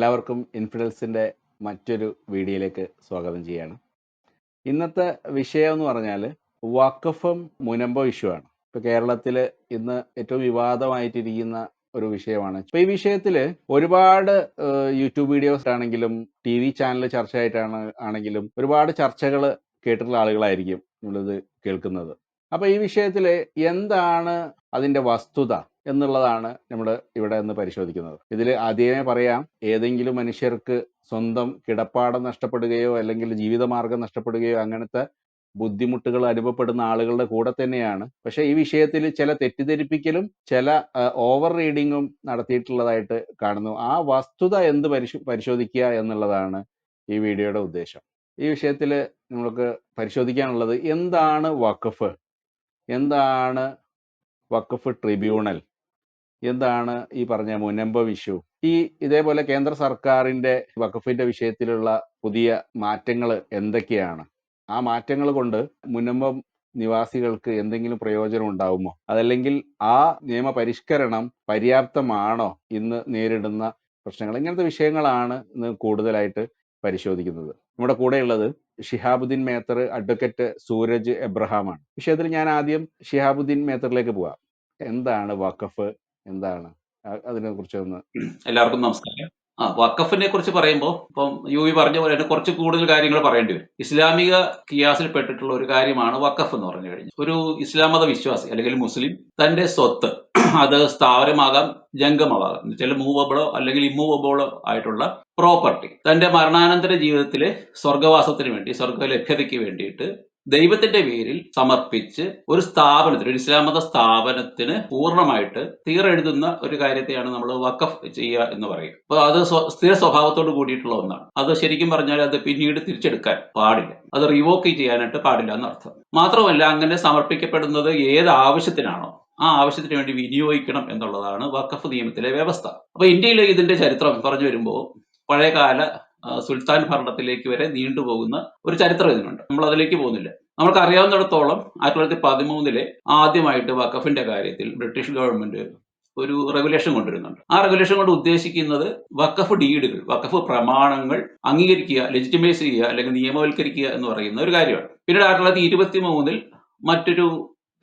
എല്ലാവർക്കും ഇൻഫിഡൽസിൻ്റെ മറ്റൊരു വീഡിയോയിലേക്ക് സ്വാഗതം ചെയ്യാണ്. ഇന്നത്തെ വിഷയം എന്ന് പറഞ്ഞാൽ വഖഫും മുനമ്പം ഇഷ്യൂ ആണ്. ഇപ്പോൾ കേരളത്തിൽ ഇന്ന് ഏറ്റവും വിവാദമായിട്ടിരിക്കുന്ന ഒരു വിഷയമാണ്. ഇപ്പോൾ ഈ വിഷയത്തിൽ ഒരുപാട് യൂട്യൂബ് വീഡിയോസ് ആണെങ്കിലും ടി വി ചാനൽ ആണെങ്കിലും ഒരുപാട് ചർച്ചകൾ കേട്ടിട്ടുള്ള ആളുകളായിരിക്കും നമ്മളിത് കേൾക്കുന്നത്. അപ്പോൾ ഈ വിഷയത്തിൽ എന്താണ് അതിൻ്റെ വസ്തുത എന്നുള്ളതാണ് നമ്മൾ ഇവിടെ നിന്ന് പരിശോധിക്കുന്നത്. ഇതിൽ ആദ്യമേ പറയാം, ഏതെങ്കിലും മനുഷ്യർക്ക് സ്വന്തം കിടപ്പാടം നഷ്ടപ്പെടുകയോ അല്ലെങ്കിൽ ജീവിതമാർഗം നഷ്ടപ്പെടുകയോ അങ്ങനത്തെ ബുദ്ധിമുട്ടുകൾ അനുഭവപ്പെടുന്ന ആളുകളുടെ കൂടെ തന്നെയാണ്. പക്ഷേ ഈ വിഷയത്തിൽ ചില തെറ്റിദ്ധരിപ്പിക്കലും ചില ഓവർ റീഡിങ്ങും നടത്തിയിട്ടുള്ളതായിട്ട് കാണുന്നു. ആ വസ്തുത എന്ത് പരിശോധിക്കുക എന്നുള്ളതാണ് ഈ വീഡിയോയുടെ ഉദ്ദേശം. ഈ വിഷയത്തിൽ നമുക്ക് പരിശോധിക്കാനുള്ളത് എന്താണ് വഖഫ്, എന്താണ് വഖഫ് ട്രിബ്യൂണൽ, എന്താണ് ഈ പറഞ്ഞ മുനമ്പം ഇഷ്യൂ. ഇതേപോലെ കേന്ദ്ര സർക്കാരിൻ്റെ വഖഫിൻ്റെ വിഷയത്തിലുള്ള പുതിയ മാറ്റങ്ങൾ എന്തൊക്കെയാണ്, ആ മാറ്റങ്ങൾ കൊണ്ട് മുനമ്പം നിവാസികൾക്ക് എന്തെങ്കിലും പ്രയോജനം ഉണ്ടാവുമോ, അതല്ലെങ്കിൽ ആ നിയമപരിഷ്കരണം പര്യാപ്തമാണോ ഇന്ന് നേരിടുന്ന പ്രശ്നങ്ങൾ, ഇങ്ങനത്തെ വിഷയങ്ങളാണ് ഇന്ന് കൂടുതലായിട്ട് പരിശോധിക്കുന്നത്. നമ്മുടെ കൂടെയുള്ളത് ഷിഹാബുദ്ദീൻ മേത്തർ, അഡ്വക്കേറ്റ് സൂരജ് എബ്രഹാമാണ്. വിഷയത്തിൽ ഞാൻ ആദ്യം ഷിഹാബുദ്ദീൻ മേത്തറിലേക്ക് പോവാം. എന്താണ് വഖഫ്, എന്താണ് അതിനെ കുറിച്ച് ഒന്ന്. എല്ലാവർക്കും നമസ്കാരം. വഖഫിനെ കുറിച്ച് പറയുമ്പോൾ ഇപ്പം യുവി പറഞ്ഞ പോലെ തന്നെ കുറച്ച് കൂടുതൽ കാര്യങ്ങൾ പറയേണ്ടി വരും. ഇസ്ലാമിക കിയാസിൽ പെട്ടിട്ടുള്ള ഒരു കാര്യമാണ് വഖഫ് എന്ന് പറഞ്ഞു കഴിഞ്ഞാൽ, ഒരു ഇസ്ലാം മത വിശ്വാസി അല്ലെങ്കിൽ മുസ്ലിം തന്റെ സ്വത്ത്, അത് സ്ഥാവരമാകാം ജംഗമമാകാം, എന്നുവെച്ചാൽ മൂവബിളോ അല്ലെങ്കിൽ ഇമ്മൂവബിളോ ആയിട്ടുള്ള പ്രോപ്പർട്ടി തന്റെ മരണാനന്തര ജീവിതത്തിലെ സ്വർഗവാസത്തിന് വേണ്ടി, സ്വർഗ ലഭ്യതയ്ക്ക് വേണ്ടിയിട്ട് ദൈവത്തിന്റെ പേരിൽ സമർപ്പിച്ച് ഒരു സ്ഥാപനത്തിന്, ഒരു ഇസ്ലാം മത സ്ഥാപനത്തിന് പൂർണ്ണമായിട്ട് തീരെഴുതുന്ന ഒരു കാര്യത്തെയാണ് നമ്മൾ വഖഫ് ചെയ്യുക എന്ന് പറയും. അപ്പൊ അത് സ്ഥിര സ്വഭാവത്തോട് കൂടിയിട്ടുള്ള ഒന്നാണ്. അത് ശരിക്കും പറഞ്ഞാൽ അത് പിന്നീട് തിരിച്ചെടുക്കാൻ പാടില്ല, അത് റിവോക്ക് ചെയ്യാനായിട്ട് പാടില്ല എന്നർത്ഥം. മാത്രമല്ല, അങ്ങനെ സമർപ്പിക്കപ്പെടുന്നത് ഏത് ആവശ്യത്തിനാണോ ആ ആവശ്യത്തിന് വേണ്ടി വിനിയോഗിക്കണം എന്നുള്ളതാണ് വഖഫ് നിയമത്തിലെ വ്യവസ്ഥ. അപ്പൊ ഇന്ത്യയിലെ ഇതിന്റെ ചരിത്രം പറഞ്ഞു വരുമ്പോൾ പഴയകാല സുൽത്താൻ ഭരണത്തിലേക്ക് വരെ നീണ്ടുപോകുന്ന ഒരു ചരിത്രം ഇതിനുണ്ട്. നമ്മൾ അതിലേക്ക് പോകുന്നില്ല. നമുക്ക് അറിയാവുന്നിടത്തോളം 1913 ആദ്യമായിട്ട് വഖഫിന്റെ കാര്യത്തിൽ ബ്രിട്ടീഷ് ഗവൺമെന്റ് ഒരു റെഗുലേഷൻ കൊണ്ടുവരുന്നുണ്ട്. ആ റെഗുലേഷൻ കൊണ്ട് ഉദ്ദേശിക്കുന്നത് വഖഫ് ഡീഡുകൾ, വഖഫ് പ്രമാണങ്ങൾ അംഗീകരിക്കുക, ലെജിറ്റിമൈസ് ചെയ്യുക അല്ലെങ്കിൽ നിയമവൽക്കരിക്കുക എന്ന് പറയുന്ന ഒരു കാര്യമാണ്. പിന്നീട് 1923 മറ്റൊരു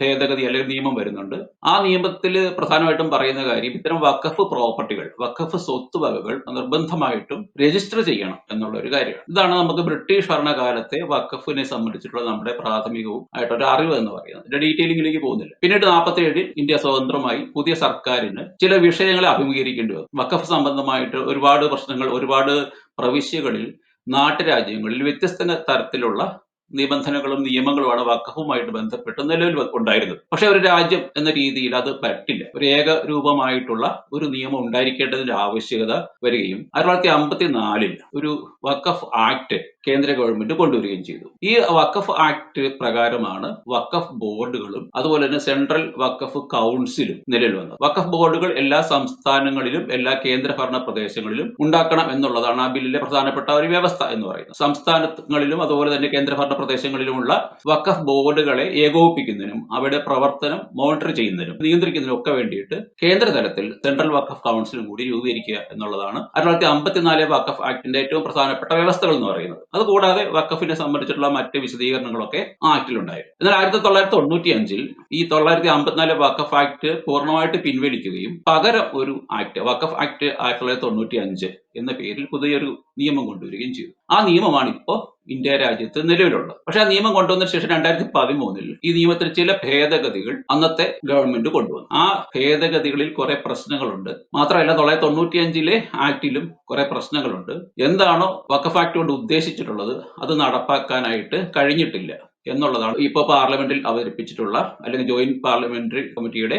ഭേദഗതി അല്ലെങ്കിൽ നിയമം വരുന്നുണ്ട്. ആ നിയമത്തിൽ പ്രധാനമായിട്ടും പറയുന്ന കാര്യം, ഇത്തരം വഖഫ് പ്രോപ്പർട്ടികൾ, വഖഫ് സ്വത്തുവകകൾ നിർബന്ധമായിട്ടും രജിസ്റ്റർ ചെയ്യണം എന്നുള്ള ഒരു കാര്യമാണ്. ഇതാണ് നമുക്ക് ബ്രിട്ടീഷ് ഭരണകാലത്തെ വഖഫിനെ സംബന്ധിച്ചിട്ടുള്ള നമ്മുടെ പ്രാഥമികവും ആയിട്ടൊരു അറിവ് എന്ന് പറയുന്നത്. ഇതിന്റെ ഡീറ്റെയിലിംഗിലേക്ക് പോകുന്നില്ല. പിന്നീട് 47 ഇന്ത്യ സ്വതന്ത്രമായി പുതിയ സർക്കാരിന് ചില വിഷയങ്ങളെ അഭിമുഖീകരിക്കേണ്ടി വന്നു. വഖഫ് സംബന്ധമായിട്ട് ഒരുപാട് പ്രശ്നങ്ങൾ, ഒരുപാട് പ്രവിശ്യകളിൽ, നാട്ടുരാജ്യങ്ങളിൽ വ്യത്യസ്ത തരത്തിലുള്ള നിബന്ധനകളും നിയമങ്ങളുമാണ് വഖഫുമായിട്ട് ബന്ധപ്പെട്ട് നിലവിൽ ഉണ്ടായിരുന്നത്. പക്ഷെ ഒരു രാജ്യം എന്ന രീതിയിൽ അത് പറ്റില്ല. ഒരു ഏകരൂപമായിട്ടുള്ള ഒരു നിയമം ഉണ്ടായിരിക്കേണ്ടതിന്റെ ആവശ്യകത വരികയും 1954 ഒരു വഖഫ് ആക്ട് കേന്ദ്ര ഗവൺമെന്റ് കൊണ്ടുവരികയും ചെയ്തു. ഈ വഖഫ് ആക്ട് പ്രകാരമാണ് വഖഫ് ബോർഡുകളും അതുപോലെ തന്നെ സെൻട്രൽ വഖഫ് കൗൺസിലും നിലവിൽ വന്നത്. വഖഫ് ബോർഡുകൾ എല്ലാ സംസ്ഥാനങ്ങളിലും എല്ലാ കേന്ദ്രഭരണ പ്രദേശങ്ങളിലും ഉണ്ടാക്കണം എന്നുള്ളതാണ് ആ ബില്ലിലെ പ്രധാനപ്പെട്ട ഒരു വ്യവസ്ഥ എന്ന് പറയുന്നത്. സംസ്ഥാനങ്ങളിലും അതുപോലെ തന്നെ കേന്ദ്രഭരണ പ്രദേശങ്ങളിലുമുള്ള വഖഫ് ബോർഡുകളെ ഏകോപിപ്പിക്കുന്നതിനും അവയുടെ പ്രവർത്തനം മോണിറ്റർ ചെയ്യുന്നതിനും നിയന്ത്രിക്കുന്നതിനും ഒക്കെ വേണ്ടിയിട്ട് കേന്ദ്ര തലത്തിൽ സെൻട്രൽ വഖഫ് കൗൺസിലും കൂടി രൂപീകരിക്കുക എന്നുള്ളതാണ് 1954 വഖഫ് ആക്ടിന്റെ ഏറ്റവും പ്രധാനപ്പെട്ട വ്യവസ്ഥകൾ എന്ന് പറയുന്നത്. അതുകൂടാതെ വഖഫിനെ സംബന്ധിച്ചിട്ടുള്ള മറ്റ് വിശദീകരണങ്ങളൊക്കെ ആ ആക്ടിലുണ്ടായിരുന്നു. എന്നാൽ 1995 ഈ 954 വഖഫ് ആക്ട് പൂർണ്ണമായിട്ട് പിൻവലിക്കുകയും പകരം ഒരു ആക്ട്, വഖഫ് ആക്ട് 1995 എന്ന പേരിൽ പുതിയൊരു നിയമം കൊണ്ടുവരികയും ചെയ്തു. ആ നിയമമാണ് ഇപ്പോൾ ഇന്ത്യ രാജ്യത്ത് നിലവിലുള്ളത്. പക്ഷെ ആ നിയമം കൊണ്ടുവന്നതിന് ശേഷം 2013 ഈ നിയമത്തിൽ ചില ഭേദഗതികൾ അന്നത്തെ ഗവൺമെന്റ് കൊണ്ടുവന്നു. ആ ഭേദഗതികളിൽ കുറെ പ്രശ്നങ്ങളുണ്ട്. മാത്രമല്ല 1995 ആക്ടിലും കുറെ പ്രശ്നങ്ങളുണ്ട്. എന്താണോ വഖഫ് ആക്ട് കൊണ്ട് ഉദ്ദേശിച്ചിട്ടുള്ളത് അത് നടപ്പാക്കാനായിട്ട് കഴിഞ്ഞിട്ടില്ല എന്നുള്ളതാണ് ഇപ്പോൾ പാർലമെന്റിൽ അവതരിപ്പിച്ചിട്ടുള്ള അല്ലെങ്കിൽ ജോയിന്റ് പാർലമെന്ററി കമ്മിറ്റിയുടെ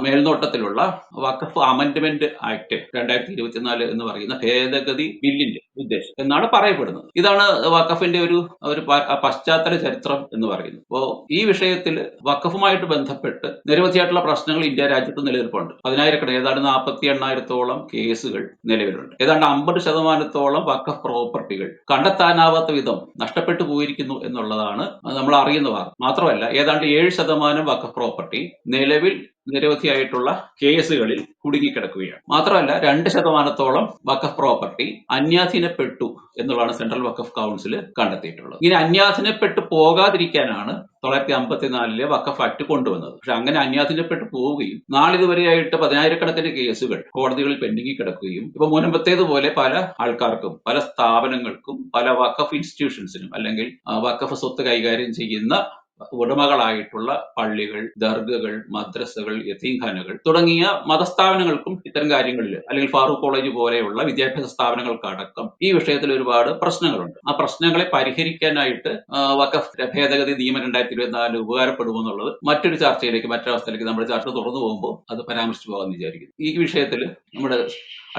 മേൽനോട്ടത്തിലുള്ള വഖഫ് അമെന്റ്മെന്റ് ആക്ട് 2024 എന്ന് പറയുന്ന ഭേദഗതി ബില്ലിന്റെ ഉദ്ദേശം എന്നാണ് പറയപ്പെടുന്നത്. ഇതാണ് വഖഫിന്റെ ഒരു പശ്ചാത്തല ചരിത്രം എന്ന് പറയുന്നത്. അപ്പോൾ ഈ വിഷയത്തിൽ വഖഫുമായിട്ട് ബന്ധപ്പെട്ട് നിരവധിയായിട്ടുള്ള പ്രശ്നങ്ങൾ ഇന്ത്യ രാജ്യത്ത് നിലനിൽപ്പുണ്ട്. 10,000 ഏതാണ്ട് 48,000 കേസുകൾ നിലവിലുണ്ട്. ഏതാണ്ട് 50% വഖഫ് പ്രോപ്പർട്ടികൾ കണ്ടെത്താനാവാത്ത വിധം നഷ്ടപ്പെട്ടു പോയിരിക്കുന്നു എന്നുള്ളതാണ് നമ്മൾ അറിയുന്ന വാർത്ത. മാത്രമല്ല ഏതാണ്ട് 7% വഖഫ് പ്രോപ്പർട്ടി നിലവിൽ നിരവധിയായിട്ടുള്ള കേസുകളിൽ കുടുങ്ങിക്കിടക്കുകയാണ്. മാത്രമല്ല 2% വഖഫ് പ്രോപ്പർട്ടി അന്യാധീനപ്പെട്ടു എന്നുള്ളതാണ് സെൻട്രൽ വഖഫ് കൗൺസിൽ കണ്ടെത്തിയിട്ടുള്ളത്. ഇങ്ങനെ അന്യാധീനപ്പെട്ടു പോകാതിരിക്കാനാണ് 1954 വഖഫ് ആക്ട് കൊണ്ടുവന്നത്. പക്ഷെ അങ്ങനെ അന്യാധീനപ്പെട്ടു പോവുകയും നാളിതുവരെയായിട്ട് 10,000-കണക്കിന് കേസുകൾ കോടതികളിൽ പെൻഡിങ്ങിൽ കിടക്കുകയും ഇപ്പൊ മുൻപത്തേതുപോലെ പല ആൾക്കാർക്കും, പല സ്ഥാപനങ്ങൾക്കും, പല വഖഫ് ഇൻസ്റ്റിറ്റ്യൂഷൻസിനും അല്ലെങ്കിൽ വഖഫ് സ്വത്ത് കൈകാര്യം ചെയ്യുന്ന ഉടമകളായിട്ടുള്ള പള്ളികൾ, ദർഗകൾ, മദ്രസകൾ, യതീംഖാനകൾ തുടങ്ങിയ മതസ്ഥാപനങ്ങൾക്കും ഇത്തരം കാര്യങ്ങളിൽ, അല്ലെങ്കിൽ ഫാറൂഖ് കോളേജ് പോലെയുള്ള വിദ്യാഭ്യാസ സ്ഥാപനങ്ങൾക്കടക്കം ഈ വിഷയത്തിൽ ഒരുപാട് പ്രശ്നങ്ങളുണ്ട്. ആ പ്രശ്നങ്ങളെ പരിഹരിക്കാനായിട്ട് വഖഫ് ഭേദഗതി നിയമം 2024 ഉപകാരപ്പെടുമെന്നുള്ളത് മറ്റൊരു ചർച്ചയിലേക്ക്, മറ്റൊരവസ്ഥയിലേക്ക് നമ്മുടെ ചർച്ച തുറന്നു പോകുമ്പോൾ അത് പരാമർശിച്ചു പോകാമെന്ന് വിചാരിക്കുന്നു. ഈ വിഷയത്തിൽ നമ്മുടെ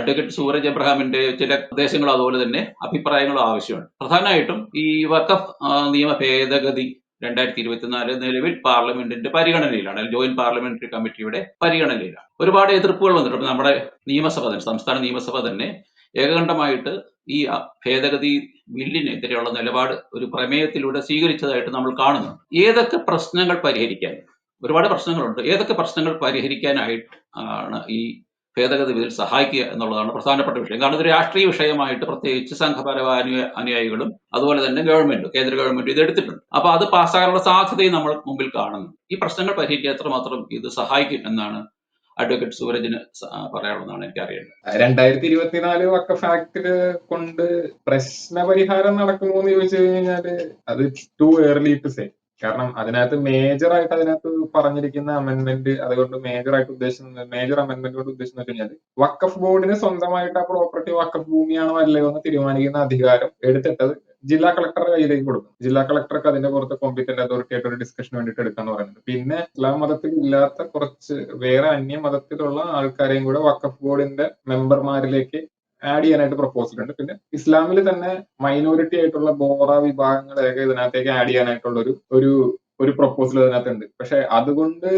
അഡ്വക്കേറ്റ് സൂരജ് എബ്രഹാമിന്റെ ചില നിർദ്ദേശങ്ങളും അതുപോലെ തന്നെ അഭിപ്രായങ്ങളും ആവശ്യമാണ്. പ്രധാനമായിട്ടും ഈ വഖഫ് നിയമ ഭേദഗതി 2024 നിലവിൽ പാർലമെന്റിന്റെ പരിഗണനയിലാണ്, ജോയിന്റ് പാർലമെന്ററി കമ്മിറ്റിയുടെ പരിഗണനയിലാണ്. ഒരുപാട് എതിർപ്പുകൾ വന്നിട്ടുണ്ട്. നമ്മുടെ നിയമസഭ തന്നെ, സംസ്ഥാന നിയമസഭ തന്നെ ഏകകണ്ഠമായിട്ട് ഈ ഭേദഗതി ബില്ലിനെതിരെയുള്ള നിലപാട് ഒരു പ്രമേയത്തിലൂടെ സ്വീകരിച്ചതായിട്ട് നമ്മൾ കാണുന്നുണ്ട്. ഏതൊക്കെ പ്രശ്നങ്ങൾ പരിഹരിക്കാൻ, ഒരുപാട് പ്രശ്നങ്ങളുണ്ട്, ഏതൊക്കെ പ്രശ്നങ്ങൾ പരിഹരിക്കാനായിട്ട് ആണ് ഈ ഭേദഗതി ബിൽ സഹായിക്കുക എന്നുള്ളതാണ് പ്രധാനപ്പെട്ട വിഷയം. കാരണം ഇത് രാഷ്ട്രീയ വിഷയമായിട്ട് പ്രത്യേകിച്ച് സംഘപരമായ അനുയായികളും അതുപോലെ തന്നെ ഗവൺമെന്റും, കേന്ദ്ര ഗവൺമെന്റും ഇത് എടുത്തിട്ടുണ്ട്. അപ്പൊ അത് പാസ്സാകാനുള്ള സാധ്യതയും നമ്മൾ മുമ്പിൽ കാണുന്നു. ഈ പ്രശ്നങ്ങൾ പരിഹരിക്കാൻ എത്രമാത്രം ഇത് സഹായിക്കും എന്നാണ് അഡ്വക്കേറ്റ് സൂരജിന് പറയാനുള്ളതാണ് എനിക്ക് അറിയേണ്ടത്. 2024 വഖഫ് ആക്ടില് കൊണ്ട് പ്രശ്നപരിഹാരം നടക്കുമോ എന്ന് ചോദിച്ചു കഴിഞ്ഞാല് അത് ടു ഏർലി ടു സേ. കാരണം അതിനകത്ത് മേജറായിട്ട് അതിനകത്ത് പറഞ്ഞിരിക്കുന്ന അമെന്റ്മെന്റ്, അതുകൊണ്ട് മേജർ അമെന്റ്മെന്റ് കൊണ്ട് ഉദ്ദേശിച്ചെന്ന് വെച്ച് കഴിഞ്ഞാൽ വഖഫ് ബോർഡിന് സ്വന്തമായിട്ട് ആ പ്രോപ്പർട്ടി വഖഫ് ഭൂമിയാണോ അല്ലയോ എന്ന് തീരുമാനിക്കുന്ന അധികാരം എടുത്തിട്ടത് ജില്ലാ കളക്ടറുടെ കയ്യിലേക്ക് കൊടുക്കും. ജില്ലാ കളക്ടർക്ക് അതിന്റെ പുറത്ത് കോമ്പിറ്റന്റ് അതോറിറ്റി ആയിട്ട് ഒരു ഡിസ്കഷന് വേണ്ടിയിട്ട് എടുക്കാന്ന് പറയുന്നത്. പിന്നെ ഇസ്ലാം മതത്തിൽ ഇല്ലാത്ത കുറച്ച് വേറെ അന്യ മതത്തിലുള്ള ആൾക്കാരെയും കൂടെ വഖഫ് ബോർഡിന്റെ മെമ്പർമാരിലേക്ക് ആഡ് ചെയ്യാനായിട്ട് പ്രപ്പോസൽ ഉണ്ട്. പിന്നെ ഇസ്ലാമിൽ തന്നെ മൈനോറിറ്റി ആയിട്ടുള്ള ബോറ വിഭാഗങ്ങളെയൊക്കെ ഇതിനകത്തേക്ക് ആഡ് ചെയ്യാനായിട്ടുള്ള ഒരു പ്രപ്പോസൽ ഇതിനകത്തുണ്ട്. പക്ഷെ അതുകൊണ്ട്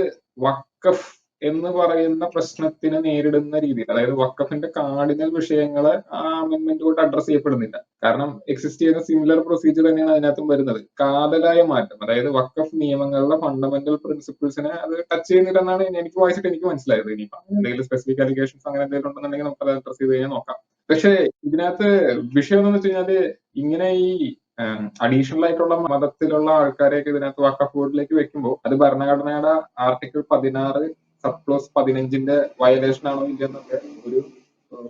വഖഫ് എന്ന് പറയുന്ന പ്രശ്നത്തിനെ നേരിടുന്ന രീതിയിൽ, അതായത് വഖഫിന്റെ കാർഡിനൽ വിഷയങ്ങളെ ആ അമെന്റ്മെന്റ് കൊണ്ട് അഡ്രസ് ചെയ്യപ്പെടുന്നില്ല. കാരണം എക്സിസ്റ്റ് ചെയ്യുന്ന സിമിലർ പ്രൊസീജിയർ തന്നെയാണ് അതിനകത്തും വരുന്നത്. കാതലായ മാറ്റം, അതായത് വഖഫ് നിയമങ്ങളുടെ ഫണ്ടമെന്റൽ പ്രിൻസിപ്പിൾസിനെ അത് ടച്ച് ചെയ്യുന്നില്ലെന്നാണ് എനിക്ക് വായിച്ചിട്ട് എനിക്ക് മനസ്സിലായത്. ഇനിയിപ്പോ എന്തെങ്കിലും സ്പെസിഫിക് അലിഗേഷൻസ് അങ്ങനെ എന്തെങ്കിലും ഉണ്ടെന്നുണ്ടെങ്കിൽ നമുക്ക് അത് അഡ്രസ് ചെയ്ത് കഴിഞ്ഞാൽ നോക്കാം. പക്ഷെ ഇതിനകത്ത് വിഷയം എന്ന് വെച്ച് കഴിഞ്ഞാല് ഇങ്ങനെ ഈ അഡീഷണൽ ആയിട്ടുള്ള മതത്തിലുള്ള ആൾക്കാരെയൊക്കെ ഇതിനകത്ത് വഖഫ് ബോർഡിലേക്ക് വെക്കുമ്പോൾ അത് ഭരണഘടനയുടെ ആർട്ടിക്കിൾ 16 സബ് ക്ലോസ് 15 വയലേഷൻ ആണോ ഇല്ലെന്നൊക്കെ ഒരു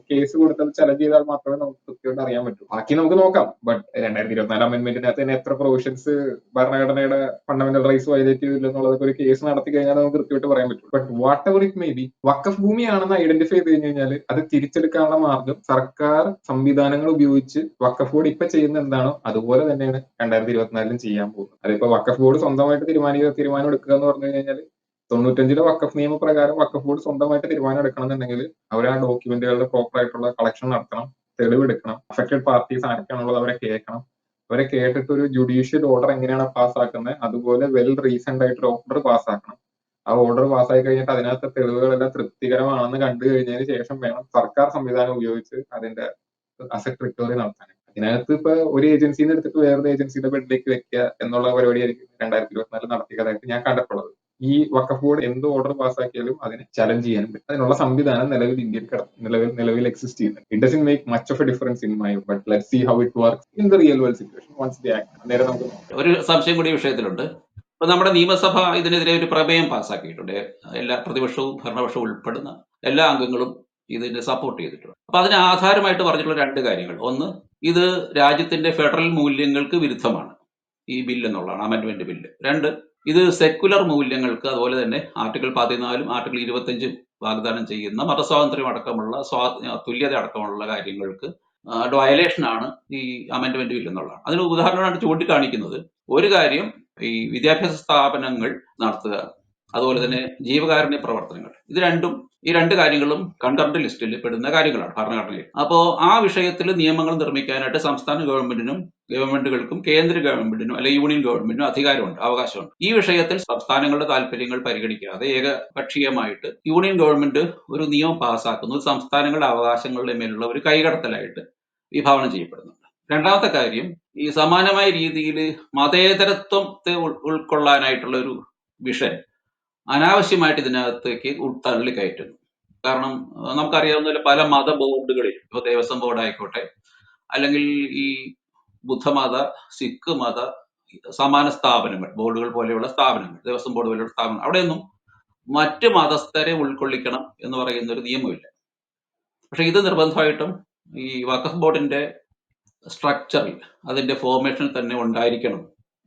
കേസ് കൊടുത്തത് ചലഞ്ച് ചെയ്താൽ മാത്രമേ നമുക്ക് കൃത്യമായിട്ട് അറിയാൻ പറ്റൂ. ബാക്കി നമുക്ക് നോക്കാം. ബട്ട് 2024 അമെന്റ്മെന്റിനകത്ത് തന്നെ എത്ര പ്രൊവിഷൻസ് ഭരണഘടനയുടെ ഫണ്ടമെന്റൽ റൈറ്റ്സ് വയലേറ്റ് ചെയ്തില്ലെന്നുള്ളതൊക്കെ ഒരു കേസ് നടത്തി കഴിഞ്ഞാൽ നമുക്ക് കൃത്യമായിട്ട് പറയാൻ പറ്റും. But whatever it may be, വഖഫ് ഭൂമിയാണെന്ന് ഐഡന്റിഫൈ ചെയ്ത് കഴിഞ്ഞ് കഴിഞ്ഞാൽ അത് തിരിച്ചെടുക്കാനുള്ള മാർഗം സർക്കാർ സംവിധാനങ്ങൾ ഉപയോഗിച്ച് വഖഫ് ബോർഡ് ഇപ്പൊ ചെയ്യുന്ന എന്താണോ അതുപോലെ തന്നെയാണ് 2024 ചെയ്യാൻ പോകുന്നത്. അതിപ്പോ വഖഫ് ബോർഡ് സ്വന്തമായിട്ട് തീരുമാനം എടുക്കുക എന്ന് പറഞ്ഞു കഴിഞ്ഞാൽ 95 വഖഫ് നിയമപ്രകാരം വഖഫ് ബോർഡ് സ്വന്തമായിട്ട് തീരുമാനം എടുക്കണമെന്നുണ്ടെങ്കിൽ അവർ ആ ഡോക്യുമെന്റുകളുടെ പ്രോപ്പർ ആയിട്ടുള്ള കളക്ഷൻ നടത്തണം, തെളിവെടുക്കണം, അഫക്റ്റഡ് പാർട്ടീസ് ആരൊക്കെയാണുള്ളത് അവരെ കേൾക്കണം. അവരെ കേട്ടിട്ട് ഒരു ജുഡീഷ്യൽ ഓർഡർ എങ്ങനെയാണ് പാസ്സാക്കുന്നത് അതുപോലെ വെൽ റീസെന്റ് ആയിട്ട് ഒരു ഓർഡർ പാസ്സാക്കണം. ആ ഓർഡർ പാസ്സായി കഴിഞ്ഞിട്ട് അതിനകത്ത് തെളിവുകളെല്ലാം തൃപ്തികരമാണെന്ന് കണ്ടു കഴിഞ്ഞതിന് ശേഷം വേണം സർക്കാർ സംവിധാനം ഉപയോഗിച്ച് അതിന്റെ അസറ്റ് റിക്കവറി നടത്താൻ. അതിനകത്ത് ഇപ്പൊ ഒരു ഏജൻസിന്ന് എടുത്തിട്ട് വേറൊരു ഏജൻസിയുടെ ബെഡിലേക്ക് വെക്കുക എന്നുള്ള പരിപാടിയായിരിക്കും 2024 നടത്തിയതായിട്ട് ഞാൻ കണ്ടിട്ടുള്ളത്. ഈ വഖഫ് ബോർഡ് എന്ത് ഓർഡർ പാസ്സാക്കിയാലും അതിനെ ചലഞ്ച് ചെയ്യാനും പറ്റും. അതിനുള്ള സംവിധാനം നിലവിൽ ഇന്ത്യയിൽ നിലവിൽ എക്സിസ്റ്റ് ചെയ്യുന്നുണ്ട്. It doesn't make much of a difference in my but let's see how it works in the real world situation once the act. നേരെ നമുക്ക് ഒരു സംശയം കൂടി വിഷയത്തിലുണ്ട്. ഇപ്പൊ നമ്മുടെ നിയമസഭ ഇതിനെതിരെ ഒരു പ്രമേയം പാസ്സാക്കിയിട്ടുണ്ട്. എല്ലാ പ്രതിപക്ഷവും ഭരണപക്ഷവും ഉൾപ്പെടുന്ന എല്ലാ അംഗങ്ങളും ഇതിനെ സപ്പോർട്ട് ചെയ്തിട്ടുണ്ട്. അപ്പൊ അതിന് ആധാരമായിട്ട് പറഞ്ഞിട്ടുള്ള രണ്ട് കാര്യങ്ങൾ. ഒന്ന്, ഇത് രാജ്യത്തിന്റെ ഫെഡറൽ മൂല്യങ്ങൾക്ക് വിരുദ്ധമാണ് ഈ ബില്ല് എന്നുള്ളതാണ്, അമെന്റ്മെന്റ് ബില്ല്. രണ്ട്, ഇത് സെക്കുലർ മൂല്യങ്ങൾക്ക്, അതുപോലെ തന്നെ ആർട്ടിക്കിൾ 14 ആർട്ടിക്കിൾ 25 വാഗ്ദാനം ചെയ്യുന്ന മതസ്വാതന്ത്ര്യം അടക്കമുള്ള തുല്യത അടക്കമുള്ള കാര്യങ്ങൾക്ക് വയലേഷൻ ആണ് ഈ അമെന്റ്മെന്റ് ബിൽ എന്നുള്ളതാണ്. അതിന് ഉദാഹരണമായിട്ട് ചൂണ്ടിക്കാണിക്കുന്നത് ഒരു കാര്യം, ഈ വിദ്യാഭ്യാസ സ്ഥാപനങ്ങൾ നടത്തുക, അതുപോലെ തന്നെ ജീവകാരുണ്യ പ്രവർത്തനങ്ങൾ, ഈ രണ്ട് കാര്യങ്ങളും കൺകറന്റ് ലിസ്റ്റിൽ പെടുന്ന കാര്യങ്ങളാണ് ഭരണഘടനയിൽ. അപ്പോൾ ആ വിഷയത്തിൽ നിയമങ്ങൾ നിർമ്മിക്കാനായിട്ട് സംസ്ഥാന ഗവൺമെന്റുകൾക്കും കേന്ദ്ര ഗവൺമെന്റിനും അല്ലെങ്കിൽ യൂണിയൻ ഗവൺമെന്റിനും അധികാരമുണ്ട്, അവകാശമുണ്ട്. ഈ വിഷയത്തിൽ സംസ്ഥാനങ്ങളുടെ താല്പര്യങ്ങൾ പരിഗണിക്കാതെ ഏകപക്ഷീയമായിട്ട് യൂണിയൻ ഗവൺമെന്റ് ഒരു നിയമം പാസ്സാക്കുന്നത് സംസ്ഥാനങ്ങളുടെ അവകാശങ്ങളുടെ മേലുള്ള ഒരു കൈകടത്തലായിട്ട് വിഭാവനം ചെയ്യപ്പെടുന്നുണ്ട്. രണ്ടാമത്തെ കാര്യം, ഈ സമാനമായ രീതിയിൽ മതേതരത്വത്തെ ഉൾക്കൊള്ളാനായിട്ടുള്ള ഒരു വിഷൻ അനാവശ്യമായിട്ട് ഇതിനകത്തേക്ക് തള്ളി കയറ്റുന്നു. കാരണം നമുക്കറിയാവുന്ന പോലെ പല മത ബോർഡുകളിൽ, ഇപ്പൊ ദേവസ്വം ബോർഡ് ആയിക്കോട്ടെ, അല്ലെങ്കിൽ ഈ ബുദ്ധമത, സിഖ് മത സമാന സ്ഥാപനങ്ങൾ, ബോർഡുകൾ പോലെയുള്ള സ്ഥാപനങ്ങൾ, ദേവസ്വം ബോർഡ് പോലെയുള്ള സ്ഥാപനങ്ങൾ, അവിടെയൊന്നും മറ്റ് മതസ്ഥരെ ഉൾക്കൊള്ളിക്കണം എന്ന് പറയുന്ന ഒരു നിയമമില്ല. പക്ഷെ ഇത് നിർബന്ധമായിട്ടും ഈ വഖഫ് ബോർഡിന്റെ സ്ട്രക്ചറിൽ, അതിന്റെ ഫോർമേഷനിൽ തന്നെ ഉണ്ടായിരിക്കണം.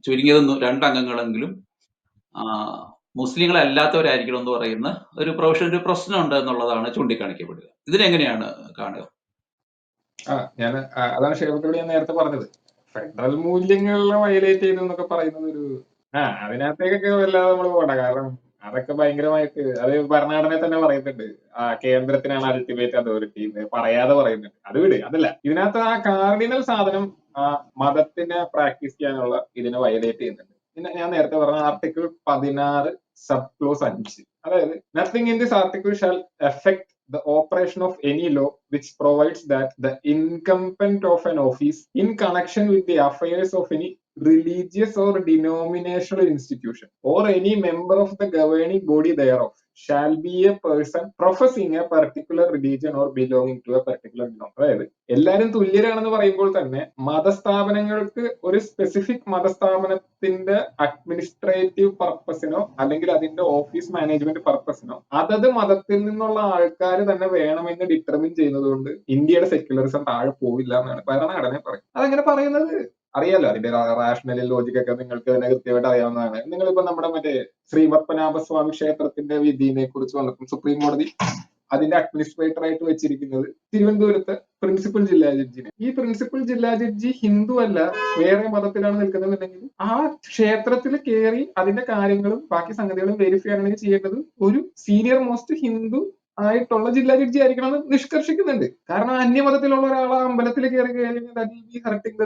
ചുരുങ്ങിയത് 2 അംഗങ്ങളെങ്കിലും മുസ്ലിങ്ങളല്ലാത്തവരായിരിക്കണം എന്ന് പറയുന്ന ഒരു പ്രശ്നമുണ്ട് എന്നുള്ളതാണ് ചൂണ്ടിക്കാണിക്കപ്പെടുക. ഇതിനെങ്ങനെയാണ് കാണുക? ഞാൻ അതാണ് ഷേബത്തോട് ഞാൻ നേരത്തെ പറഞ്ഞത്. ഫെഡറൽ മൂല്യങ്ങളെ വയലേറ്റ് ചെയ്തു എന്നൊക്കെ പറയുന്നത് ഒരു അതിനകത്തേക്കൊക്കെ വല്ലാതെ നമ്മൾ പോകണ്ട. കാരണം അതൊക്കെ ഭയങ്കരമായിട്ട് അത് ഭരണഘടനയെ തന്നെ പറയുന്നുണ്ട്. കേന്ദ്രത്തിനാണ് അൾട്ടിമേറ്റ് അതോറിറ്റി എന്ന് പറയാതെ പറയുന്നുണ്ട്. അത് വിട്, അതല്ല ഇതിനകത്ത് ആ കാർഡിനൽ സാധനം ആ മതത്തിനെ പ്രാക്ടീസ് ചെയ്യാനുള്ള ഇതിനെ വയലേറ്റ് ചെയ്യുന്നുണ്ട്. പിന്നെ ഞാൻ നേരത്തെ പറഞ്ഞ ആർട്ടിക്കിൾ 16 സബ് ക്ലോസ് 5, അതായത് nothing in this article shall effect the operation of any law which provides that the incumbent of an office in connection with the affairs of any religious or denominational institution or any member of the governing body thereof shall be a person professing a particular religion or belonging to a particular denomination. അതായത് എല്ലാവരും തുല്യരാണെന്ന് പറയുമ്പോൾ തന്നെ മതസ്ഥാപനങ്ങൾക്ക് ഒരു specific മതസ്ഥാപനത്തിന്റെ administrative പർപ്പസിനോ അല്ലെങ്കിൽ അതിന്റെ office management പർപ്പസിനോ അതത് മതത്തിൽ നിന്നുള്ള ആൾക്കാർ തന്നെ വേണമെന്ന് ഡിറ്റർമിൻ ചെയ്യുന്നത് കൊണ്ട് ഇന്ത്യയുടെ സെക്യുലറിസം താഴെ പോവില്ല എന്നാണ് ഭരണഘടന പറയുന്നത്. അതെങ്ങനെ പറയുന്നത് അറിയാലോ, അതിന്റെ റാഷണൽ ലോജിക് ഒക്കെ നിങ്ങൾക്ക് തന്നെ കൃത്യമായിട്ട് അറിയാവുന്നതാണ്. നിങ്ങളിപ്പോ നമ്മുടെ മറ്റേ ശ്രീ പത്മനാഭസ്വാമി ക്ഷേത്രത്തിന്റെ വിധിയെ കുറിച്ച് വന്നപ്പോൾ സുപ്രീം കോടതി അതിന്റെ അഡ്മിനിസ്ട്രേറ്റർ ആയിട്ട് വെച്ചിരിക്കുന്നത് തിരുവനന്തപുരത്ത് പ്രിൻസിപ്പൽ ജില്ലാ ജഡ്ജിനെ. ഈ പ്രിൻസിപ്പൽ ജില്ലാ ജഡ്ജി ഹിന്ദു അല്ല, വേറെ മതത്തിലാണ് നിൽക്കുന്നതെന്നുണ്ടെങ്കിൽ ആ ക്ഷേത്രത്തിൽ കയറി അതിന്റെ കാര്യങ്ങളും ബാക്കി സംഗതികളും വെരിഫൈ ആണെങ്കിൽ ചെയ്യേണ്ടത് ഒരു സീനിയർ മോസ്റ്റ് ഹിന്ദു ആയിട്ടുള്ള ജില്ലാ ജഡ്ജി ആയിരിക്കണം എന്ന് നിഷ്കർഷിക്കുന്നുണ്ട്. കാരണം അന്യമതത്തിലുള്ള ഒരാൾ അമ്പലത്തിൽ കയറി കഴിഞ്ഞാൽ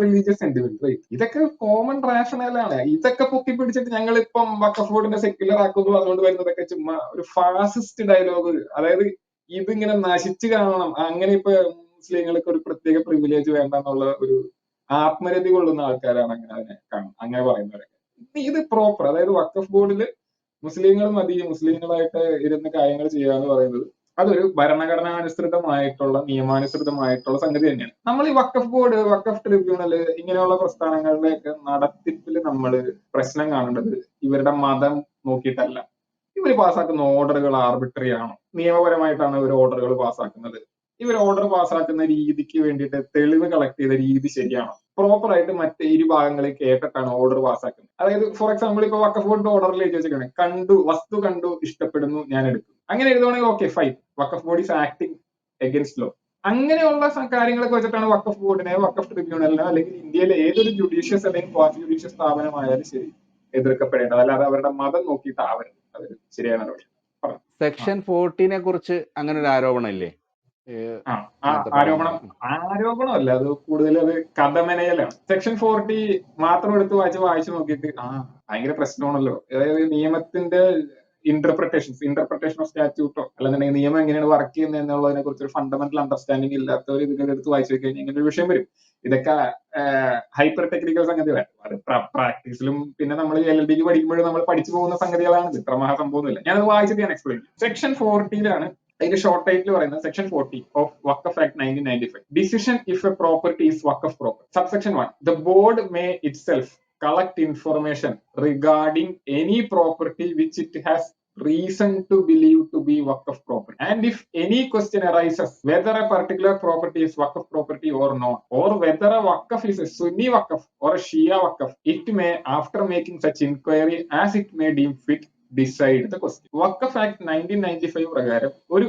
റിലീജിയസ് സെന്റിമെന്റ്. ഇതൊക്കെ കോമൺ റാഷണലാണ്. ഇതൊക്കെ പൊക്കി പിടിച്ചിട്ട് ഞങ്ങൾ ഇപ്പം വഖഫ് ബോർഡിനെ സെക്യുലർ ആക്കുന്നു, അതുകൊണ്ട് വരുന്നതൊക്കെ ചുമ്മാ ഒരു ഫാസിസ്റ്റ് ഡയലോഗ്. അതായത് ഇതിങ്ങനെ നശിച്ചു കാണണം, അങ്ങനെ ഇപ്പൊ മുസ്ലിങ്ങൾക്ക് ഒരു പ്രത്യേക പ്രിവിലേജ് വേണ്ട എന്നുള്ള ഒരു ആത്മരതി കൊള്ളുന്ന ആൾക്കാരാണ് അങ്ങനെ അതിനെ കാണും, അങ്ങനെ പറയുന്നവരൊക്കെ. ഇത് പ്രോപ്പർ, അതായത് വഖഫ് ബോർഡിൽ മുസ്ലിങ്ങൾ മതി, മുസ്ലിങ്ങളായിട്ട് ഇരുന്ന് കാര്യങ്ങൾ ചെയ്യുക എന്ന് പറയുന്നത് അതൊരു ഭരണഘടനാനുസൃതമായിട്ടുള്ള നിയമാനുസൃതമായിട്ടുള്ള സംഗതി തന്നെയാണ്. നമ്മൾ ഈ വഖഫ് ബോർഡ്, വഖഫ് ട്രിബ്യൂണൽ ഇങ്ങനെയുള്ള പ്രസ്ഥാനങ്ങളുടെയൊക്കെ നടത്തിപ്പിൽ നമ്മൾ പ്രശ്നം കാണേണ്ടത് ഇവരുടെ മതം നോക്കിയിട്ടല്ല. ഇവർ പാസ്സാക്കുന്ന ഓർഡറുകൾ ആർബിട്രറി ആണോ, നിയമപരമായിട്ടാണ് ഇവർ ഓർഡറുകൾ പാസ്സാക്കുന്നത്, ഇവർ ഓർഡർ പാസ്സാക്കുന്ന രീതിക്ക് വേണ്ടിയിട്ട് തെളിവ് കളക്ട് ചെയ്ത രീതി ശരിയാണോ, പ്രോപ്പർ ആയിട്ട് മറ്റ് ഇരുഭാഗങ്ങളെ കേട്ടിട്ടാണ് ഓർഡർ പാസ്സാക്കുന്നത്. അതായത് ഫോർ എക്സാമ്പിൾ ഇപ്പൊ വഖഫ് ബോർഡിന്റെ ഓർഡറിൽ എഴുതി വെച്ചിരിക്കുകയാണ് വസ്തു കണ്ടു ഇഷ്ടപ്പെടുന്നു ഞാൻ എടുക്കും, അങ്ങനെ എഴുതുവാണെങ്കിൽ okay fine, Waqf board is acting against law. അങ്ങനെയുള്ള കാര്യങ്ങളൊക്കെ വെച്ചിട്ടാണ് വഖഫ് ബോർഡിനെ, വഖഫ് ട്രിബ്യൂണലിനോ അല്ലെങ്കിൽ ഇന്ത്യയിലെ ഏതൊരു ജുഡീഷ്യസ് അല്ലെങ്കിൽ ക്വാസി ജുഡീഷ്യസ് സ്ഥാപനമായാലും ശരി എതിർക്കപ്പെടേണ്ടത്, അല്ലാതെ അവരുടെ മതം നോക്കിയിട്ടാവരുത്. അത് ശരിയാണ്. സെക്ഷൻ 14 കുറിച്ച് അങ്ങനെ ഒരു ആരോപണം ഇല്ലേ? ആരോപണമല്ല, അത് കൂടുതൽ അത് കഥമെനയലാണ്. സെക്ഷൻ 40 മാത്രം എടുത്ത് വായിച്ചു നോക്കിയിട്ട് ഭയങ്കര പ്രശ്നമാണല്ലോ. അതായത് നിയമത്തിന്റെ ഇന്റർപ്രിട്ടേഷൻ ഓഫ് സ്റ്റാറ്റ്യൂട്ടോ അല്ലെന്നുണ്ടെങ്കിൽ നിയമം എങ്ങനെയാണ് വർക്ക് ചെയ്യുന്നത് എന്നുള്ളതിനെ കുറിച്ച് ഒരു ഫണ്ടമെന്റൽ അണ്ടർസ്റ്റാൻഡിംഗ് ഇല്ലാത്തവർ ഇതിന്റെ എടുത്ത് വായിച്ചു കഴിഞ്ഞാൽ ഇങ്ങനെ ഒരു വിഷയം വരും. ഇതൊക്കെ ഹൈപ്പർ ടെക്നിക്കൽ സംഗതികളാണ്. അത് പ്രാക്ടീസിലും പിന്നെ നമ്മൾ LLB പഠിക്കുമ്പോഴും നമ്മൾ പഠിച്ചു പോകുന്ന സംഗതികളാണ്. ഇത്ര മഹാസംഭവമൊന്നുമില്ല. ഞാനത് വായിച്ചിട്ട് ഞാൻ എക്സ്പ്ലെയിൻ ചെയ്യും. സെക്ഷൻ 40 അതിന്റെ ഷോർട്ട് ടൈറ്റിൽ പറയുന്നത് section 40 of Waqf act 1995. Decision if A property is Waqf property. Subsection 1, the board may itself collect information regarding any property which it has reason to believe to be waqf property, and if any question arises whether a particular property is waqf property or not, or whether a waqf is a Sunni waqf or a Shia waqf, it may, after making such inquiry as it may deem fit, decide the question. Waqf act 1995 പ്രകാരം ഒരു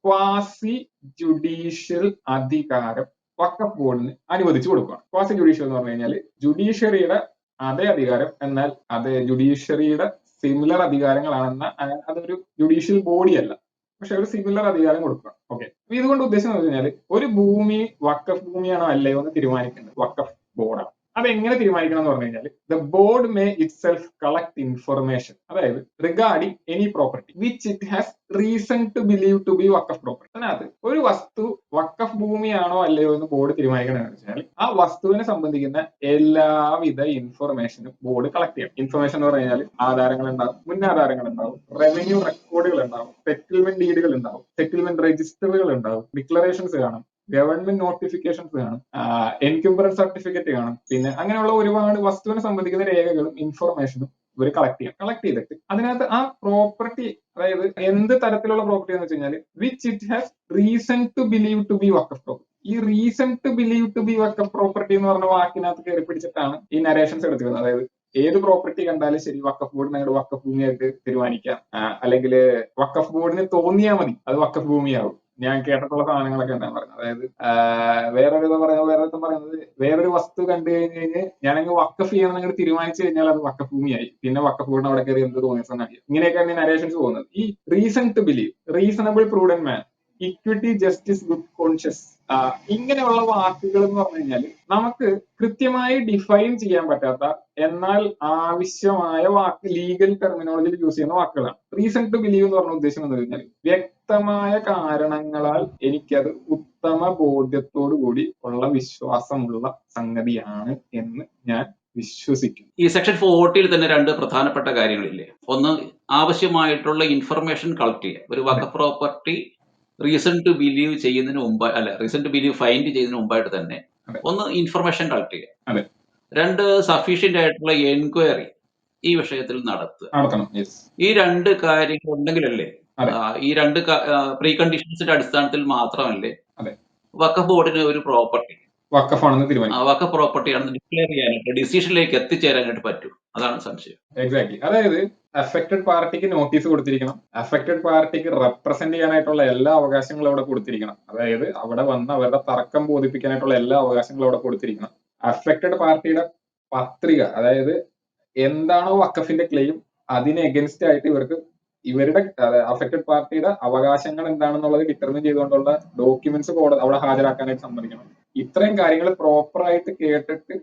quasi judicial അധികാരം വഖഫ് ബോർഡിന് അനുവദിച്ചു കൊടുക്കുകയാണ്. Quasi judicial എന്ന് പറഞ്ഞു കഴിഞ്ഞാൽ ജുഡീഷ്യറിയുടെ അതേ അധികാരം, എന്നാൽ അത് ജുഡീഷ്യറിയുടെ സിമിലർ അധികാരങ്ങളാണെന്ന, അതൊരു ജുഡീഷ്യൽ ബോഡി അല്ല, പക്ഷെ ഒരു സിമിലർ അധികാരം കൊടുക്കുക. ഓക്കെ, ഇതുകൊണ്ട് ഉദ്ദേശം എന്ന് വെച്ച് കഴിഞ്ഞാൽ ഒരു ഭൂമി വഖഫ് ഭൂമിയാണോ അല്ലയോ എന്ന് തീരുമാനിക്കേണ്ടത് വഖഫ് ബോർഡാണ്. അത് എങ്ങനെ തീരുമാനിക്കണം എന്ന് പറഞ്ഞു കഴിഞ്ഞാൽ the board may itself collect information, അതായത് regarding any property which it has reason to believe to be waqf property. അതിനകത്ത് ഒരു വസ്തു വക്കഫ് ഭൂമിയാണോ അല്ലയോ എന്ന് ബോർഡ് തീരുമാനിക്കണമെന്ന് വെച്ചാൽ ആ വസ്തുവിനെ സംബന്ധിക്കുന്ന എല്ലാവിധ ഇൻഫർമേഷനും ബോർഡ് കളക്ട് ചെയ്യണം. ഇൻഫർമേഷൻ എന്ന് പറഞ്ഞാൽ ആധാരങ്ങൾ ഉണ്ടാവും, മുന്നാധാരങ്ങൾ ഉണ്ടാവും, റവന്യൂ റെക്കോർഡുകൾ ഉണ്ടാവും, സെറ്റിൽമെന്റ് ഡീഡുകൾ ഉണ്ടാവും, സെറ്റിൽമെന്റ് രജിസ്റ്ററുകൾ ഉണ്ടാവും, ഡിക്ലറേഷൻസ് കാണും, ഗവൺമെന്റ് നോട്ടിഫിക്കേഷൻസ് കാണും, എൻക്യുംബറൻസ് സർട്ടിഫിക്കറ്റ് കാണും, പിന്നെ അങ്ങനെയുള്ള ഒരുപാട് വസ്തുവിനെ സംബന്ധിക്കുന്ന രേഖകളും ഇൻഫർമേഷനും ഇവർ കളക്ട് ചെയ്തിട്ട് അതിനകത്ത് ആ പ്രോപ്പർട്ടി, അതായത് എന്ത് തരത്തിലുള്ള പ്രോപ്പർട്ടി എന്ന് വെച്ച് കഴിഞ്ഞാൽ which it has reason to believe to be waqf property. ഈ reason to believe to be waqf property എന്ന് പറഞ്ഞ വാക്കിനകത്ത് കയറി പിടിച്ചിട്ടാണ് ഈ നരേഷൻസ് എടുത്തിരുന്നത്. അതായത് ഏത് പ്രോപ്പർട്ടി കണ്ടാലും ശരി വക്കഫ് ബോർഡിന് അങ്ങോട്ട് വക്കഫ് ഭൂമിയായിട്ട് തീരുമാനിക്കാം, അല്ലെങ്കിൽ വക്കഫ് ബോർഡിന് തോന്നിയാൽ മതി അത് വക്കഫ് ഭൂമിയാവും. ഞാൻ കേട്ടിട്ടുള്ള സാധനങ്ങളൊക്കെ എന്താ പറയുന്നത്, അതായത് വേറൊരു വസ്തു കണ്ടു കഴിഞ്ഞ് ഞാനങ്ങ് വക്കഫ് ചെയ്യണം നിങ്ങൾ തീരുമാനിച്ചു കഴിഞ്ഞാൽ അത് വക്കഫ് ഭൂമിയായി, പിന്നെ വക്കഫ് ബോർഡിന് അവിടെ കയറി എന്ത് തോന്നിയ സമയം. ഇങ്ങനെയൊക്കെയാണ് നരേഷൻസ് പോകുന്നത്. ഈ reason to believe, reasonable prudent man, equity, justice, good conscious, ഇങ്ങനെയുള്ള വാക്കുകൾ എന്ന് പറഞ്ഞു കഴിഞ്ഞാൽ നമുക്ക് കൃത്യമായി ഡിഫൈൻ ചെയ്യാൻ പറ്റാത്ത എന്നാൽ ആവശ്യമായ വാക്ക് ലീഗൽ ടെർമിനോളജിയിൽ യൂസ് ചെയ്യുന്ന വാക്കുകളാണ്. റീസൺ ടു ബിലീവ് എന്ന് പറഞ്ഞ ഉദ്ദേശം എന്ന് കഴിഞ്ഞാൽ വ്യക്തമായ കാരണങ്ങളാൽ എനിക്കത് ഉത്തമ ബോധ്യത്തോടു കൂടി ഉള്ള വിശ്വാസമുള്ള സംഗതിയാണ് എന്ന് ഞാൻ വിശ്വസിക്കുന്നു. ഈ സെക്ഷൻ 40 തന്നെ രണ്ട് പ്രധാനപ്പെട്ട കാര്യങ്ങളില്ലേ. ഒന്ന്, ആവശ്യമായിട്ടുള്ള ഇൻഫർമേഷൻ കളക്ട് ചെയ്യുക. ഒരു വക്കഫ് പ്രോപ്പർട്ടി റീസൺ ടു ബിലീവ് ചെയ്യുന്നതിന് മുമ്പ്, അല്ല റീസൺ ടു ബിലീവ് ഫൈൻഡ് ചെയ്യുന്നതിന് മുമ്പായിട്ട് തന്നെ ഒന്ന് ഇൻഫർമേഷൻ കളക്ട് ചെയ്യുക. രണ്ട്, സഫീഷ്യന്റ് ആയിട്ടുള്ള എൻക്വയറി ഈ വിഷയത്തിൽ നടത്തുക. ഈ രണ്ട് കാര്യങ്ങൾ ഉണ്ടെങ്കിലല്ലേ, ഈ രണ്ട് പ്രീ കണ്ടീഷൻസിന്റെ അടിസ്ഥാനത്തിൽ മാത്രമല്ലേ വക്കഫ് ബോർഡിന് ഒരു പ്രോപ്പർട്ടി വക്കഫ് പ്രോപ്പർട്ടി ആണെന്ന് ഡിക്ലെയർ ചെയ്യാനായിട്ട്, ഡിസിഷനിലേക്ക് എത്തിച്ചേരാനായിട്ട് പറ്റും. അതാണ് സംശയം. എക്സാക്ട്ലി. അതായത് അഫക്റ്റഡ് പാർട്ടിക്ക് നോട്ടീസ് കൊടുത്തിരിക്കണം, അഫക്റ്റഡ് പാർട്ടിക്ക് റെപ്രസെന്റ് ചെയ്യാനായിട്ടുള്ള എല്ലാ അവകാശങ്ങളും അവിടെ കൊടുത്തിരിക്കണം, അതായത് അവിടെ വന്ന് അവരുടെ തർക്കം ബോധിപ്പിക്കാനായിട്ടുള്ള എല്ലാ അവകാശങ്ങളും അവിടെ കൊടുത്തിരിക്കണം. അഫക്റ്റഡ് പാർട്ടിയുടെ പത്രിക, അതായത് എന്താണോ വക്കഫിന്റെ ക്ലെയിം അതിന് എഗൻസ്റ്റ് ആയിട്ട് ഇവരുടെ അഫക്റ്റഡ് പാർട്ടിയുടെ അവകാശങ്ങൾ എന്താണെന്നുള്ളത് ഡിറ്റർമിൻ ചെയ്തുകൊണ്ടുള്ള ഡോക്യുമെന്റ്സ് അവിടെ ഹാജരാക്കാനായിട്ട് സമ്മതിക്കണം. ഇത്രയും കാര്യങ്ങൾ പ്രോപ്പറായിട്ട് കേട്ടിട്ട്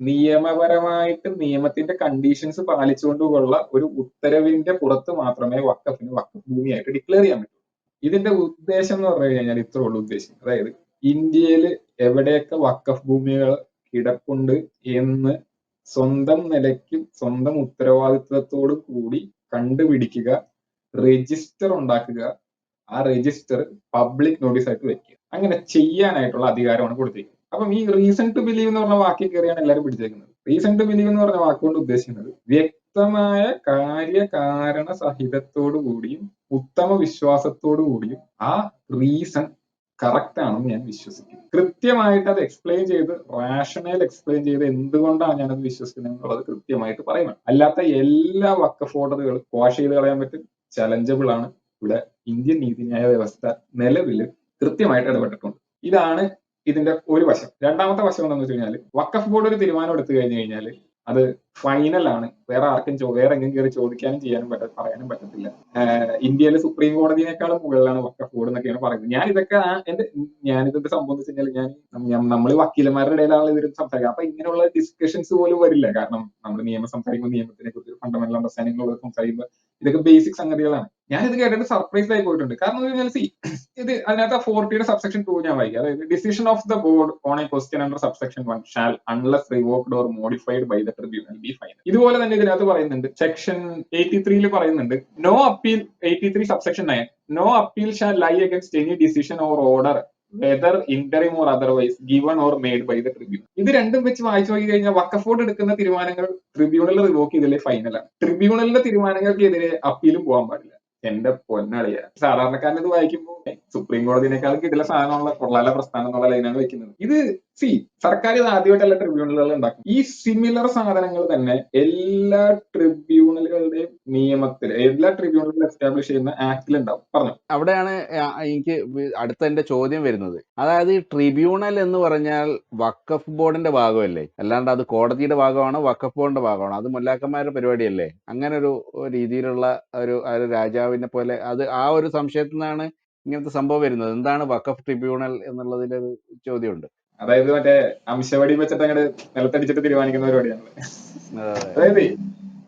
നിയമപരമായിട്ട് നിയമത്തിന്റെ കണ്ടീഷൻസ് പാലിച്ചുകൊണ്ടുള്ള ഒരു ഉത്തരവിന്റെ പുറത്ത് മാത്രമേ വക്കഫിന് വക്കഫ് ഭൂമിയായിട്ട് ഡിക്ലെയർ ചെയ്യാൻ പറ്റൂ. ഇതിന്റെ ഉദ്ദേശം എന്ന് പറഞ്ഞു കഴിഞ്ഞാൽ ഇത്രേ ഉള്ളൂ ഉദ്ദേശം. അതായത് ഇന്ത്യയിൽ എവിടെയൊക്കെ വക്കഫ് ഭൂമികൾ കിടപ്പുണ്ട് എന്ന് സ്വന്തം നിലയ്ക്കും സ്വന്തം ഉത്തരവാദിത്വത്തോടു കൂടി കണ്ടുപിടിക്കുക, രജിസ്റ്റർ ഉണ്ടാക്കുക, ആ രജിസ്റ്റർ പബ്ലിക് നോട്ടീസ് ആയിട്ട് വെക്കുക. അങ്ങനെ ചെയ്യാനായിട്ടുള്ള അധികാരമാണ് കൊടുത്തിരിക്കുന്നത്. അപ്പം ഈ റീസൺ ടു ബിലീവ് എന്ന് പറഞ്ഞ വാക്കിൽ കയറിയാണ് എല്ലാവരും പിടിച്ചേക്കുന്നത്. റീസൺ ടു ബിലീവ് എന്ന് പറഞ്ഞ വാക്കുകൊണ്ട് ഉദ്ദേശിക്കുന്നത് വ്യക്തമായ കാര്യകാരണ സഹിതത്തോടു കൂടിയും ഉത്തമ വിശ്വാസത്തോടു കൂടിയും ആ റീസൺ കറക്റ്റ് ആണെന്ന് ഞാൻ വിശ്വസിക്കുന്നു. കൃത്യമായിട്ട് അത് എക്സ്പ്ലെയിൻ ചെയ്ത്, റാഷണൽ എക്സ്പ്ലെയിൻ ചെയ്ത് എന്തുകൊണ്ടാണ് ഞാനത് വിശ്വസിക്കുന്നത് എന്നുള്ളത് കൃത്യമായിട്ട് പറയണം. അല്ലാത്ത എല്ലാ വക്കഫ് ഓർഡറുകളും ക്വാഷ് ചെയ്ത് കളയാൻ പറ്റും, ചലഞ്ചബിൾ ആണ്. ഇവിടെ ഇന്ത്യൻ നീതിന്യായ വ്യവസ്ഥ നിലവിൽ കൃത്യമായിട്ട് ഇടപെട്ടിട്ടുണ്ട്. ഇതാണ് ഇതിന്റെ ഒരു വശം. രണ്ടാമത്തെ വശം എന്താണെന്ന് വെച്ച് കഴിഞ്ഞാൽ വക്കഫ് ബോർഡ് ഒരു തീരുമാനം എടുത്തു കഴിഞ്ഞു കഴിഞ്ഞാൽ അത് ഫൈനൽ ആണ്. വേറെ ആർക്കും വേറെ എങ്ങും കയറി ചോദിക്കാനും ചെയ്യാനും പറയാനും പറ്റത്തില്ല. ഇന്ത്യയിലെ സുപ്രീം കോടതിയേക്കാളും മുകളിലാണ് വക്കഫ് ബോർഡ് എന്നൊക്കെയാണ് പറയുന്നത്. ഞാനിതൊക്കെ സംഭവം വെച്ച് കഴിഞ്ഞാൽ നമ്മൾ വക്കീലന്മാരുടെ ഇടയിലാണ് ഇതിൽ സംസാരിക്കുക. അപ്പൊ ഇങ്ങനെയുള്ള ഡിസ്കഷൻസ് പോലും വരില്ല. കാരണം നമ്മൾ നിയമം സംസാരിക്കുമ്പോൾ നിയമത്തിനെ കുറിച്ച് ഫണ്ടമെന്റൽ അണ്ടർസ്റ്റാൻഡിംഗ് സംസാരിക്കുമ്പോൾ ഇതൊക്കെ ബേസിക് സംഗതികളാണ്. ഞാനിത് കേട്ടിട്ട് സർപ്രൈസ് ആയി പോയിട്ടുണ്ട്. കാരണം എന്ന് വെച്ചാൽ ഇത് അതിനകത്ത് 40 സബ്സെക്ഷൻ 2 ഞാൻ വായിക്കുക. അതായത് decision of the board on a question under subsection 1 shall unless revoked or modified by the tribunal be final. ഇതുപോലെ തന്നെ ഇതിനകത്ത് പറയുന്നുണ്ട്, സെക്ഷൻ 83 പറയുന്നുണ്ട്, no appeal 83 subsection 9 no appeal shall lie against any decision or order whether interim or otherwise given or made by the tribunal. ഇത് രണ്ടും വെച്ച് വായിച്ചു നോക്കി കഴിഞ്ഞാൽ വഖഫ് ബോർഡ് എടുക്കുന്ന തീരുമാനങ്ങൾ ട്രിബ്യൂണൽ റിവോക്ക് ചെയ്തതിലെ ഫൈനലാണ്. ട്രിബ്യൂണലിന്റെ തീരുമാനങ്ങൾക്കെതിരെ അപ്പീലും പോകാൻ പാടില്ല. എന്റെ പൊന്നളിയ, സാധാരണക്കാരൻ ഇത് വായിക്കുമ്പോൾ സുപ്രീം കോടതിനേക്കാളും കിട്ടില്ല സാധനമുള്ള കൊള്ളാല പ്രസ്ഥാനം എന്നുള്ള ലൈനാണ് വെക്കുന്നത്. ഇത് സർക്കാർ ഇത് ആദ്യമായിട്ടല്ല ട്രിബ്യൂണലുകൾ ഉണ്ടാക്കും. ഈ സിമിലർ സാധനങ്ങൾ തന്നെ എല്ലാ ട്രിബ്യൂണലുകളുടെയും നിയമത്തിൽ, എല്ലാ ട്രിബ്യൂണലുകളും എസ്റ്റാബ്ലിഷ് ചെയ്യുന്ന ആക്ടിൽ ഉണ്ടാവും. പറഞ്ഞു. അവിടെയാണ് എനിക്ക് അടുത്ത എന്റെ ചോദ്യം വരുന്നത്. അതായത് ഈ ട്രിബ്യൂണൽ എന്ന് പറഞ്ഞാൽ വഖഫ് ബോർഡിന്റെ ഭാഗമല്ലേ, അല്ലാണ്ട് അത് കോടതിയുടെ ഭാഗമാണോ വഖഫ് ബോർഡിന്റെ ഭാഗമാണോ? അത് മുല്ലാക്കന്മാരുടെ പരിപാടിയല്ലേ? അങ്ങനെ ഒരു രീതിയിലുള്ള ഒരു രാജാവിനെ പോലെ അത് ആ ഒരു സംശയത്തിൽ നിന്നാണ് ഇങ്ങനത്തെ സംഭവം വരുന്നത്. എന്താണ് വഖഫ് ട്രിബ്യൂണൽ എന്നുള്ളതിലൊരു ചോദ്യമുണ്ട്. അതായത് മറ്റേ അംശവടി വെച്ചിട്ട് അങ്ങോട്ട് നിലത്തടിച്ചിട്ട് തീരുമാനിക്കുന്ന പരിപാടിയാണ്. അതെ. അതായത്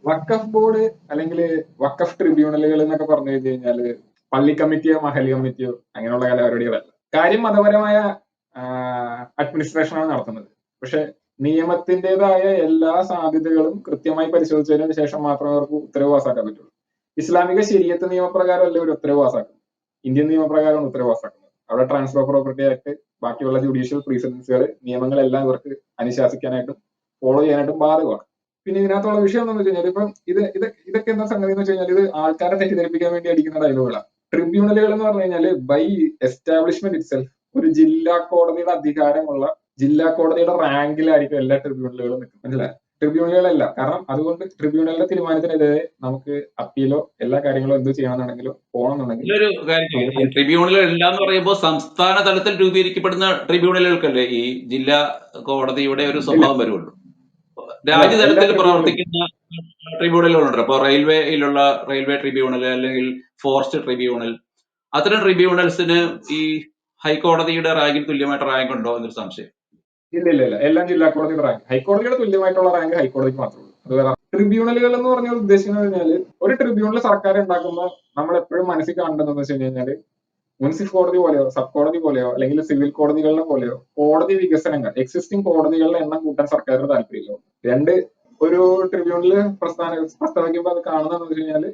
വഖഫ് ബോർഡ് അല്ലെങ്കിൽ വഖഫ് ട്രിബ്യൂണലുകൾ എന്നൊക്കെ പറഞ്ഞു കഴിഞ്ഞു കഴിഞ്ഞാല് പള്ളി കമ്മിറ്റിയോ മഹൽ കമ്മിറ്റിയോ അങ്ങനെയുള്ള പരിപാടികളല്ല. കാര്യം മതപരമായ അഡ്മിനിസ്ട്രേഷനാണ് നടത്തുന്നത്. പക്ഷെ നിയമത്തിന്റേതായ എല്ലാ സാധ്യതകളും കൃത്യമായി പരിശോധിച്ചതിന് ശേഷം മാത്രമേ അവർക്ക് ഉത്തരവ് പാസ്സാക്കാൻ പറ്റുള്ളൂ. ഇസ്ലാമിക ശരീഅത്ത് നിയമപ്രകാരമല്ല ഒരു ഉത്തരവ് പാസ്സാക്കുന്നത്, ഇന്ത്യൻ നിയമപ്രകാരമാണ് ഉത്തരവ് പാസ്സാക്കുന്നത്. അവിടെ ട്രാൻസ്ഫർ ഓഫ് പ്രോപ്പർട്ടി ആക്ട്, ബാക്കിയുള്ള ജുഡീഷ്യൽ പ്രീസിഡൻസുകൾ, നിയമങ്ങളെല്ലാം ഇവർക്ക് അനുശാസിക്കാനായിട്ടും ഫോളോ ചെയ്യാനായിട്ടും ബാധകമാണ്. പിന്നെ ഇതിനകത്തുള്ള വിഷയം എന്താണെന്ന് വെച്ച് കഴിഞ്ഞാൽ ഇപ്പം ഇതൊക്കെ എന്താ സംഗതി എന്ന് വെച്ച് കഴിഞ്ഞാൽ ഇത് ആൾക്കാരെ തെറ്റിദ്ധരിപ്പിക്കാൻ വേണ്ടി അടിക്കുന്ന ഡയലോഗുകളാണ്. ട്രിബ്യൂണലുകൾ എന്ന് പറഞ്ഞു കഴിഞ്ഞാൽ ബൈ എസ്റ്റാബ്ലിഷ്മെന്റ് ഇറ്റ്സെൽഫ് ഒരു ജില്ലാ കോടതിയുടെ അധികാരമുള്ള ജില്ലാ കോടതിയുടെ റാങ്കിലായിരിക്കും എല്ലാ ട്രിബ്യൂണലുകളും നിൽക്കുന്നത്. മനസ്സിലായി? ട്രിബ്യൂണലുകളല്ല. കാരണം അതുകൊണ്ട് ട്രിബ്യൂണലിന്റെ തീരുമാനത്തിനെതിരെ നമുക്ക് അപ്പീലോ എല്ലാ കാര്യങ്ങളും എന്ത് ചെയ്യണമെന്നുണ്ടെങ്കിലോ പോകണമെന്നുണ്ടെങ്കിൽ ഇതിലൊരു കാര്യം, ഈ ട്രിബ്യൂണലുകൾ എല്ലാം എന്ന് പറയുമ്പോൾ സംസ്ഥാന തലത്തിൽ രൂപീകരിക്കപ്പെടുന്ന ട്രിബ്യൂണലുകൾക്കല്ലേ ഈ ജില്ലാ കോടതിയുടെ ഒരു സ്വഭാവം വരുള്ളൂ. രാജ്യതലത്തിൽ പ്രവർത്തിക്കുന്ന ട്രിബ്യൂണലുകളുണ്ട്. അപ്പൊ റെയിൽവേയിലുള്ള റെയിൽവേ ട്രിബ്യൂണൽ അല്ലെങ്കിൽ ഫോറസ്റ്റ് ട്രിബ്യൂണൽ, അത്തരം ട്രിബ്യൂണൽസിന് ഈ ഹൈക്കോടതിയുടെ റാങ്കിന് തുല്യമായിട്ട് റാങ്ക് ഉണ്ടോ എന്നൊരു സംശയം. ഇല്ല. എല്ലാം ജില്ലാ കോടതിയുടെ റാങ്ക്. ഹൈക്കോടതിയുടെ തുല്യമായിട്ടുള്ള റാങ്ക് ഹൈക്കോടതിക്ക് മാത്രമേ ഉള്ളൂ. അത് വേറെ. ട്രിബ്യൂണലുകൾ എന്ന് പറഞ്ഞ ഉദ്ദേശിക്കുന്നത് കഴിഞ്ഞാൽ ഒരു ട്രിബ്യൂണൽ സർക്കാർ ഉണ്ടാക്കുമ്പോൾ നമ്മൾ എപ്പോഴും മനസ്സിൽ കാണേണ്ടതെന്ന് വെച്ച് കഴിഞ്ഞാൽ മുനിസിപ്പൽ കോടതി പോലെയോ സബ് കോടതി പോലെയോ അല്ലെങ്കിൽ സിവിൽ കോടതികളുടെ പോലെയോ കോടതി വികസനങ്ങൾ, എക്സിസ്റ്റിംഗ് കോടതികളുടെ എണ്ണം കൂട്ടാൻ സർക്കാരിന് താല്പര്യമില്ല. രണ്ട്, ഒരു ട്രിബ്യൂണല് പ്രസ്താവിക്കുമ്പോൾ അത് കാണുന്നതെന്ന് വെച്ച് കഴിഞ്ഞാൽ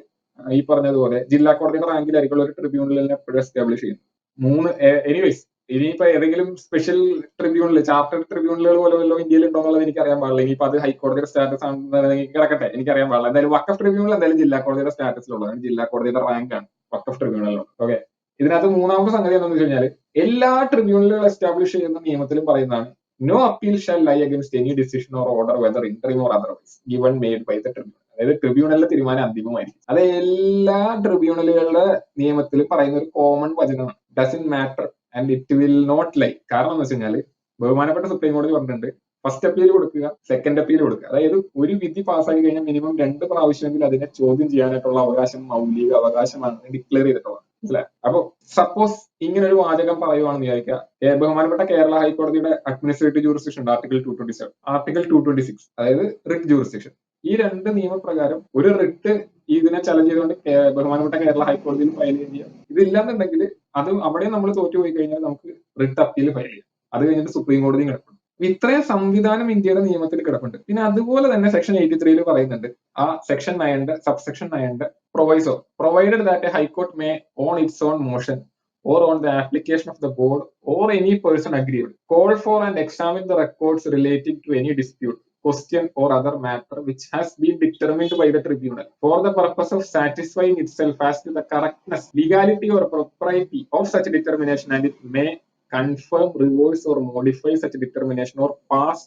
ഈ പറഞ്ഞതുപോലെ ജില്ലാ കോടതിയുടെ റാങ്കിലായിരിക്കും ഒരു ട്രിബ്യൂണലിനെ എപ്പോഴും എസ്റ്റാബ്ലിഷ് ചെയ്യുന്നത്. മൂന്ന്, എനിവേസ് ഇനിയിപ്പോ ഏതെങ്കിലും സ്പെഷ്യൽ ട്രിബ്യൂണൽ, ചാർട്ടർ ട്രിബ്യൂണലുകൾ പോലെ വല്ലോ ഇന്ത്യയിൽ ഉണ്ടോ എന്നുള്ളത് എനിക്ക് അറിയാൻ പാടില്ല. ഇനിയിപ്പോ അത് ഹൈക്കോടതിയുടെ സ്റ്റാറ്റസ് ആണെന്ന് കിടക്കട്ടെ, എനിക്കറിയാൻ പാടില്ല. എന്തായാലും വഖഫ് ട്രിബ്യൂണൽ എന്തായാലും ജില്ലാ കോടതിയുടെ സ്റ്റാറ്റസിലുള്ളതാണ്, ജില്ലാ കോടതിയുടെ റാങ്കാണ് വഖഫ് ട്രിബ്യൂണലിലുള്ളത്. ഓക്കെ. ഇതിനകത്ത് മൂന്നാമത്തെ സംഗതി എന്താണെന്ന് വെച്ച് കഴിഞ്ഞാൽ എല്ലാ ട്രിബ്യൂണലുകൾ എസ്റ്റാബ്ലിഷ് ചെയ്യുന്ന നിയമത്തിലും പറയുന്നതാണ് no appeal shall lie against any decision or order whether interim or otherwise given made by the tribunal. അതായത് ട്രിബ്യൂണലിലെ തീരുമാനം അന്തിമമായിരിക്കും. അത് എല്ലാ ട്രിബ്യൂണലുകളുടെ നിയമത്തിൽ പറയുന്ന ഒരു കോമൺ വചനമാണ്, doesn't matter and it will not lie. കാരണം എന്ന് വെച്ച് കഴിഞ്ഞാൽ ബഹുമാനപ്പെട്ട സുപ്രീം കോടതി പറഞ്ഞിട്ടുണ്ട്, ഫസ്റ്റ് അപ്പീൽ കൊടുക്കുക, സെക്കൻഡ് അപ്പീൽ കൊടുക്കുക. അതായത് ഒരു വിധി പാസ്സാക്കി കഴിഞ്ഞാൽ മിനിമം 2 പ്രാവശ്യമെങ്കിലും അതിനെ ചോദ്യം ചെയ്യാനായിട്ടുള്ള അവകാശം മൗലിക അവകാശമാണ് ഡിക്ലെയർ ചെയ്തിട്ടുള്ളത്. അല്ലെ? അപ്പൊ സപ്പോസ് ഇങ്ങനെ ഒരു വാചകം പറയുവാണെന്ന് വിചാരിക്കുക, ബഹുമാനപ്പെട്ട കേരള ഹൈക്കോടതിയുടെ അഡ്മിനിസ്ട്രേറ്റീവ് ജൂറിസ്ഡിക്ഷൻ ഉണ്ട്, ആർട്ടിക്കിൾ 227, ആർട്ടിക്കിൾ 226, അതായത് റിറ്റ് ജൂറിസ്ഡിക്ഷൻ. ഈ 2 നിയമപ്രകാരം ഒരു റിട്ട് ഇതിനെ ചലഞ്ച് ചെയ്തുകൊണ്ട് ബഹുമാനപ്പെട്ട കേരള ഹൈക്കോടതിയിൽ ഫയൽ ചെയ്യാം. ഇതില്ലാന്നുണ്ടെങ്കിൽ അത് അവിടെ നമ്മൾ തോറ്റുപോയി കഴിഞ്ഞാൽ നമുക്ക് റിട്ട് അപ്പീൽ ഫയൽ ചെയ്യാം. അത് കഴിഞ്ഞിട്ട് സുപ്രീം കോടതിയും കിടക്കും. ഇത്രയും സംവിധാനം ഇന്ത്യയുടെ നിയമത്തിൽ കിടപ്പുണ്ട്. പിന്നെ അതുപോലെ തന്നെ സെക്ഷൻ 83 പറയുന്നുണ്ട്, ആ section 9 subsection 9 proviso provided that a high court may on its own motion or on the application of the board or any person aggrieved call for and examine the records relating to any dispute, question or other matter which has been determined by the tribunal for the purpose of satisfying itself as to the correctness, legality or propriety of such determination, and it may confirm, reverse or modify such determination or pass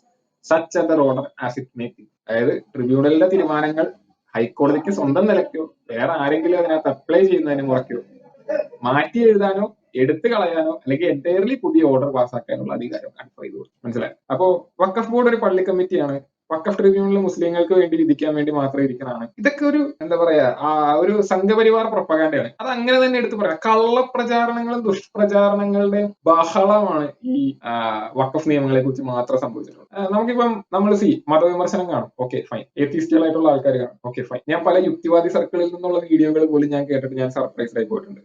such other order as it may be. അതായത് ട്രിബ്യൂണലിന്റെ തീരുമാനങ്ങൾ ഹൈക്കോടതിക്ക് സ്വന്തം നിലയ്ക്കോ വേറെ ആരെങ്കിലും അതിനകത്ത് apply ചെയ്യുന്നതിന് മുറയ്ക്കോ മാറ്റി എഴുതാനോ എടുത്തു കളയാനോ അല്ലെങ്കിൽ എൻറ്റയർലി പുതിയ ഓർഡർ പാസ്സാക്കാനുള്ള അധികാരം കൺഫർ ചെയ്തു. മനസ്സിലായി? അപ്പോ വഖഫ് ബോർഡ് ഒരു പള്ളി കമ്മിറ്റിയാണ്. വഖഫ് ട്രിബ്യൂണൽ മുസ്ലിങ്ങൾക്ക് വേണ്ടി വിധിക്കാൻ വേണ്ടി മാത്രം ഇരിക്കുന്നതാണ്. ഇതൊക്കെ ഒരു എന്താ പറയാ, ഒരു സംഘപരിവാർ പ്രൊപ്പഗാൻഡയാണ്. അത് അങ്ങനെ തന്നെ എടുത്തു പറയാം. കള്ളപ്രചാരണങ്ങളും ദുഷ്പ്രചാരണങ്ങളുടെ ബഹളമാണ് ഈ വഖഫ് നിയമങ്ങളെ കുറിച്ച് മാത്രം സംഭവിച്ചിട്ടുള്ളത്. നമുക്കിപ്പം നമ്മൾ മതവിമർശനം കാണും, ഓക്കെ ഫൈൻ. എത്തിസ്റ്റുകളായിട്ടുള്ള ആൾക്കാർ കാണും, ഓക്കെ ഫൈൻ. ഞാൻ പല യുക്തിവാദി സർക്കിളിൽ നിന്നുള്ള വീഡിയോകൾ പോലും ഞാൻ കേട്ടിട്ട് ഞാൻ സർപ്രൈസ്ഡ് ആയി പോയിട്ടുണ്ട്.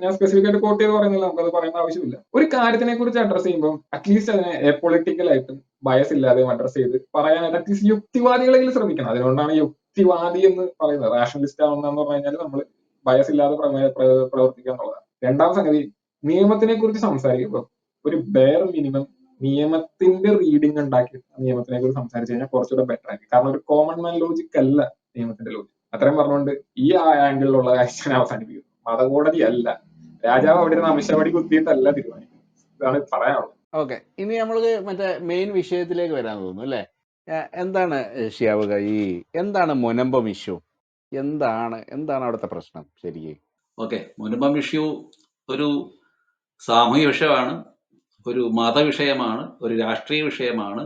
ഞാൻ സ്പെസിഫിക് ആയിട്ട് കോട്ട് ചെയ്ത് പറയുന്നില്ല, നമുക്കത് പറയേണ്ട ആവശ്യമില്ല. ഒരു കാര്യത്തിനെ കുറിച്ച് അഡ്രസ് ചെയ്യുമ്പോൾ അറ്റ്ലീസ്റ്റ് അതിനെ പൊളിറ്റിക്കൽ ആയിട്ടും ബയസ് ഇല്ലാതെ അഡ്രസ് ചെയ്ത് പറയാനായിട്ട് അറ്റ്ലീസ്റ്റ് യുക്തിവാദികളെങ്കിലും ശ്രമിക്കണം. അതുകൊണ്ടാണ് യുക്തിവാദി എന്ന് പറയുന്നത്. റാഷണലിസ്റ്റ് ആവുന്നതെന്ന് പറഞ്ഞു കഴിഞ്ഞാൽ നമ്മൾ ബയസ് ഇല്ലാതെ പ്രവർത്തിക്കുക എന്നുള്ളതാണ്. രണ്ടാം സംഗതി, നിയമത്തിനെ കുറിച്ച് സംസാരിക്കുമ്പോൾ ഒരു ബെയർ മിനിമം നിയമത്തിന്റെ റീഡിംഗ് ഉണ്ടാക്കി നിയമത്തിനെ കുറിച്ച് സംസാരിച്ചു കഴിഞ്ഞാൽ കുറച്ചുകൂടെ ബെറ്റർ ആയിരിക്കും. കാരണം ഒരു കോമൺ മാൻ ലോജിക് അല്ല നിയമത്തിന്റെ ലോജിക്. അത്രയും പറഞ്ഞുകൊണ്ട് ഈ ആംഗിളിലുള്ള കാര്യം അവസാനിപ്പിക്കുന്നു. മതകോടതി അല്ല, രാജാവ് അവിടെ നിന്ന് അംശവടി കുത്തിയിട്ടല്ല തീരുമാനിക്കുന്നത്. ഇതാണ് പറയാനുള്ളത്. ഓക്കെ, ഇനി നമ്മൾക്ക് മറ്റേ മെയിൻ വിഷയത്തിലേക്ക് വരാൻ തോന്നുന്നു അല്ലേ? എന്താണ് ഷിയാവുക, എന്താണ് മുനമ്പം ഇഷ്യൂ? എന്താണ് അവിടുത്തെ പ്രശ്നം ശരിക്കും? ഓക്കെ, മുനമ്പം ഇഷ്യൂ ഒരു സാമൂഹ്യ വിഷയമാണ്, ഒരു മതവിഷയമാണ്, ഒരു രാഷ്ട്രീയ വിഷയമാണ്,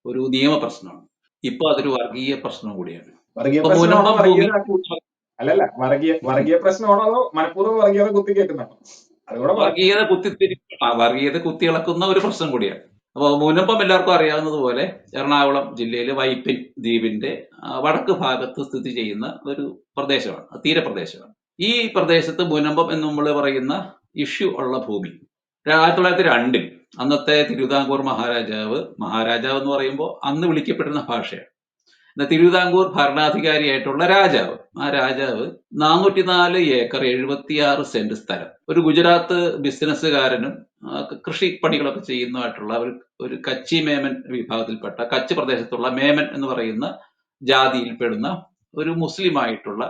ഒരു നിയമ പ്രശ്നമാണ്. ഇപ്പൊ അതൊരു വർഗീയ പ്രശ്നം കൂടിയാണ്. അല്ലല്ല, വർഗീയ പ്രശ്നമാണോ അതോ മനഃപൂർവ്വം വർഗീയത കുത്തി കേൾക്കുന്നതാണോ? വർഗീയത കുത്തിയിളക്കുന്ന ഒരു പ്രശ്നം കൂടിയാണ്. അപ്പോൾ മുനമ്പം എല്ലാവർക്കും അറിയാവുന്നതുപോലെ എറണാകുളം ജില്ലയിലെ വൈപ്പിൻ ദ്വീപിന്റെ വടക്ക് ഭാഗത്ത് സ്ഥിതി ചെയ്യുന്ന ഒരു പ്രദേശമാണ്, തീരപ്രദേശമാണ്. ഈ പ്രദേശത്ത് മുനമ്പം എന്ന് നമ്മൾ പറയുന്ന ഇഷ്യൂ ഉള്ള ഭൂമി 1902 അന്നത്തെ തിരുവിതാംകൂർ മഹാരാജാവ് എന്ന് പറയുമ്പോൾ അന്ന് വിളിക്കപ്പെടുന്ന ഭാഷയാണ്. തിരുവിതാംകൂർ ഭരണാധികാരിയായിട്ടുള്ള രാജാവ്, ആ രാജാവ് 404 ഏക്കർ 76 സെന്റ് സ്ഥലം ഒരു ഗുജറാത്ത് ബിസിനസ്സുകാരനും കൃഷി പണികളൊക്കെ ചെയ്യുന്നതായിട്ടുള്ള ഒരു കച്ചി മേമൻ വിഭാഗത്തിൽപ്പെട്ട കച്ച് പ്രദേശത്തുള്ള മേമൻ എന്ന് പറയുന്ന ജാതിയിൽപ്പെടുന്ന ഒരു മുസ്ലിം ആയിട്ടുള്ള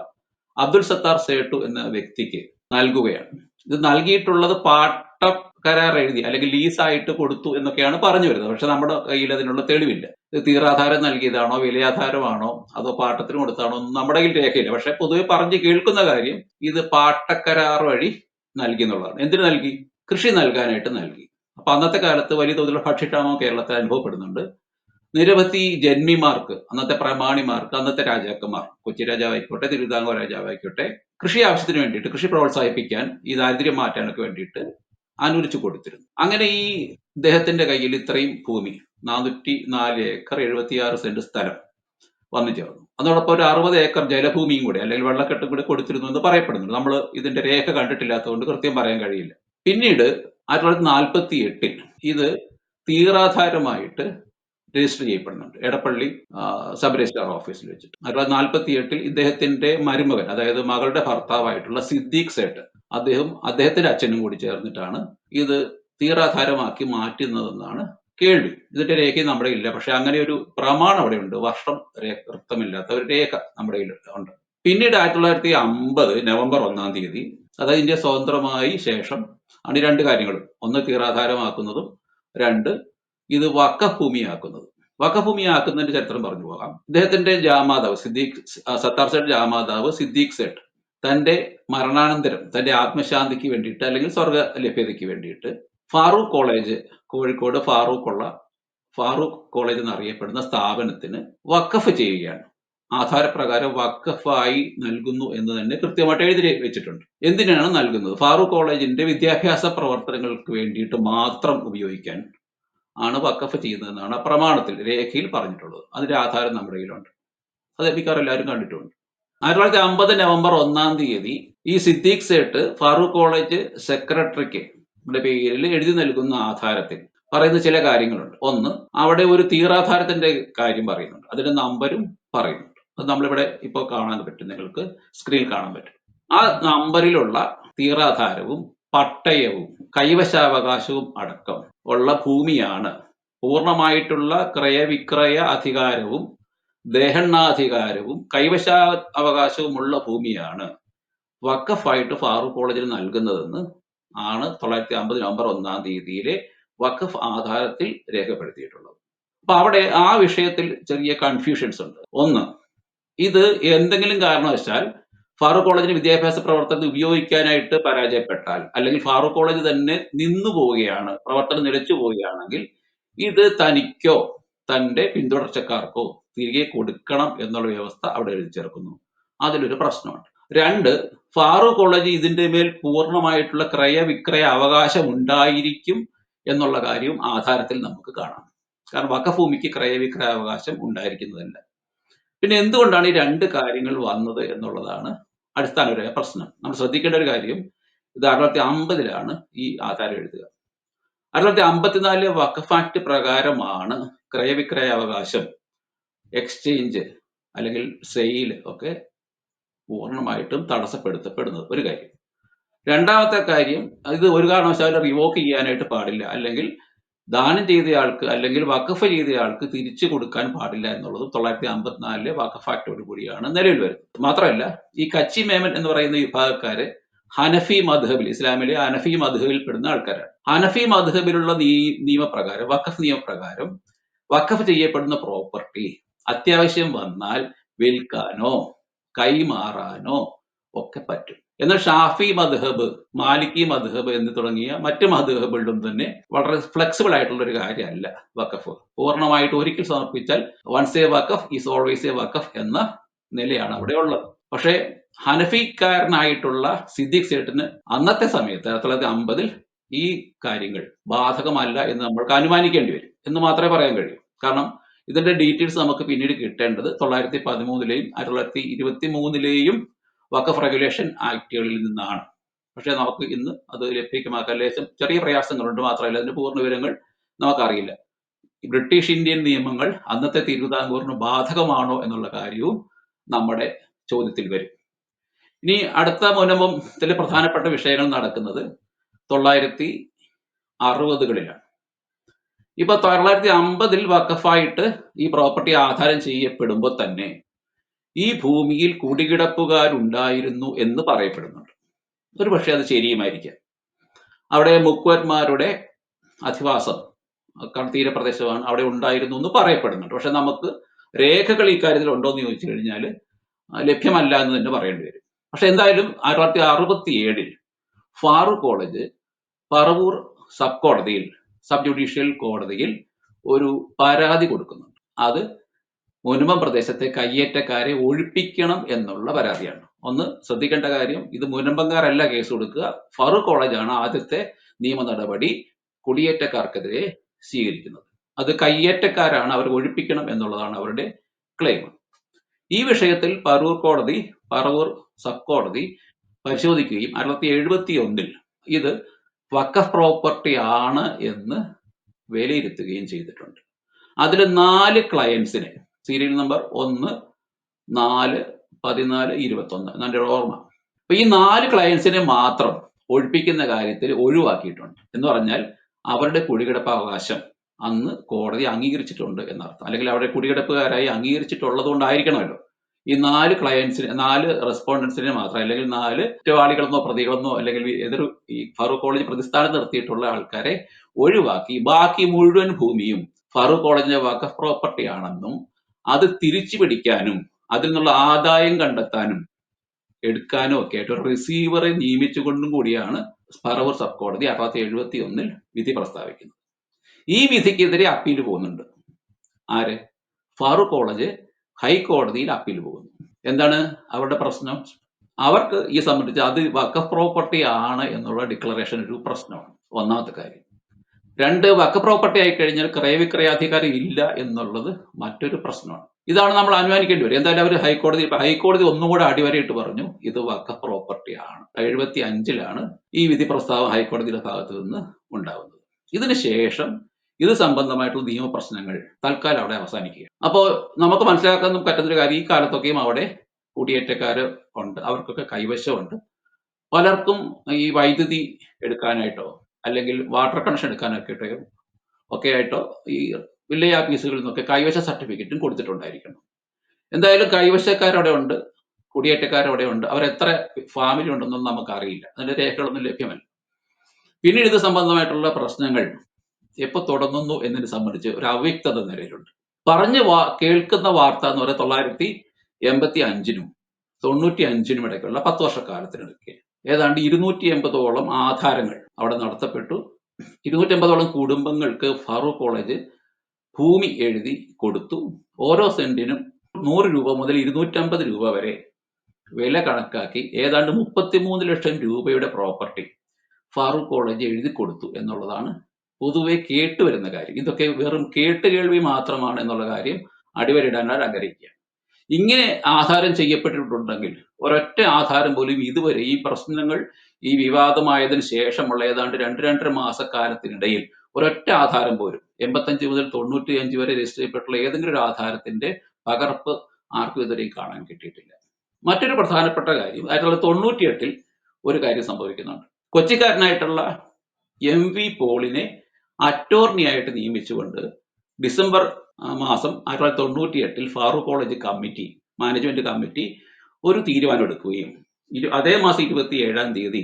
അബ്ദുൽ സത്താർ സേട്ടു എന്ന വ്യക്തിക്ക് നൽകുകയാണ്. ഇത് നൽകിയിട്ടുള്ളത് പാട്ട കരാർ എഴുതി അല്ലെങ്കിൽ ലീസായിട്ട് കൊടുത്തു എന്നൊക്കെയാണ് പറഞ്ഞു വരുന്നത്. പക്ഷെ നമ്മുടെ കയ്യിൽ അതിനുള്ള തെളിവില്ല. ഇത് തീറാധാരം നൽകിയതാണോ, വിലയാധാരമാണോ, അതോ പാട്ടത്തിന് കൊടുത്താണോ ഒന്നും നമ്മുടെ കയ്യിൽ രേഖയില്ല. പക്ഷെ പൊതുവെ പറഞ്ഞു കേൾക്കുന്ന കാര്യം ഇത് പാട്ടക്കരാർ വഴി നൽകി എന്നുള്ളതാണ്. എന്തിനു നൽകി? കൃഷി നൽകാനായിട്ട് നൽകി. അപ്പൊ അന്നത്തെ കാലത്ത് വലിയ തോതിലുള്ള ഭക്ഷ്യക്ഷാമം കേരളത്തിൽ അനുഭവപ്പെടുന്നുണ്ട്. നിരവധി ജന്മിമാർക്ക്, അന്നത്തെ പ്രമാണിമാർക്ക്, അന്നത്തെ രാജാക്കന്മാർ, കൊച്ചി രാജാവായിക്കോട്ടെ തിരുവിതാംകൂർ രാജാവായിക്കോട്ടെ, കൃഷി ആവശ്യത്തിന് വേണ്ടിയിട്ട്, കൃഷി പ്രോത്സാഹിപ്പിക്കാൻ, ഈ ദാരിദ്ര്യം മാറ്റാനൊക്കെ വേണ്ടിയിട്ട് അനുവദിച്ചു കൊടുത്തിരുന്നു. അങ്ങനെ ഈ ഇദ്ദേഹത്തിന്റെ കയ്യിൽ ഇത്രയും ഭൂമി 404 ഏക്കർ 76 സെന്റ് സ്ഥലം വന്നു ചേർന്നു. അതോടൊപ്പം ഒരു 60 ഏക്കർ ജലഭൂമിയും കൂടെ അല്ലെങ്കിൽ വെള്ളക്കെട്ടും കൂടെ കൊടുത്തിരുന്നു എന്ന് പറയപ്പെടുന്നുണ്ട്. നമ്മൾ ഇതിന്റെ രേഖ കണ്ടിട്ടില്ലാത്തതുകൊണ്ട് കൃത്യം പറയാൻ കഴിയില്ല. പിന്നീട് 1948 ഇത് തീറാധാരമായിട്ട് രജിസ്റ്റർ ചെയ്യപ്പെടുന്നുണ്ട് എടപ്പള്ളി സബ് രജിസ്ട്രാർ ഓഫീസിൽ വെച്ചിട്ട്. 1948 ഇദ്ദേഹത്തിന്റെ മരുമകൻ, അതായത് മകളുടെ ഭർത്താവായിട്ടുള്ള സിദ്ദീഖ് സേട്ട്, അദ്ദേഹത്തിന്റെ അച്ഛനും കൂടി ചേർന്നിട്ടാണ് ഇത് തീറാധാരമാക്കി മാറ്റുന്നതെന്നാണ് കേൾവി. ഇതിന്റെ രേഖ നമ്മുടെ ഇല്ല. പക്ഷെ അങ്ങനെ ഒരു പ്രമാണം അവിടെ ഉണ്ട്, വർഷം വ്യക്തമില്ലാത്ത ഒരു രേഖ നമ്മുടെ ഉണ്ട്. പിന്നീട് 1950 നവംബർ 1-ാം തീയതി, അതായത് ഇന്ത്യ സ്വതന്ത്രമായി ശേഷം ആണ് ഈ രണ്ട് കാര്യങ്ങളും: ഒന്ന് തീറാധാരമാക്കുന്നതും, രണ്ട് ഇത് വഖഫ് ഭൂമിയാക്കുന്നത്. വഖഫ് ഭൂമിയാക്കുന്നതിന്റെ ചരിത്രം പറഞ്ഞു പോകാം. ഇദ്ദേഹത്തിന്റെ ജാമാതാവ് സത്താർ സേട്ട് ജാമാതാവ് സിദ്ദീഖ് സേട്ട് തന്റെ മരണാനന്തരം തന്റെ ആത്മശാന്തിക്ക് വേണ്ടിയിട്ട് അല്ലെങ്കിൽ സ്വർഗ ലഭ്യതയ്ക്ക് വേണ്ടിയിട്ട് ഫാറൂഖ് കോളേജ്, കോഴിക്കോട് ഫാറൂഖ് കോളേജ് എന്നറിയപ്പെടുന്ന സ്ഥാപനത്തിന് വഖഫ് ചെയ്യുകയാണ്. ആധാരപ്രകാരം വഖഫായി നൽകുന്നു എന്ന് തന്നെ കൃത്യമായിട്ട് എഴുതി വെച്ചിട്ടുണ്ട്. എന്തിനാണ് നൽകുന്നത്? ഫാറൂഖ് കോളേജിന്റെ വിദ്യാഭ്യാസ പ്രവർത്തനങ്ങൾക്ക് വേണ്ടിയിട്ട് മാത്രം ഉപയോഗിക്കാൻ ആണ് വഖഫ് ചെയ്യുന്നതെന്നാണ് ആ പ്രമാണത്തിൽ, രേഖയിൽ പറഞ്ഞിട്ടുള്ളത്. അതിന്റെ ആധാരം നമ്മുടെ കയ്യിലുണ്ട്. അത് മിക്കവാറും എല്ലാവരും കണ്ടിട്ടുണ്ട്. 1950 നവംബർ 1-ാം തീയതി ഈ സിദ്ദീഖ് സേട്ട് ഫാറൂഖ് കോളേജ് സെക്രട്ടറിക്ക് പേരിൽ എഴുതി നൽകുന്ന ആധാരത്തിൽ പറയുന്ന ചില കാര്യങ്ങളുണ്ട്. ഒന്ന്, അവിടെ ഒരു തീറാധാരത്തിന്റെ കാര്യം പറയുന്നുണ്ട്, അതിന്റെ നമ്പരും പറയുന്നുണ്ട്. അത് നമ്മളിവിടെ ഇപ്പോൾ കാണാൻ പറ്റും, നിങ്ങൾക്ക് സ്ക്രീൻ കാണാൻ പറ്റും. ആ നമ്പറിലുള്ള തീറാധാരവും പട്ടയവും കൈവശാവകാശവും അടക്കം ഉള്ള ഭൂമിയാണ്, പൂർണ്ണമായിട്ടുള്ള ക്രയവിക്രയ അധികാരവും ദേഹണ്ണാധികാരവും കൈവശാവകാശവുമുള്ള ഭൂമിയാണ് വഖഫായിട്ട് ഫാറൂഖ് കോളേജിന് നൽകുന്നതെന്ന് ആണ് 1950 നവംബർ 1-ാം തീയതിയിലെ വഖഫ് ആധാരത്തിൽ രേഖപ്പെടുത്തിയിട്ടുള്ളത്. അപ്പൊ അവിടെ ആ വിഷയത്തിൽ ചെറിയ കൺഫ്യൂഷൻസ് ഉണ്ട്. ഒന്ന്, ഇത് എന്തെങ്കിലും കാരണവശാൽ ഫാറൂഖ് കോളേജിന് വിദ്യാഭ്യാസ പ്രവർത്തനത്തിൽ ഉപയോഗിക്കാനായിട്ട് പരാജയപ്പെട്ടാൽ, അല്ലെങ്കിൽ ഫാറൂഖ് കോളേജ് തന്നെ നിന്നു പോവുകയാണ്, പ്രവർത്തനം നിലച്ചു പോവുകയാണെങ്കിൽ ഇത് തനിക്കോ തന്റെ പിന്തുടർച്ചക്കാർക്കോ തിരികെ കൊടുക്കണം എന്നുള്ള വ്യവസ്ഥ അവിടെ എഴുതി ചേർക്കുന്നു. അതിലൊരു പ്രശ്നമുണ്ട്. രണ്ട്, ഫാറൂഖ് കോളേജ് ഇതിന്റെ മേൽ പൂർണ്ണമായിട്ടുള്ള ക്രയവിക്രയ അവകാശം ഉണ്ടായിരിക്കും എന്നുള്ള കാര്യവും ആധാരത്തിൽ നമുക്ക് കാണാം. കാരണം വഖഫ് ഭൂമിക്ക് ക്രയവിക്രയ അവകാശം ഉണ്ടായിരിക്കുന്നതല്ല. പിന്നെ എന്തുകൊണ്ടാണ് ഈ രണ്ട് കാര്യങ്ങൾ വന്നത് എന്നുള്ളതാണ് അടിസ്ഥാനപരമായ പ്രശ്നം. നമ്മൾ ശ്രദ്ധിക്കേണ്ട ഒരു കാര്യം, ഇത് 1950 ഈ ആധാരം എഴുതുക. 1954 വഖഫ് ആക്ട് പ്രകാരമാണ് ക്രയവിക്രയ അവകാശം, എക്സ്ചേഞ്ച് അല്ലെങ്കിൽ സെയിൽ ഒക്കെ പൂർണ്ണമായിട്ടും തടസ്സപ്പെടുത്തപ്പെടുന്നത് ഒരു കാര്യം. രണ്ടാമത്തെ കാര്യം, ഇത് ഒരു കാരണവശാലും റിവോക്ക് ചെയ്യാനായിട്ട് പാടില്ല, അല്ലെങ്കിൽ ദാനം ചെയ്തയാൾക്ക് അല്ലെങ്കിൽ വഖഫ് ചെയ്തയാൾക്ക് തിരിച്ചു കൊടുക്കാൻ പാടില്ല എന്നുള്ളതും 1954 വഖഫ് ആക്ടോട് കൂടിയാണ് നിലവിൽ വരുന്നത്. മാത്രമല്ല, ഈ കച്ചി മേമൻ എന്ന് പറയുന്ന വിഭാഗക്കാര് ഹനഫി മദ്ഹബിൽ, ഇസ്ലാമിലെ ഹനഫി മദ്ഹബിൽ പെടുന്ന ആൾക്കാരാണ്. ഹനഫി മദ്ഹബിലുള്ള നിയമപ്രകാരം, വഖഫ് നിയമപ്രകാരം വഖഫ് ചെയ്യപ്പെടുന്ന പ്രോപ്പർട്ടി അത്യാവശ്യം വന്നാൽ വിൽക്കാനോ കൈമാറാനോ ഒക്കെ പറ്റും. എന്നാൽ ഷാഫി മദ്ഹബ്, മാലിക്കി മദ്ഹബ് എന്ന് തുടങ്ങിയ മറ്റ് മദ്ഹബുകളിലും തന്നെ വളരെ ഫ്ലെക്സിബിൾ ആയിട്ടുള്ള ഒരു കാര്യമല്ല വഖഫ്. പൂർണ്ണമായിട്ട് ഒരിക്കൽ സമർപ്പിച്ചാൽ once a waqf is always a waqf എന്ന നിലയാണ് അവിടെ ഉള്ളത്. പക്ഷേ ഹനഫിക്കാരനായിട്ടുള്ള സിദ്ദീഖ് സേട്ടിന് അന്നത്തെ സമയത്ത് 1950 ഈ കാര്യങ്ങൾ ബാധകമല്ല എന്ന് നമ്മൾക്ക് അനുമാനിക്കേണ്ടി വരും എന്ന് മാത്രമേ പറയാൻ കഴിയൂ. കാരണം ഇതിന്റെ ഡീറ്റെയിൽസ് നമുക്ക് പിന്നീട് കിട്ടേണ്ടത് 1913-ലെയും 1923-ലെയും വഖഫ് റെഗുലേഷൻ ആക്ടുകളിൽ നിന്നാണ്. പക്ഷേ നമുക്ക് ഇന്ന് അത് ലഭ്യമാക്കാൻ ലേശം ചെറിയ പ്രയാസങ്ങളുണ്ട്. മാത്രമല്ല അതിന്റെ പൂർണ്ണ വിവരങ്ങൾ നമുക്കറിയില്ല. ബ്രിട്ടീഷ് ഇന്ത്യൻ നിയമങ്ങൾ അന്നത്തെ തിരുവിതാംകൂറിന് ബാധകമാണോ എന്നുള്ള കാര്യവും നമ്മുടെ ചോദ്യത്തിൽ വരും. ഇനി അടുത്ത മുനമ്പത്തിലെ പ്രധാനപ്പെട്ട വിഷയങ്ങൾ നടക്കുന്നത് 1960-കളിലാണ്. ഇപ്പൊ 1950-ൽ വഖഫായിട്ട് ഈ പ്രോപ്പർട്ടി ആധാരം ചെയ്യപ്പെടുമ്പോൾ തന്നെ ഈ ഭൂമിയിൽ കുടികിടപ്പുകാരുണ്ടായിരുന്നു എന്ന് പറയപ്പെടുന്നുണ്ട്. ഒരു പക്ഷേ അത് ശരിയുമായിരിക്കാം. അവിടെ മുക്വന്മാരുടെ അധിവാസം തീരപ്രദേശമാണ്, അവിടെ ഉണ്ടായിരുന്നു എന്ന് പറയപ്പെടുന്നുണ്ട്. പക്ഷെ നമുക്ക് രേഖകൾ ഈ കാര്യത്തിൽ ഉണ്ടോ എന്ന് ചോദിച്ചു കഴിഞ്ഞാൽ ലഭ്യമല്ല എന്ന് തന്നെ പറയേണ്ടി വരും. പക്ഷെ എന്തായാലും 1967-ൽ ഫാറൂഖ് കോളേജ് പറവൂർ സബ് കോടതിയിൽ, സബ് ജുഡീഷ്യൽ കോടതിയിൽ ഒരു പരാതി കൊടുക്കുന്നുണ്ട്. അത് മുനമ്പം പ്രദേശത്തെ കയ്യേറ്റക്കാരെ ഒഴിപ്പിക്കണം എന്നുള്ള പരാതിയാണ്. ഒന്ന് ശ്രദ്ധിക്കേണ്ട കാര്യം, ഇത് മുനമ്പംകാരല്ല കേസ് കൊടുക്കുക, ഫാറൂഖ് കോളേജാണ് ആദ്യത്തെ നിയമ നടപടി കുടിയേറ്റക്കാർക്കെതിരെ സ്വീകരിക്കുന്നത്. അത് കയ്യേറ്റക്കാരാണ്, അവർ ഒഴിപ്പിക്കണം എന്നുള്ളതാണ് അവരുടെ ക്ലെയിം. ഈ വിഷയത്തിൽ പറവൂർ സബ് കോടതി പരിശോധിക്കുകയും 1971-ൽ ഇത് വഖഫ് പ്രോപ്പർട്ടി ആണ് എന്ന് വിലയിരുത്തുകയും ചെയ്തിട്ടുണ്ട്. അതിൽ 4 ക്ലയൻസിനെ, സീരിയൽ നമ്പർ 1, 4, 14, 21 എന്നെ ഓർമ്മ, അപ്പൊ ഈ 4 ക്ലയൻസിനെ മാത്രം ഒഴിപ്പിക്കുന്ന കാര്യത്തിൽ ഒഴിവാക്കിയിട്ടുണ്ട്. എന്ന് പറഞ്ഞാൽ അവരുടെ കുടികിടപ്പ് അവകാശം അന്ന് കോടതി അംഗീകരിച്ചിട്ടുണ്ട് എന്നർത്ഥം. അല്ലെങ്കിൽ അവരുടെ കുടികിടപ്പുകാരായി അംഗീകരിച്ചിട്ടുള്ളത് കൊണ്ടായിരിക്കണമല്ലോ ഈ 4 ക്ലയൻസിനെ, 4 റെസ്പോണ്ടൻസിനെ മാത്രം, അല്ലെങ്കിൽ 4 കുറ്റവാളികളെന്നോ പ്രതികളെന്നോ അല്ലെങ്കിൽ എതിർ ഈ ഫാറൂഖ് കോളേജ് പ്രതിസ്ഥാനം നിർത്തിയിട്ടുള്ള ആൾക്കാരെ ഒഴിവാക്കി ബാക്കി മുഴുവൻ ഭൂമിയും ഫാറൂഖ് കോളേജിന്റെ വഖഫ് പ്രോപ്പർട്ടി ആണെന്നും അത് തിരിച്ചു പിടിക്കാനും അതിൽ നിന്നുള്ള ആദായം കണ്ടെത്താനും എടുക്കാനും ഒക്കെ ആയിട്ട് ഒരു റിസീവറെ നിയമിച്ചുകൊണ്ടും കൂടിയാണ് പറവൂർ സബ് കോടതി 1971-ൽ വിധി പ്രസ്താവിക്കുന്നത്. ഈ വിധിക്കെതിരെ അപ്പീൽ പോകുന്നുണ്ട് ആര്? ഫാറൂഖ് കോളേജ് ഹൈക്കോടതിയിൽ അപ്പീൽ പോകുന്നു. എന്താണ് അവരുടെ പ്രശ്നം? അവർക്ക് ഈ സംബന്ധിച്ച് അത് വഖഫ് പ്രോപ്പർട്ടി ആണ് എന്നുള്ള ഡിക്ലറേഷൻ ഒരു പ്രശ്നമാണ്, ഒന്നാമത്തെ കാര്യം. 2, വഖഫ് പ്രോപ്പർട്ടി ആയി കഴിഞ്ഞാൽ ക്രയവിക്രയാധികാരം ഇല്ല എന്നുള്ളത് മറ്റൊരു പ്രശ്നമാണ്. ഇതാണ് നമ്മൾ അനുമാനിക്കേണ്ടി വരും. എന്തായാലും അവർ ഹൈക്കോടതി ഒന്നുകൂടെ അടിവരയിട്ട് പറഞ്ഞു ഇത് വഖഫ് പ്രോപ്പർട്ടി ആണ്. 1975-ലാണ് ഈ വിധി പ്രസ്താവം ഹൈക്കോടതിയുടെ ഭാഗത്ത് നിന്ന് ഉണ്ടാകുന്നത്. ഇതിന് ശേഷം ഇത് സംബന്ധമായിട്ടുള്ള നിയമപ്രശ്നങ്ങൾ തൽക്കാലം അവിടെ അവസാനിക്കുക. അപ്പോൾ നമുക്ക് മനസ്സിലാക്കാൻ പറ്റുന്നൊരു കാര്യം, ഈ കാലത്തൊക്കെയും അവിടെ കുടിയേറ്റക്കാര് ഉണ്ട്, അവർക്കൊക്കെ കൈവശമുണ്ട്. പലർക്കും ഈ വൈദ്യുതി എടുക്കാനായിട്ടോ അല്ലെങ്കിൽ വാട്ടർ കണക്ഷൻ എടുക്കാനൊക്കെ ഒക്കെ ആയിട്ടോ ഈ വില്ലേജ് ഓഫീസുകളിൽ നിന്നൊക്കെ കൈവശ സർട്ടിഫിക്കറ്റും കൊടുത്തിട്ടുണ്ടായിരിക്കണം. എന്തായാലും കൈവശക്കാരവിടെ ഉണ്ട്, കുടിയേറ്റക്കാരവിടെ ഉണ്ട്. അവരെത്ര ഫാമിലി ഉണ്ടെന്നൊന്നും നമുക്കറിയില്ല, അതിന്റെ രേഖകളൊന്നും ലഭ്യമല്ല. പിന്നീട് ഇത് സംബന്ധമായിട്ടുള്ള പ്രശ്നങ്ങൾ എപ്പോൾ തുടങ്ങുന്നു എന്നതിനെ സംബന്ധിച്ച് ഒരു അവ്യക്തത നിലയിലുണ്ട്. കേൾക്കുന്ന വാർത്ത എന്ന് പറയുന്നത് 1985-നും 95-നും ഇടയ്ക്കുള്ള 10 വർഷക്കാലത്തിനിടയ്ക്ക് ഏതാണ്ട് 280ഓളം ആധാരങ്ങൾ അവിടെ നടത്തപ്പെട്ടു. 280ഓളം കുടുംബങ്ങൾക്ക് ഫാറൂഖ് കോളേജ് ഭൂമി എഴുതി കൊടുത്തു. ഓരോ സെന്റിനും 100 രൂപ മുതൽ 250 രൂപ വരെ വില കണക്കാക്കി ഏതാണ്ട് 33 ലക്ഷം രൂപയുടെ പ്രോപ്പർട്ടി ഫാറൂഖ് കോളേജ് എഴുതി കൊടുത്തു എന്നുള്ളതാണ് പൊതുവെ കേട്ടുവരുന്ന കാര്യം. ഇതൊക്കെ വെറും കേട്ടുകേൾവി മാത്രമാണ് എന്നുള്ള കാര്യം അടിവരയിടാൻ ആഗ്രഹിക്കുക. ഇങ്ങനെ ആധാരം ചെയ്യപ്പെട്ടിട്ടുണ്ടെങ്കിൽ ഒരൊറ്റ ആധാരം പോലും ഇതുവരെ ഈ പ്രശ്നങ്ങൾ ഈ വിവാദമായതിനു ശേഷമുള്ള ഏതാണ്ട് 2-2.5 മാസക്കാലത്തിനിടയിൽ ഒരൊറ്റ ആധാരം പോലും 85 മുതൽ 95 വരെ രജിസ്റ്റർ ചെയ്യപ്പെട്ടുള്ള ഏതെങ്കിലും ഒരു ആധാരത്തിന്റെ പകർപ്പ് ആർക്കും ഇതുവരെയും കാണാൻ കിട്ടിയിട്ടില്ല. മറ്റൊരു പ്രധാനപ്പെട്ട കാര്യം, 1998-ൽ ഒരു കാര്യം സംഭവിക്കുന്നുണ്ട്. കൊച്ചിക്കാരനായിട്ടുള്ള MV പോളിനെ അറ്റോർണി ആയിട്ട് നിയമിച്ചുകൊണ്ട് ഡിസംബർ മാസം 1998-ൽ ഫാറൂഖ് കോളേജ് മാനേജ്മെന്റ് കമ്മിറ്റി ഒരു തീരുമാനം എടുക്കുകയും അതേ മാസം 27-ാം തീയതി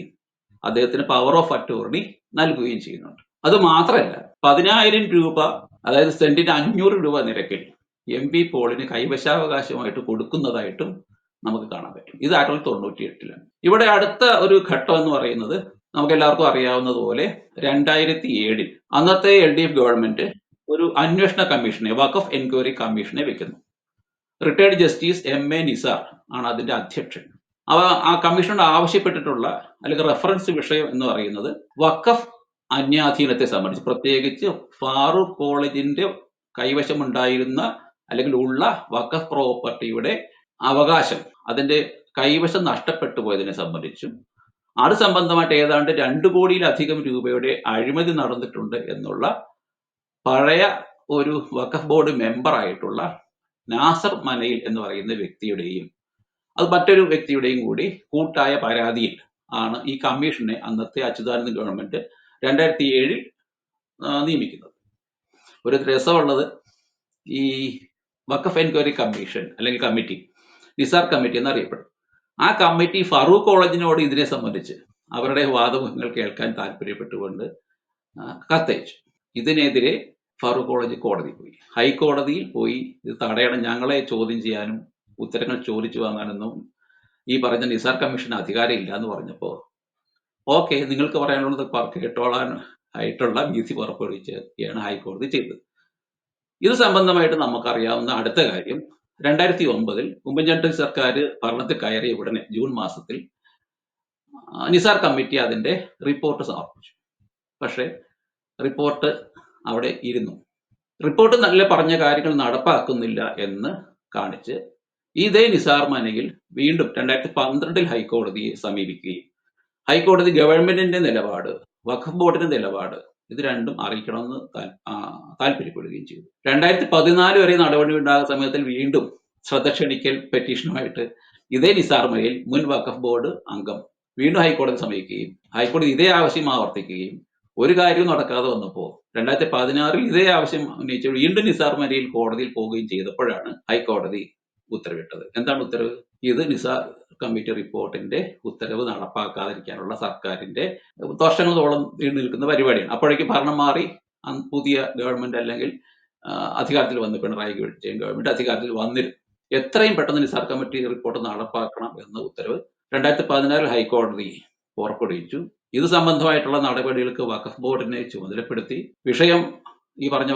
അദ്ദേഹത്തിന് പവർ ഓഫ് അറ്റോർണി നൽകുകയും ചെയ്യുന്നുണ്ട്. അത് മാത്രമല്ല 10,000 രൂപ, അതായത് സെന്റിന് 500 രൂപ നിരക്കിൽ MV പോളിന് കൈവശാവകാശമായിട്ട് കൊടുക്കുന്നതായിട്ടും നമുക്ക് കാണാൻ പറ്റും. ഇത് 1998-ലാണ്. ഇവിടെ അടുത്ത ഒരു ഘട്ടം എന്ന് പറയുന്നത് നമുക്ക് എല്ലാവർക്കും അറിയാവുന്നതുപോലെ 2007-ൽ അന്നത്തെ LDF ഗവൺമെന്റ് ഒരു അന്വേഷണ കമ്മീഷനെ, വഖഫ് എൻക്വയറി കമ്മീഷനെ വെക്കുന്നു. റിട്ടയർഡ് ജസ്റ്റിസ് MA നിസാർ ആണ് അതിന്റെ അധ്യക്ഷൻ. ആ കമ്മീഷനോട് ആവശ്യപ്പെട്ടിട്ടുള്ള അല്ലെങ്കിൽ റെഫറൻസ് വിഷയം എന്ന് പറയുന്നത് വഖഫ് അന്യാധീനത്തെ സംബന്ധിച്ച്, പ്രത്യേകിച്ച് ഫാറൂഖ് കോളേജിന്റെ കൈവശമുണ്ടായിരുന്ന അല്ലെങ്കിൽ ഉള്ള വഖഫ് പ്രോപ്പർട്ടിയുടെ അവകാശം, അതിന്റെ കൈവശം നഷ്ടപ്പെട്ടു പോയതിനെ സംബന്ധിച്ചും അത് സംബന്ധമായിട്ട് ഏതാണ്ട് 2 കോടിയിലധികം രൂപയുടെ അഴിമതി നടന്നിട്ടുണ്ട് എന്നുള്ള പഴയ ഒരു വഖഫ് ബോർഡ് മെമ്പർ ആയിട്ടുള്ള നാസർ മനയിൽ എന്ന് പറയുന്ന വ്യക്തിയുടെയും അത് മറ്റൊരു വ്യക്തിയുടെയും കൂടി കൂട്ടായ പരാതിയിൽ ആണ് ഈ കമ്മീഷനെ അന്നത്തെ അച്യുതാനന്ദ ഗവൺമെന്റ് 2007 നിയമിക്കുന്നത്. ഒരു രസമുള്ളത്, ഈ വഖഫ് എൻക്വയറി കമ്മീഷൻ അല്ലെങ്കിൽ കമ്മിറ്റി, നിസാർ കമ്മിറ്റി എന്നറിയപ്പെടും. ആ കമ്മിറ്റി ഫറൂഖ് കോളേജിനോട് ഇതിനെ സംബന്ധിച്ച് അവരുടെ വാദമുഖങ്ങൾ കേൾക്കാൻ താല്പര്യപ്പെട്ടുകൊണ്ട് കത്തയച്ചു. ഇതിനെതിരെ ഫറൂഖ് കോളേജ് കോടതി പോയി, ഹൈക്കോടതിയിൽ പോയി ഇത് തടയണം, ഞങ്ങളെ ചോദ്യം ചെയ്യാനും ഉത്തരങ്ങൾ ചോദിച്ചു വാങ്ങാനൊന്നും ഈ പറഞ്ഞ നിസാർ കമ്മീഷന് അധികാരമില്ല എന്ന് പറഞ്ഞപ്പോൾ ഓക്കെ, നിങ്ങൾക്ക് പറയാനുള്ളത് കേട്ടോളാൻ ആയിട്ടുള്ള വിധി പുറപ്പെടുവിക്കുകയാണ് ഹൈക്കോടതി ചെയ്തത്. ഇത് സംബന്ധമായിട്ട് നമുക്കറിയാവുന്ന അടുത്ത കാര്യം, 2009 ഉമ്മൻചാണ്ടി സർക്കാർ ഭരണത്തിൽ കയറിയ ഉടനെ ജൂൺ മാസത്തിൽ നിസാർ കമ്മിറ്റി അതിന്റെ റിപ്പോർട്ട് സമർപ്പിച്ചു. പക്ഷേ റിപ്പോർട്ട് അവിടെ ഇരുന്നു. റിപ്പോർട്ട് നല്ല പറഞ്ഞ കാര്യങ്ങൾ നടപ്പാക്കുന്നില്ല എന്ന് കാണിച്ച് ഇതേ നിസാർ മനയിൽ വീണ്ടും 2012 ഹൈക്കോടതിയെ സമീപിക്കുകയും ഹൈക്കോടതി ഗവൺമെന്റിന്റെ നിലപാട്, വഖഫ് ബോർഡിന്റെ നിലപാട് ഇത് രണ്ടും അറിയിക്കണമെന്ന് താല്പര്യപ്പെടുകയും ചെയ്തു. 2014 വരെ നടപടി ഉണ്ടാകുന്ന സമയത്തിൽ വീണ്ടും ശ്രദ്ധ ക്ഷണിക്കൽ പെറ്റീഷനുമായിട്ട് ഇതേ നിസാർ മനയിൽ മുൻ വഖഫ് ബോർഡ് അംഗം വീണ്ടും ഹൈക്കോടതി സമീപിക്കുകയും ഹൈക്കോടതി ഇതേ ആവശ്യം ആവർത്തിക്കുകയും ഒരു കാര്യവും നടക്കാതെ വന്നപ്പോൾ 2016 ഇതേ ആവശ്യം ഉന്നയിച്ച് വീണ്ടും നിസാർ മനയിൽ കോടതിയിൽ പോവുകയും ചെയ്തപ്പോഴാണ് ഹൈക്കോടതി ഉത്തരവിട്ടത്. എന്താണ് ഉത്തരവ്? ഇത് നിസാർ കമ്മിറ്റി റിപ്പോർട്ടിന്റെ ഉത്തരവ് നടപ്പാക്കാതിരിക്കാനുള്ള സർക്കാരിന്റെ വർഷങ്ങളോളം നീണ്ടു നിൽക്കുന്ന പരിപാടിയാണ്. അപ്പോഴേക്ക് ഭരണം മാറി പുതിയ ഗവൺമെന്റ് അല്ലെങ്കിൽ അധികാരത്തിൽ വന്ന് പിണറായി വിജയൻ ഗവൺമെന്റ് അധികാരത്തിൽ വന്നിരുന്നു. എത്രയും പെട്ടെന്ന് നിസാർ കമ്മിറ്റി റിപ്പോർട്ട് നടപ്പാക്കണം എന്ന ഉത്തരവ് 2016 ഹൈക്കോടതി പുറപ്പെടുവിച്ചു. ഇത് സംബന്ധമായിട്ടുള്ള നടപടികൾക്ക് വഖഫ് ബോർഡിനെ ചുമതലപ്പെടുത്തി വിഷയം ഈ പറഞ്ഞ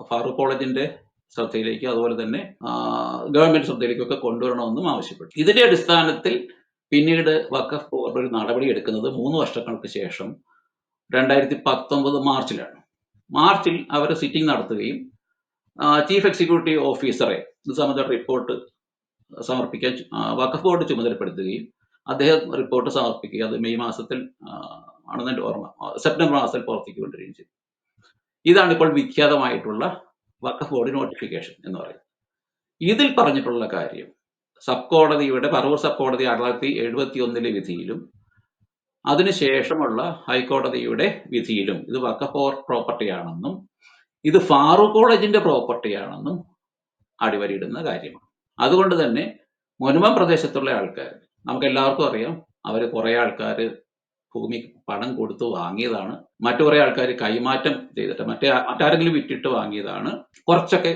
ഫാറൂഖ് കോളേജിന്റെ ശ്രദ്ധയിലേക്ക് അതുപോലെ തന്നെ ഗവൺമെന്റ് ശ്രദ്ധയിലേക്കൊക്കെ കൊണ്ടുവരണമെന്നും ആവശ്യപ്പെട്ടു. ഇതിന്റെ അടിസ്ഥാനത്തിൽ പിന്നീട് വഖഫ് ബോർഡ് ഒരു നടപടി എടുക്കുന്നത് 3 വർഷങ്ങൾക്ക് ശേഷം 2019 മാർച്ചിലാണ്. മാർച്ചിൽ അവർ സിറ്റിംഗ് നടത്തുകയും ചീഫ് എക്സിക്യൂട്ടീവ് ഓഫീസറെ ഇത് സംബന്ധിച്ച റിപ്പോർട്ട് സമർപ്പിക്കാൻ വഖഫ് ബോർഡ് ചുമതലപ്പെടുത്തുകയും അദ്ദേഹം റിപ്പോർട്ട് സമർപ്പിക്കുക, അത് മെയ് മാസത്തിൽ ആണെന്ന് എൻ്റെ ഓർമ്മ, സെപ്റ്റംബർ മാസത്തിൽ പുറത്തേക്ക് കൊണ്ടുവരികയും ചെയ്തു. ഇതാണ് ഇപ്പോൾ വിഖ്യാതമായിട്ടുള്ള വഖഫ് ബോർഡ് നോട്ടിഫിക്കേഷൻ എന്ന് പറയുന്നത്. ഇതിൽ പറഞ്ഞിട്ടുള്ള കാര്യം സബ് കോടതിയുടെ പറവൂർ സബ് കോടതി 1971 വിധിയിലും അതിനുശേഷമുള്ള ഹൈക്കോടതിയുടെ വിധിയിലും ഇത് വഖഫ് പ്രോപ്പർട്ടിയാണെന്നും ഇത് ഫാറൂഖ് കോളേജിന്റെ പ്രോപ്പർട്ടിയാണെന്നും അടിവരയിടുന്ന കാര്യമാണ്. അതുകൊണ്ട് തന്നെ മുനമ്പം പ്രദേശത്തുള്ള ആൾക്കാർ, നമുക്ക് എല്ലാവർക്കും അറിയാം, അവർ കുറെ ആൾക്കാർ ഭൂമി പണം കൊടുത്ത് വാങ്ങിയതാണ്, മറ്റു കുറെ ആൾക്കാർ കൈമാറ്റം ചെയ്തിട്ട് മറ്റാരെങ്കിലും വിറ്റിട്ട് വാങ്ങിയതാണ്, കുറച്ചൊക്കെ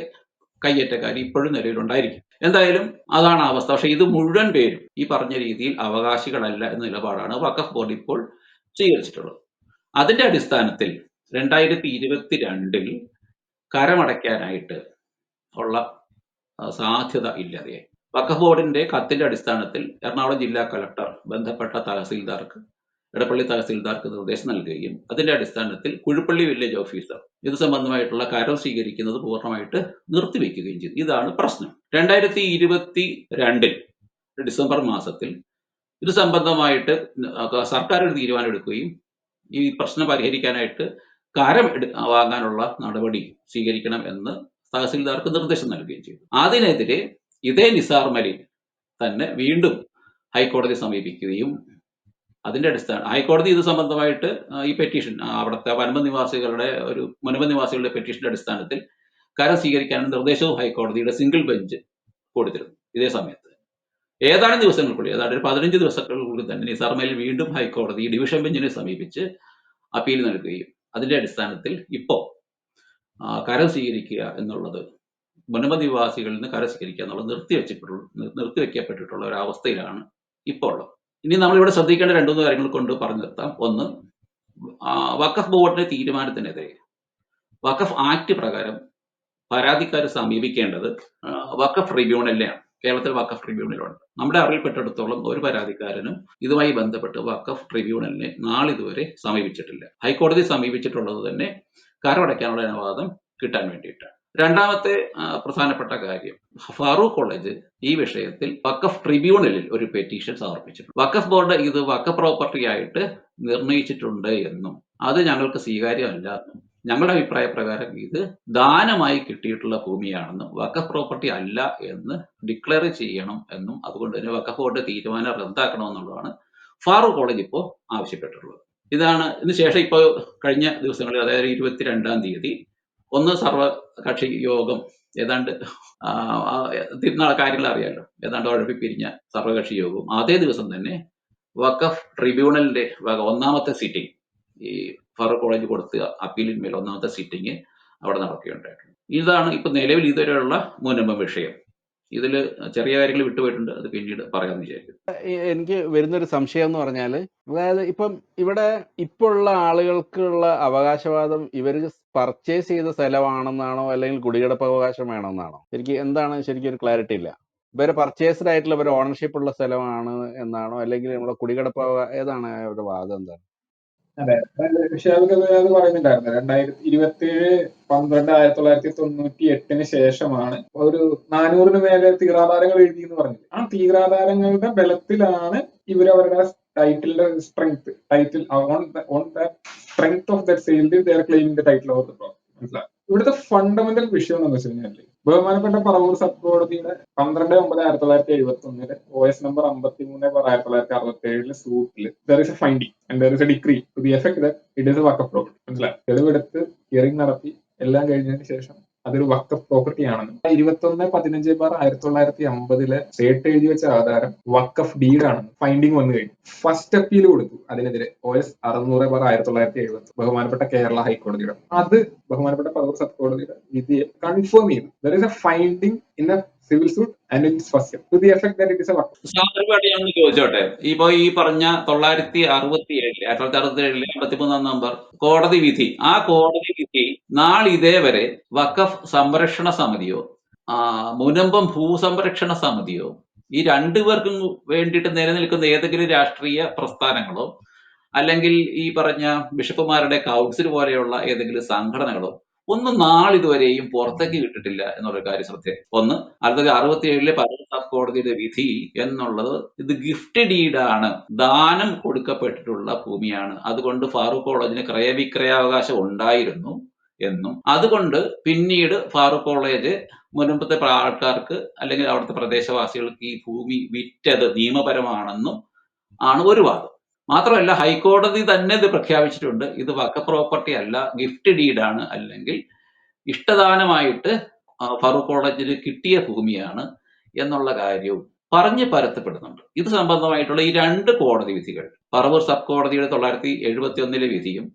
കയ്യേറ്റക്കാർ ഇപ്പോഴും നിലവിലുണ്ടായിരിക്കും. എന്തായാലും അതാണ് അവസ്ഥ. പക്ഷെ ഇത് മുഴുവൻ പേരും ഈ പറഞ്ഞ രീതിയിൽ അവകാശികളല്ല എന്ന നിലപാടാണ് വഖഫ് ബോർഡ് ഇപ്പോൾ സ്വീകരിച്ചിട്ടുള്ളത്. അതിന്റെ അടിസ്ഥാനത്തിൽ 2022 കരമടയ്ക്കാനായിട്ട് ഉള്ള സാധ്യത ഇല്ലാതെയായി. വഖഫ് ബോർഡിന്റെ കത്തിന്റെ അടിസ്ഥാനത്തിൽ എറണാകുളം ജില്ലാ കളക്ടർ ബന്ധപ്പെട്ട തഹസീൽദാർക്ക്, എടപ്പള്ളി തഹസീൽദാർക്ക് നിർദ്ദേശം നൽകുകയും അതിന്റെ അടിസ്ഥാനത്തിൽ കുഴുപ്പള്ളി വില്ലേജ് ഓഫീസർ ഇത് സംബന്ധമായിട്ടുള്ള കരം സ്വീകരിക്കുന്നത് പൂർണ്ണമായിട്ട് നിർത്തിവെക്കുകയും ചെയ്തു. ഇതാണ് പ്രശ്നം. 2022 ഡിസംബർ മാസത്തിൽ ഇത് സംബന്ധമായിട്ട് സർക്കാർ ഒരു തീരുമാനം എടുക്കുകയും ഈ പ്രശ്നം പരിഹരിക്കാനായിട്ട് കരം വാങ്ങാനുള്ള നടപടി സ്വീകരിക്കണം എന്ന് തഹസീൽദാർക്ക് നിർദ്ദേശം നൽകുകയും ചെയ്തു. അതിനെതിരെ ഇതേ നിസാർ മലി തന്നെ വീണ്ടും ഹൈക്കോടതി സമീപിക്കുകയും അതിന്റെ അടിസ്ഥാനം ഹൈക്കോടതി ഇത് സംബന്ധമായിട്ട് ഈ പെറ്റീഷൻ അവിടുത്തെ മുനമ്പ നിവാസികളുടെ പെറ്റീഷന്റെ അടിസ്ഥാനത്തിൽ കരം സ്വീകരിക്കാൻ നിർദ്ദേശവും ഹൈക്കോടതിയുടെ സിംഗിൾ ബെഞ്ച് കൊടുത്തിരുന്നു. ഇതേ സമയത്ത് ഏതാനും ദിവസങ്ങൾക്കുള്ളിൽ, ഏതാണ്ട് ഒരു 15 ദിവസങ്ങൾക്കുള്ളിൽ തന്നെ നിസാർ മലി വീണ്ടും ഹൈക്കോടതി ഡിവിഷൻ ബെഞ്ചിനെ സമീപിച്ച് അപ്പീൽ നൽകുകയും അതിന്റെ അടിസ്ഥാനത്തിൽ ഇപ്പോൾ കരം സ്വീകരിക്കുക എന്നുള്ളത്, മുനമ്പ നിവാസികളിൽ നിന്ന് കരം സ്വീകരിക്കുക എന്നുള്ളത് നിർത്തിവെക്കപ്പെട്ടിട്ടുള്ള ഒരു അവസ്ഥയിലാണ് ഇപ്പോൾ ഉള്ളത്. ഇനി നമ്മളിവിടെ ശ്രദ്ധിക്കേണ്ട 2-3 കാര്യങ്ങൾ കൊണ്ട് പറഞ്ഞു നിർത്താം. ഒന്ന്, വഖഫ് ബോർഡിന്റെ തീരുമാനത്തിനെതിരെ വഖഫ് ആക്ട് പ്രകാരം പരാതിക്കാരെ സമീപിക്കേണ്ടത് വഖഫ് ട്രിബ്യൂണലിനെയാണ്. കേരളത്തിൽ വഖഫ് ട്രിബ്യൂണലുണ്ട്. നമ്മുടെ അറിവിൽപ്പെട്ടിടത്തോളം ഒരു പരാതിക്കാരനും ഇതുമായി ബന്ധപ്പെട്ട് വഖഫ് ട്രിബ്യൂണലിനെ നാളിതുവരെ സമീപിച്ചിട്ടില്ല. ഹൈക്കോടതി സമീപിച്ചിട്ടുള്ളത് തന്നെ കരമടയ്ക്കാനുള്ള അനുവാദം കിട്ടാൻ വേണ്ടിയിട്ടാണ്. രണ്ടാമത്തെ പ്രധാനപ്പെട്ട കാര്യം, ഫാറൂഖ് കോളേജ് ഈ വിഷയത്തിൽ വഖഫ് ട്രിബ്യൂണലിൽ ഒരു പെറ്റീഷൻ സമർപ്പിച്ചിട്ടുണ്ട്. വഖഫ് ബോർഡ് ഇത് വഖഫ് പ്രോപ്പർട്ടി ആയിട്ട് നിർണയിച്ചിട്ടുണ്ട് എന്നും അത് ഞങ്ങൾക്ക് സ്വീകാര്യമല്ല എന്നും ഞങ്ങളുടെ അഭിപ്രായ പ്രകാരം ഇത് ദാനമായി കിട്ടിയിട്ടുള്ള ഭൂമിയാണെന്നും വഖഫ് പ്രോപ്പർട്ടി അല്ല എന്ന് ഡിക്ലെയർ ചെയ്യണം എന്നും അതുകൊണ്ട് തന്നെ വഖഫ് ബോർഡ് തീരുമാനം റദ്ദാക്കണമെന്നുള്ളതാണ് ഫാറൂഖ് കോളേജ് ഇപ്പോൾ ആവശ്യപ്പെട്ടിട്ടുള്ളത്. ഇതിന് ശേഷം ഇപ്പോൾ കഴിഞ്ഞ ദിവസങ്ങളിൽ, അതായത് 22-ാം തീയതി സർവകക്ഷി യോഗം ഏതാണ്ട് കാര്യങ്ങൾ അറിയാലോ, ഏതാണ്ട് ഉഴപ്പിപ്പിരിഞ്ഞ സർവകക്ഷി യോഗവും അതേ ദിവസം തന്നെ വഖഫ് ട്രിബ്യൂണലിന്റെ ഒന്നാമത്തെ സിറ്റിംഗ്, ഈ ഫാറൂഖ് കോളേജ് കൊടുത്ത അപ്പീലിന്മേൽ ഒന്നാമത്തെ സിറ്റിംഗ് അവിടെ നടക്കുകയുണ്ടായിട്ടുണ്ട്. ഇതാണ് ഇപ്പൊ നിലവിൽ ഇതുവരെയുള്ള മുൻപ് വിഷയം. ഇതിൽ ചെറിയ കാര്യങ്ങൾ വിട്ടുപോയിട്ടുണ്ട്, അത് പിന്നീട് പറയാമെന്ന് വിചാരിക്കുന്നു. എനിക്ക് വരുന്നൊരു സംശയം എന്ന് പറഞ്ഞാൽ, അതായത് ഇപ്പം ഇവിടെ ഇപ്പോൾ ഉള്ള ആളുകൾക്കുള്ള അവകാശവാദം ഇവർ പർച്ചേസ് ചെയ്ത സ്ഥലമാണെന്നാണോ അല്ലെങ്കിൽ കുടികിടപ്പ് അവകാശം വേണമെന്നാണോ? എന്താണ് ശരിക്കും ഒരു ക്ലാരിറ്റി ഇല്ല. ഇവര് പർച്ചേസ്ഡ് ആയിട്ടുള്ള ഇവർ ഓണർഷിപ്പ് ഉള്ള സ്ഥലമാണ് എന്നാണോ അല്ലെങ്കിൽ നമ്മുടെ കുടികിടപ്പ് ഏതാണ് അവരുടെ വാദം? എന്താണ്? അതെ, ഷാബിക്ക് അത് പറയുന്നുണ്ടായിരുന്നു. 2027/12/1998 ശേഷമാണ് ഒരു 400-ന് മേലെ തീറാധാരങ്ങൾ എഴുതി എന്ന് പറഞ്ഞത്. ആ തീറാധാരങ്ങളുടെ ബലത്തിലാണ് ഇവരവരുടെ ടൈറ്റിലിന്റെ title on the strength of that sale they are claiming the title of the property. മനസ്സിലായി? ഇവിടുത്തെ ഫണ്ടമെന്റൽ വിഷയം എന്താണെന്ന് വെച്ച് കഴിഞ്ഞാൽ, ബഹുമാനപ്പെട്ട പറവൂർ സബ് കോടതിയുടെ 12/9/1971 OS number 53/1967 സൂട്ടിൽ there is a finding and there is a decree to the effect that it is a Waqf property. മനസ്സിലായി? തെളിവെടുത്ത് hearing നടത്തി എല്ലാം കഴിഞ്ഞതിന് ശേഷം അതൊരു വഖഫ് പ്രോപ്പർട്ടി ആണെന്ന് 21/15/1950 സ്റ്റേറ്റ് എഴുതി വെച്ച ആധാരം വഖഫ് ഡീഡാണെന്ന് ഫൈൻഡിങ് വന്നു കഴിഞ്ഞു. ഫസ്റ്റ് അപ്പീൽ കൊടുത്തു അതിനെതിരെ OS 600/1970 ബഹുമാനപ്പെട്ട കേരള ഹൈക്കോടതിയുടെ. അത് ബഹുമാനപ്പെട്ട പറവൂർ സബ് കോടതിയുടെ വിധിയെ കൺഫേം ചെയ്തു. there is a finding in a civil suit and it is first to the effect that it is a വഖഫ്. സാന്ദർഭമായിട്ട് ഞാൻ ചോദിച്ചോട്ടെ, ഇപ്പൊ ഈ പറഞ്ഞ 1963 53-ാം നമ്പർ കോടതി വിധി, ആ കോടതി വിധി നാളിതേവരെ വഖഫ് സംരക്ഷണ സമിതിയോ മുനമ്പം ഭൂസംരക്ഷണ സമിതിയോ ഈ രണ്ടുപേർക്കും വേണ്ടിയിട്ട് നിലനിൽക്കുന്ന ഏതെങ്കിലും രാഷ്ട്രീയ പ്രസ്ഥാനങ്ങളോ അല്ലെങ്കിൽ ഈ പറഞ്ഞ ബിഷപ്പുമാരുടെ കൗൺസിൽ പോലെയുള്ള ഏതെങ്കിലും സംഘടനകളോ ഒന്നും നാളിതുവരെയും പുറത്തേക്ക് വിട്ടിട്ടില്ല എന്നുള്ള കാര്യം ശ്രദ്ധേയം. 1967 പറവൂർ സബ് കോടതിയുടെ വിധി എന്നുള്ളത് ഇത് ഗിഫ്റ്റ് ഡീഡാണ്, ദാനം കൊടുക്കപ്പെട്ടിട്ടുള്ള ഭൂമിയാണ്, അതുകൊണ്ട് ഫാറൂഖ് കോളേജിന് ക്രയവിക്രയാവകാശം ഉണ്ടായിരുന്നു എന്നും അതുകൊണ്ട് പിന്നീട് ഫാറൂഖ് കോളേജ് മുൻപത്തെ ആൾക്കാർക്ക് അല്ലെങ്കിൽ അവിടുത്തെ പ്രദേശവാസികൾക്ക് ഈ ഭൂമി വിറ്റത് നിയമപരമാണെന്നും ആണ് ഒരു വാദം. മാത്രമല്ല ഹൈക്കോടതി തന്നെ ഇത് പ്രഖ്യാപിച്ചിട്ടുണ്ട്, ഇത് വഖഫ് പ്രോപ്പർട്ടി അല്ല, ഗിഫ്റ്റ് ഡീഡാണ്, അല്ലെങ്കിൽ ഇഷ്ടദാനമായിട്ട് ഫാറൂഖ് കോളേജിന് കിട്ടിയ ഭൂമിയാണ് എന്നുള്ള കാര്യവും പറഞ്ഞ് പരത്തപ്പെടുന്നുണ്ട്. ഇത് സംബന്ധമായിട്ടുള്ള ഈ രണ്ട് കോടതി വിധികൾ, പറവൂർ സബ് കോടതിയുടെ 1971 വിധിയും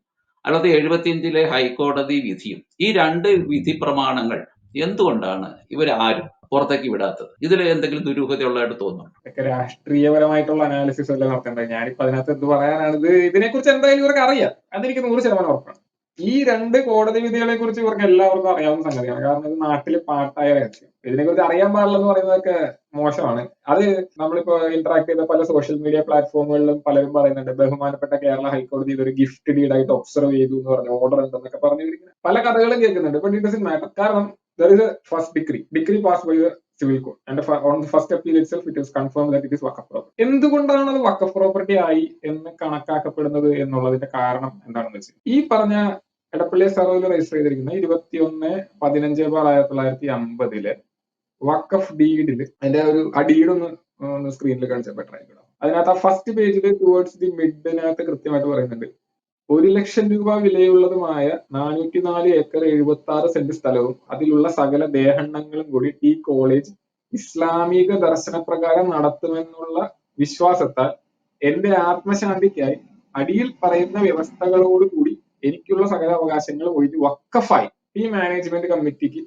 1975 ഹൈക്കോടതി വിധിയും, ഈ രണ്ട് വിധി പ്രമാണങ്ങൾ എന്തുകൊണ്ടാണ് ഇവരാരും പുറത്തേക്ക് വിടാത്തത്? ഇതിൽ എന്തെങ്കിലും ദുരൂഹതയുള്ളതായിട്ട് തോന്നുന്നു? രാഷ്ട്രീയപരമായിട്ടുള്ള അനാലിസിസ് അല്ല നടത്തേണ്ടത്. ഞാനിപ്പോ അതിനകത്ത് എന്ത് പറയാനാണ്? ഇതിനെക്കുറിച്ച് എന്തായാലും ഇവർക്ക് അറിയാം, അതെനിക്ക് 100% ഉറപ്പാണ്. ഈ രണ്ട് കോടതി വിധികളെ കുറിച്ച് ഇവർക്ക് എല്ലാവർക്കും അറിയാവുന്ന സംഗതിയാണ്. കാരണം ഇത് നാട്ടിൽ പാട്ടായ രഹസ്യം. ഇതിനെക്കുറിച്ച് അറിയാൻ പാടില്ലെന്ന് പറയുന്നതൊക്കെ മോശമാണ്. അത് നമ്മളിപ്പോ ഇന്ററാക്ട് ചെയ്ത പല സോഷ്യൽ മീഡിയ പ്ലാറ്റ്ഫോമുകളിലും പലരും പറയുന്നുണ്ട്, ബഹുമാനപ്പെട്ട കേരള ഹൈക്കോടതി ഇതൊരു ഗിഫ്റ്റ് ഡീഡായിട്ട് ഒബ്സർവ് ചെയ്തു എന്ന് പറഞ്ഞ ഓർഡർ ഉണ്ടെന്നൊക്കെ പറഞ്ഞിരിക്കുന്നത് പല കഥകളും കേൾക്കുന്നുണ്ട്. But it doesn't matter. കാരണം there is a first decree passed by the civil court and on the first appeal itself it is confirmed that it is waqf property. എന്തുകൊണ്ടാണ് അത് വഖഫ് പ്രോപ്പർട്ടി ആയി എന്ന് കണക്കാക്കപ്പെടുന്നത് എന്നുള്ളതിന്റെ കാരണം എന്താണെന്ന് വെച്ചാൽ, ഈ പറഞ്ഞ എടപ്പള്ളി സർവേയിൽ രജിസ്റ്റർ ചെയ്തിരിക്കുന്ന 21/15/1950 വഖഫ് ഡീഡില് അതിന്റെ ആ ഡീഡൊന്ന് സ്ക്രീനിൽ കാണിച്ചാൽ ബെറ്റർ ആയിരിക്കണം. അതിനകത്ത് ആ ഫസ്റ്റ് പേജിൽ ടുവേർഡ്സ് ദി മിഡിനകത്ത് കൃത്യമായിട്ട് പറയുന്നുണ്ട്, 1 ലക്ഷം രൂപ വിലയുള്ളതുമായ 404 ഏക്കർ 76 സെന്റ് സ്ഥലവും അതിലുള്ള സകല ദേഹണ്ണങ്ങളും കൂടി ഈ കോളേജ് ഇസ്ലാമിക ദർശനപ്രകാരം നടത്തുമെന്നുള്ള വിശ്വാസത്താൽ എന്റെ ആത്മശാന്തിക്കായി അടിയിൽ പറയുന്ന വ്യവസ്ഥകളോടുകൂടി എനിക്കുള്ള സകല അവകാശങ്ങൾ ഒഴിഞ്ഞ് വഖഫായി ടീം മാനേജ്മെന്റ് കമ്മിറ്റിക്ക്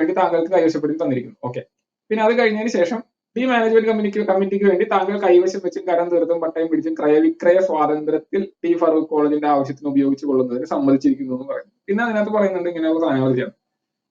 വേണ്ടി താങ്കൾക്ക് കൈവശപ്പെടുത്തി തന്നിരിക്കുന്നു. ഓക്കെ. പിന്നെ അത് കഴിഞ്ഞതിന് ശേഷം ഈ മാനേജ്മെന്റ് കമ്മിറ്റിക്ക് വേണ്ടി താങ്കൾ കൈവശം വെച്ചും കരം തീർത്തും പട്ടയം പിടിച്ചും ക്രയവിക്രയ സ്വാതന്ത്ര്യത്തിൽ ടി ഫാറൂഖ് കോളേജിന്റെ ആവശ്യത്തിന് ഉപയോഗിച്ചു കൊള്ളുന്നതിന് സമ്മതിച്ചിരിക്കുന്നു എന്ന് പറയുന്നു. പിന്നെ അതിനകത്ത് പറയുന്നുണ്ട് ഇങ്ങനെയുള്ള സാധനങ്ങൾ ചെയ്യണം.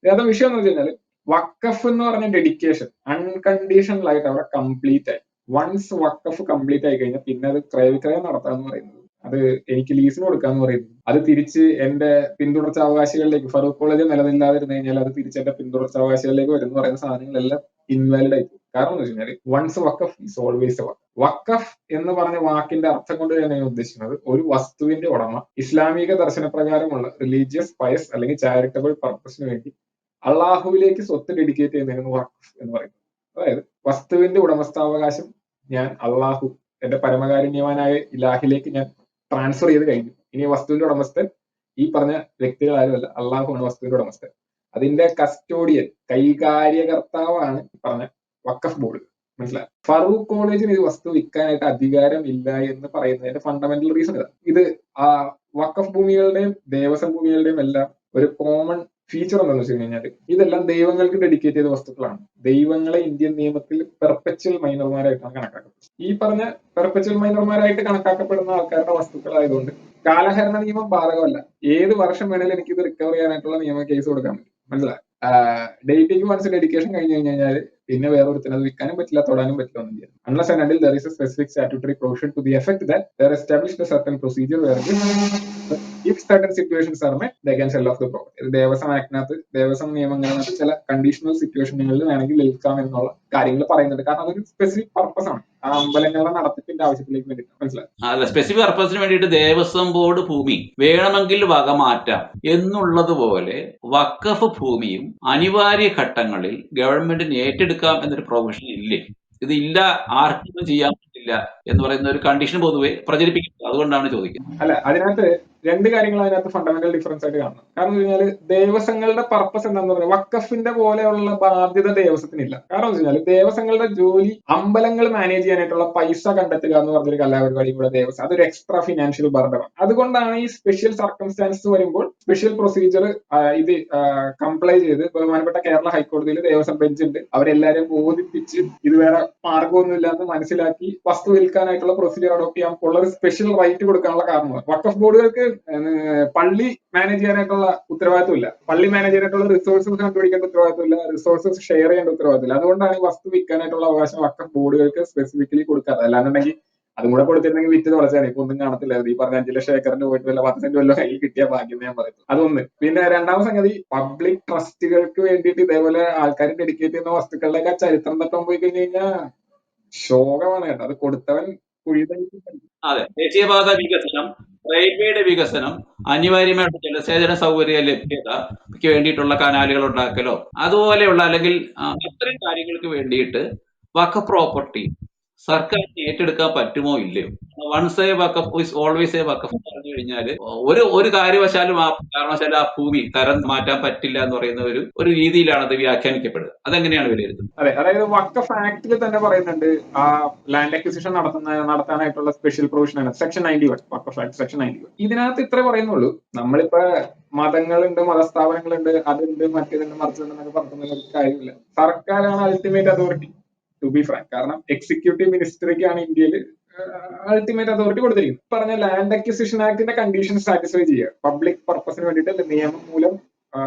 ഇതിനകത്ത് വിഷയം എന്ന് വെച്ച് കഴിഞ്ഞാൽ, വഖഫ് എന്ന് പറഞ്ഞ ഡെഡിക്കേഷൻ അൺകണ്ടീഷണൽ ആയിട്ട് അവിടെ കംപ്ലീറ്റ് ആയി. വൺസ് വഖഫ് കംപ്ലീറ്റ് ആയി കഴിഞ്ഞാൽ പിന്നെ അത് ക്രയവിക്രയം നടത്താന്ന് പറയുന്നത്, അത് എനിക്ക് ലീസിന് കൊടുക്കാന്ന് പറയുന്നത്, അത് തിരിച്ച് എന്റെ പിന്തുടർച്ചാവകാശികളിലേക്ക്, ഫറൂഖ് കോളേജ് നിലനില്ലാതിരുന്നു കഴിഞ്ഞാൽ അത് തിരിച്ച് എന്റെ പിന്തുടർച്ചാവകാശികളിലേക്ക് വരുന്ന പറയുന്ന സാധനങ്ങളെല്ലാം ഇൻവാലിഡ് ആയി പോകും. കാരണം എന്ന് വെച്ച് കഴിഞ്ഞാൽ once waqf is always a waqf. വഖഫ് എന്ന് പറഞ്ഞ വാക്കിന്റെ അർത്ഥം കൊണ്ട് തന്നെ ഞാൻ ഉദ്ദേശിക്കുന്നത് ഒരു വസ്തുവിന്റെ ഉടമ ഇസ്ലാമിക ദർശനപ്രകാരമുള്ള റിലീജിയസ് പയസ് അല്ലെങ്കിൽ ചാരിറ്റബിൾ പർപ്പസിന് വേണ്ടി അള്ളാഹുവിലേക്ക് സ്വത്ത് ഡെഡിക്കേറ്റ് ചെയ്യുന്നതിന് വഖഫ് എന്ന് പറയുന്നത്. അതായത് വസ്തുവിന്റെ ഉടമസ്ഥാവകാശം ഞാൻ അള്ളാഹു എന്റെ പരമകാരുണ്യവാനായ ഇലാഹിലേക്ക് ഞാൻ ട്രാൻസ്ഫർ ചെയ്ത് കഴിഞ്ഞു. ഇനി വസ്തുവിന്റെ ഉടമസ്ഥൻ ഈ പറഞ്ഞ വ്യക്തികൾ ആരുമല്ല, അള്ളാഹുവാണ് വസ്തുവിന്റെ ഉടമസ്ഥൻ. അതിന്റെ കസ്റ്റോഡിയൻ കൈകാര്യകർത്താവാണ് പറഞ്ഞ വഖഫ് ബോർഡ്. മനസ്സിലായി? ഫറൂഖ് കോളേജിന് ഈ വസ്തു വിൽക്കാനായിട്ട് അധികാരം ഇല്ല എന്ന് പറയുന്നതിന്റെ ഫണ്ടമെന്റൽ റീസൺ ഇതാണ്. ഇത് ആ വഖഫ് ഭൂമികളുടെയും ദേവസ്വം ഭൂമികളുടെയും എല്ലാം ഒരു കോമൺ ഫീച്ചർ എന്താണെന്ന് വെച്ച് കഴിഞ്ഞാൽ ഇതെല്ലാം ദൈവങ്ങൾക്ക് ഡെഡിക്കേറ്റ് ചെയ്ത വസ്തുക്കളാണ്. ദൈവങ്ങളെ ഇന്ത്യൻ നിയമത്തിൽ പെർപെച്വൽ മൈനർമാരായിട്ടാണ് കണക്കാക്കപ്പെടുന്നത്. ഈ പറഞ്ഞ പെർപെച്വൽ മൈനർമാരായിട്ട് കണക്കാക്കപ്പെടുന്ന ആൾക്കാരുടെ വസ്തുക്കളായതുകൊണ്ട് കാലഹരണ നിയമം ബാധകമല്ല. ഏത് വർഷം വേണേലും എനിക്ക് ഇത് റിക്കവർ ചെയ്യാനായിട്ടുള്ള നിയമ കേസ് കൊടുക്കാൻ പറ്റും. മനസ്സിലായി? ഡേറ്റിംഗ് വൺസ് ഡെഡിക്കേഷൻ കഴിഞ്ഞു കഴിഞ്ഞാൽ പിന്നെ വേറൊരുത്തിന് അത് വിൽക്കാനും പറ്റില്ല, തൊടാനും പറ്റില്ല, ഒന്നും ചെയ്യാം. Unless and until there is a specific statutory provision to the effect that there established a certain procedure where if certain situations are met they can sell off the property. Devaswom ആക്ടിനകത്ത്, Devaswom നിയമങ്ങളിനകത്ത് ചില കണ്ടീഷണൽ സിറ്റുവേഷനുകളിൽ വേണമെങ്കിൽ വിൽക്കാം എന്നുള്ള കാര്യങ്ങൾ പറയുന്നുണ്ട്. കാരണം അതൊരു specific purpose ആണ്, ആ അമ്പലങ്ങളുടെ നടത്തിപ്പിന്റെ ആവശ്യത്തിലേക്ക് വേണ്ടിയിട്ട്. മനസ്സിലായി? അല്ല, സ്പെസിഫിക് പർപ്പസിന് വേണ്ടിയിട്ട് ദേവസ്വം ബോർഡ് ഭൂമി വേണമെങ്കിൽ വകമാറ്റാം എന്നുള്ളതുപോലെ വഖഫ് ഭൂമിയും അനിവാര്യ ഘട്ടങ്ങളിൽ ഗവൺമെന്റിന് ഏറ്റെടുക്കാം എന്നൊരു പ്രൊവിഷൻ ഇല്ലേ? ഇത് ഇല്ല, ആർക്കും ചെയ്യാൻ പറ്റില്ല എന്ന് പറയുന്ന ഒരു കണ്ടീഷൻ പൊതുവെ പ്രചരിപ്പിക്കുന്നത്. അതുകൊണ്ടാണ് ചോദിക്കുന്നത്. അല്ല, അതിനകത്ത് രണ്ട് കാര്യങ്ങൾ അതിനകത്ത് ഫണ്ടമെന്റൽ ഡിഫറൻസ് ആയിട്ട് കാണണം. കാരണം എന്ന് വെച്ചാൽ ദേവസ്വങ്ങളുടെ പർപ്പസ് എന്താണെന്ന് പറഞ്ഞാൽ വഖഫിന്റെ പോലെയുള്ള ബാധ്യത ദേവസ്വത്തിനില്ല. കാരണം എന്ന് വെച്ചാൽ ദേവസ്വങ്ങളുടെ ജോലി അമ്പലങ്ങൾ മാനേജ് ചെയ്യാനായിട്ടുള്ള പൈസ കണ്ടെത്തുക എന്ന് പറഞ്ഞൊരു കലാപരിപാടി കൂടെ ദേവസ്വം, അതൊരു എക്സ്ട്രാ ഫിനാൻഷ്യൽ ബർഡനാണ്. അതുകൊണ്ടാണ് ഈ സ്പെഷ്യൽ സർക്കംസ്റ്റാൻസസ് വരുമ്പോൾ സ്പെഷ്യൽ പ്രൊസീജിയർ ഇത് കംപ്ലൈ ചെയ്ത് ബഹുമാനപ്പെട്ട കേരള ഹൈക്കോടതിയിൽ ദേവസ്വം ബെഞ്ച് ഉണ്ട്, അവരെല്ലാവരും ബോധിപ്പിച്ച് ഇത് വേറെ മാർഗമൊന്നുമില്ല എന്ന് മനസ്സിലാക്കി വസ്തു വിൽക്കാനായിട്ടുള്ള പ്രൊസീജിയർ അഡോപ്റ്റ് ചെയ്യാൻ ഉള്ള ഒരു സ്പെഷ്യൽ റൈറ്റ് കൊടുക്കാനുള്ള കാരണമാണ്. വഖഫ് ബോർഡുകൾക്ക് പള്ളി മാനേജ് ചെയ്യാനായിട്ടുള്ള ഉത്തരവാദിത്വമില്ല, പള്ളി മാനേജ് ചെയ്യാനായിട്ടുള്ള റിസോഴ്സസ് കണ്ടുപിടിക്കേണ്ട ഉത്തരവാദിത്വമില്ല, റിസോഴ്സസ് ഷെയർ ചെയ്യേണ്ട ഉത്തരവാദിത്തമില്ല. അതുകൊണ്ടാണ് ഈ വസ്തു വിൽക്കാനായിട്ടുള്ള അവകാശം വഖഫ് ബോർഡുകൾക്ക് സ്പെസിഫിക്കലി കൊടുക്കാറ്. അല്ലാന്നുണ്ടെങ്കിൽ അതും കൂടെ കൊടുത്തിരുന്നെങ്കിൽ വിറ്റ് തുളച്ചാണ്, ഇപ്പൊ ഒന്നും കാണത്തില്ല. ഈ പറഞ്ഞ 5 ലക്ഷം ഏക്കറിന് പോയിട്ട് വല്ല 10 സെന്റ് വല്ല കയ്യിൽ കിട്ടിയ ഭാഗ്യം ഞാൻ പറയുന്നത്. അതൊന്ന്. പിന്നെ രണ്ടാമത്തെ സംഗതി, പബ്ലിക് ട്രസ്റ്റുകൾക്ക് വേണ്ടിയിട്ട് ഇതേപോലെ ആൾക്കാർ ഡെഡിക്കേറ്റ് ചെയ്യുന്ന വസ്തുക്കളുടെ ചരിത്രം തട്ടാൻ പോയി കഴിഞ്ഞു കഴിഞ്ഞാൽ ശോകമാണ് കേട്ടോ. അത് കൊടുത്തവൻ കുഴി. അതെ, ദേശീയപാത വികസനം, റെയിൽവേയുടെ വികസനം, അനിവാര്യമായിട്ട് ജലസേചന സൗകര്യ ലഭ്യതയ്ക്ക് വേണ്ടിയിട്ടുള്ള കനാലുകൾ ഉണ്ടാക്കലോ അതുപോലെയുള്ള അല്ലെങ്കിൽ അത്തരം കാര്യങ്ങൾക്ക് വേണ്ടിയിട്ട് വഖഫ് പ്രോപ്പർട്ടി സർക്കാരിന് ഏറ്റെടുക്കാൻ പറ്റുമോ ഇല്ലയോ? Once a waqf is always a waqf എന്ന് പറഞ്ഞു കഴിഞ്ഞാൽ ഒരു കാര്യവശാലും കാരണവശാലും ആ ഭൂമി തരം മാറ്റാൻ പറ്റില്ല എന്ന് പറയുന്ന ഒരു രീതിയിലാണ് അത് വ്യാഖ്യാനിക്കപ്പെടുക. അതെങ്ങനെയാണ് വിലയിരുത്തുന്നത്? അതെ, അതായത് വഖഫ് ആക്ടിൽ തന്നെ പറയുന്നുണ്ട് ആ ലാൻഡ് അക്വിസിഷൻ നടത്താനായിട്ടുള്ള സ്പെഷ്യൽ പ്രൊവിഷൻ ആണ് സെക്ഷൻ 91, വഖഫ് ആക്ട് സെക്ഷൻ 91. ഇതിനകത്ത് ഇത്രേ പറയുന്നുള്ളൂ, നമ്മളിപ്പോ മതങ്ങളുണ്ട്, മതസ്ഥാപനങ്ങളുണ്ട്, അതുണ്ട്, മറ്റേതുണ്ട്, മറിച്ചുണ്ടെന്നൊക്കെ പറഞ്ഞിട്ടുള്ള കാര്യമില്ല. സർക്കാരാണ് ultimate authority, to be frank. കാരണം എക്സിക്യൂട്ടീവ് മിനിസ്റ്ററിക്കാണ് ഇന്ത്യയിൽ അൾട്ടിമേറ്റ് അതോറിറ്റി കൊടുത്തിരിക്കുന്നത്. പറഞ്ഞ ലാൻഡ് അക്വിസിഷൻ ആക്ടിന്റെ കണ്ടീഷൻ സാറ്റിസ്ഫൈ ചെയ്യുക, പബ്ലിക് പർപ്പസിന് വേണ്ടിയിട്ട് നിയമം മൂലം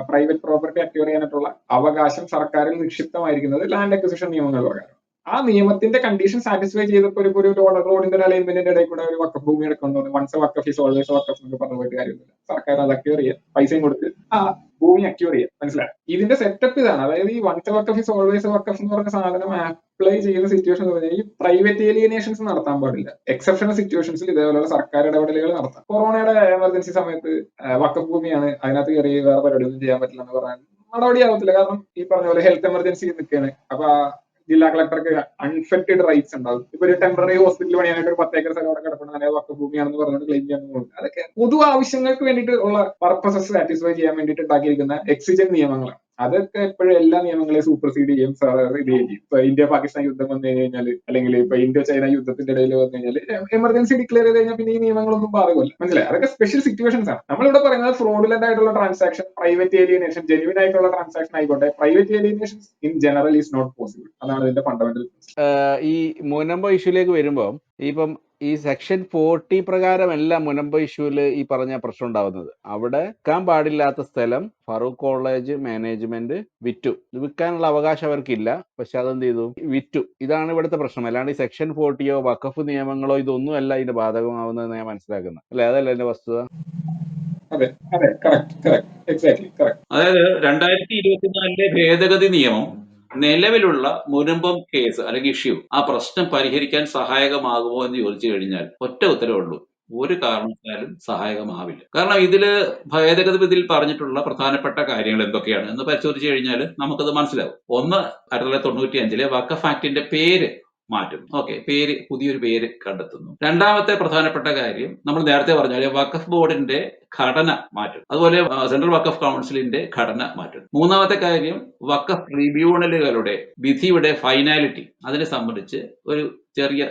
പ്രൈവറ്റ് പ്രോപ്പർട്ടി അക്വയർ ചെയ്യാനായിട്ടുള്ള അവകാശം സർക്കാരിൽ നിക്ഷിപ്തമായിരിക്കുന്നത് ലാൻഡ് അക്വിസിഷൻ നിയമങ്ങൾ പ്രകാരം. ആ നിയമത്തിന്റെ കണ്ടീഷൻ സാറ്റിസ്ഫൈ ചെയ്തപ്പോൾ ഒരു റോഡിന്റെ അലൈൻമെന്റിന്റെ ഇടയിൽ കൂടെ ഒരു വഖഫ് ഭൂമി എടുക്കുന്നു. വൺസ് വഖഫ് ഈസ് ഓൾവേസ് വഖഫ് എന്നൊക്കെ പറഞ്ഞു പോയിട്ട് കാര്യമില്ല. സർക്കാർ അത് അക്വയർ ചെയ്യുക, പൈസയും കൊടുത്ത് ആ ഭൂമി അക്വയർ ചെയ്യുക. മനസ്സിലായി? ഇതിന്റെ സെറ്റപ്പ് ഇതാണ്. അതായത് ഈ വൺസ് വഖഫ് ഈസ് ഓൾവേസ് വഖഫ് എന്ന് പറഞ്ഞ സാധനം അപ്ലൈ ചെയ്യുന്ന സിറ്റുവേഷൻ എന്ന് പറഞ്ഞാൽ ഈ പ്രൈവറ്റ് ഏലിയനേഷൻസ് നടത്താൻ പാടില്ല. എക്സെപ്ഷണൽ സിറ്റുവേഷൻസിൽ ഇതേപോലെയുള്ള സർക്കാർ ഇടപെടലുകൾ നടത്താം. കൊറോണയുടെ എമർജൻസി സമയത്ത് വഖഫ് ഭൂമിയാണ്, അതിനകത്ത് കയറി വേറെ പരിപാടിയൊന്നും ചെയ്യാൻ പറ്റില്ല എന്ന് പറഞ്ഞാൽ നടപടിയാവത്തില്ല. കാരണം ഈ പറഞ്ഞ പോലെ ഹെൽത്ത് എമർജൻസി നിൽക്കുകയാണ്. അപ്പൊ ജില്ലാ കളക്ടർക്ക് അൺഫെക്റ്റഡ് റൈറ്റ്സ് ഉണ്ടാവും. ഇപ്പൊ ഒരു ടെമ്പററി ഹോസ്പിറ്റൽ പണിയാനായിട്ട് ഒരു 10 ഏക്കർ സ്ഥലം അവിടെ കിടപ്പുണ്ട്, അതായത് വഖഫ് ഭൂമിയാണെന്ന് പറഞ്ഞിട്ട് ക്ലെയിം ചെയ്യാൻ പോകുന്നത്. അതൊക്കെ പൊതു ആവശ്യങ്ങൾക്ക് വേണ്ടിയിട്ട് ഉള്ള പർപ്പസസ് സാറ്റിസ്ഫൈ ചെയ്യാൻ വേണ്ടിയിട്ട് ഉണ്ടാക്കിയിരിക്കുന്ന എക്സിജൻ നിയമങ്ങളാണ്. അതൊക്കെ എപ്പോഴും എല്ലാ നിയമങ്ങളെയും സൂപ്പർസീഡ് ചെയ്യും, ഇത് ചെയ്യും. ഇപ്പൊ ഇന്ത്യ പാകിസ്ഥാൻ യുദ്ധം വന്നു കഴിഞ്ഞാൽ, അല്ലെങ്കിൽ ഇപ്പൊ ഇന്ത്യ ചൈന യുദ്ധത്തിന്റെ ഇടയിൽ വന്നു കഴിഞ്ഞാൽ എമർജൻസി ഡിക്ലെയർ ചെയ്ത് കഴിഞ്ഞാൽ പിന്നെ ഈ നിയമങ്ങളൊന്നും ബാധകമല്ല. മനസ്സിലായി? അതൊക്കെ സ്പെഷ്യൽ സിറ്റുവേഷൻസ് ആണ്. നമ്മളിവിടെ പറയുന്നത് ഫ്രോഡുലന്റ് ആയിട്ടുള്ള ട്രാൻസാക്ഷൻ, പ്രൈവറ്റ് ഏലിയനേഷൻ, ജെന്യൂൻ ആയിട്ടുള്ള ട്രാൻസാക്ഷൻ ആയിക്കോട്ടെ, private alienation in general is not possible. അതാണ് ഇതിന്റെ ഫണ്ടമെന്റൽ. ഈ മുനമ്പോ ഇഷ്യൂലേക്ക് വരുമ്പോൾ ഇപ്പം ഈ സെക്ഷൻ 40 പ്രകാരമല്ല മുനമ്പ ഇഷ്യൂവിൽ ഈ പറഞ്ഞ പ്രശ്നം ഉണ്ടാവുന്നത്. അവിടെ വിൽക്കാൻ പാടില്ലാത്ത സ്ഥലം ഫറൂഖ് കോളേജ് മാനേജ്മെന്റ് വിറ്റു. ഇത് വിൽക്കാനുള്ള അവകാശം അവർക്കില്ല, പക്ഷെ അതെന്ത് ചെയ്തു? വിറ്റു. ഇതാണ് ഇവിടുത്തെ പ്രശ്നം. അല്ലാണ്ട് ഈ സെക്ഷൻ 40യോ വഖഫ് നിയമങ്ങളോ ഇതൊന്നും അല്ല ഇതിന് ബാധകമാവുന്നതെന്ന് ഞാൻ മനസ്സിലാക്കുന്നത്. അല്ലെ? അതല്ല എന്റെ വസ്തുത. അതെ അതെ, കറക്റ്റ് എക്സാക്ട്ലി കറക്റ്റ്. അതായത് 2024 ഭേദഗതി നിയമം നിലവിലുള്ള മുനമ്പം കേസ് അല്ലെങ്കിൽ ഇഷ്യൂ ആ പ്രശ്നം പരിഹരിക്കാൻ സഹായകമാകുമോ എന്ന് ചോദിച്ചു കഴിഞ്ഞാൽ ഒറ്റ ഉത്തരവേ ഉള്ളൂ: ഒരു കാരണവശാലും സഹായകമാവില്ല. കാരണം ഇതില് ഭേദഗതി വിധിയിൽ പറഞ്ഞിട്ടുള്ള പ്രധാനപ്പെട്ട കാര്യങ്ങൾ എന്തൊക്കെയാണ് എന്ന് പരിശോധിച്ചു കഴിഞ്ഞാൽ നമുക്കത് മനസ്സിലാവും. ഒന്ന്, 1995 വഖഫ് ആക്ടിന്റെ പേര് മാറ്റുന്നു. ഓക്കെ, പുതിയൊരു പേര് കണ്ടെത്തുന്നു. രണ്ടാമത്തെ പ്രധാനപ്പെട്ട കാര്യം നമ്മൾ നേരത്തെ പറഞ്ഞ വഖഫ് ബോർഡിന്റെ ഘടന മാറ്റും. അതുപോലെ സെൻട്രൽ വഖഫ് കൗൺസിലിന്റെ ഘടന മാറ്റും. മൂന്നാമത്തെ കാര്യം വഖഫ് ട്രിബ്യൂണലുകളുടെ വിധിയുടെ ഫൈനാലിറ്റി അതിനെ സംബന്ധിച്ച് ഒരു ചെറിയ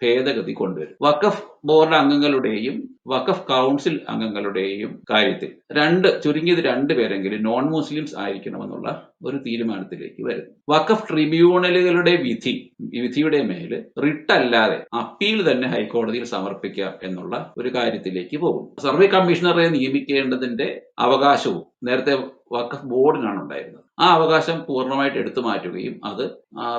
ഭേദഗതി കൊണ്ടുവരും. വഖഫ് ബോർഡ് അംഗങ്ങളുടെയും വഖഫ് കൗൺസിൽ അംഗങ്ങളുടെയും കാര്യത്തിൽ ചുരുങ്ങിയത് 2 പേരെങ്കിലും നോൺ മുസ്ലിംസ് ആയിരിക്കണമെന്നുള്ള ഒരു തീരുമാനത്തിലേക്ക് വരും. വഖഫ് ട്രിബ്യൂണലുകളുടെ വിധിയുടെ മേല് റിട്ട് അല്ലാതെ അപ്പീൽ തന്നെ ഹൈക്കോടതിയിൽ സമർപ്പിക്കാം എന്നുള്ള ഒരു കാര്യത്തിലേക്ക് പോകും. സർവേ കമ്മീഷണറെ നിയമിക്കേണ്ടതിന്റെ അവകാശവും നേരത്തെ വഖഫ് ബോർഡിനാണ് ഉണ്ടായിരുന്നത്. ആ അവകാശം പൂർണ്ണമായിട്ട് എടുത്തു മാറ്റുകയും അത്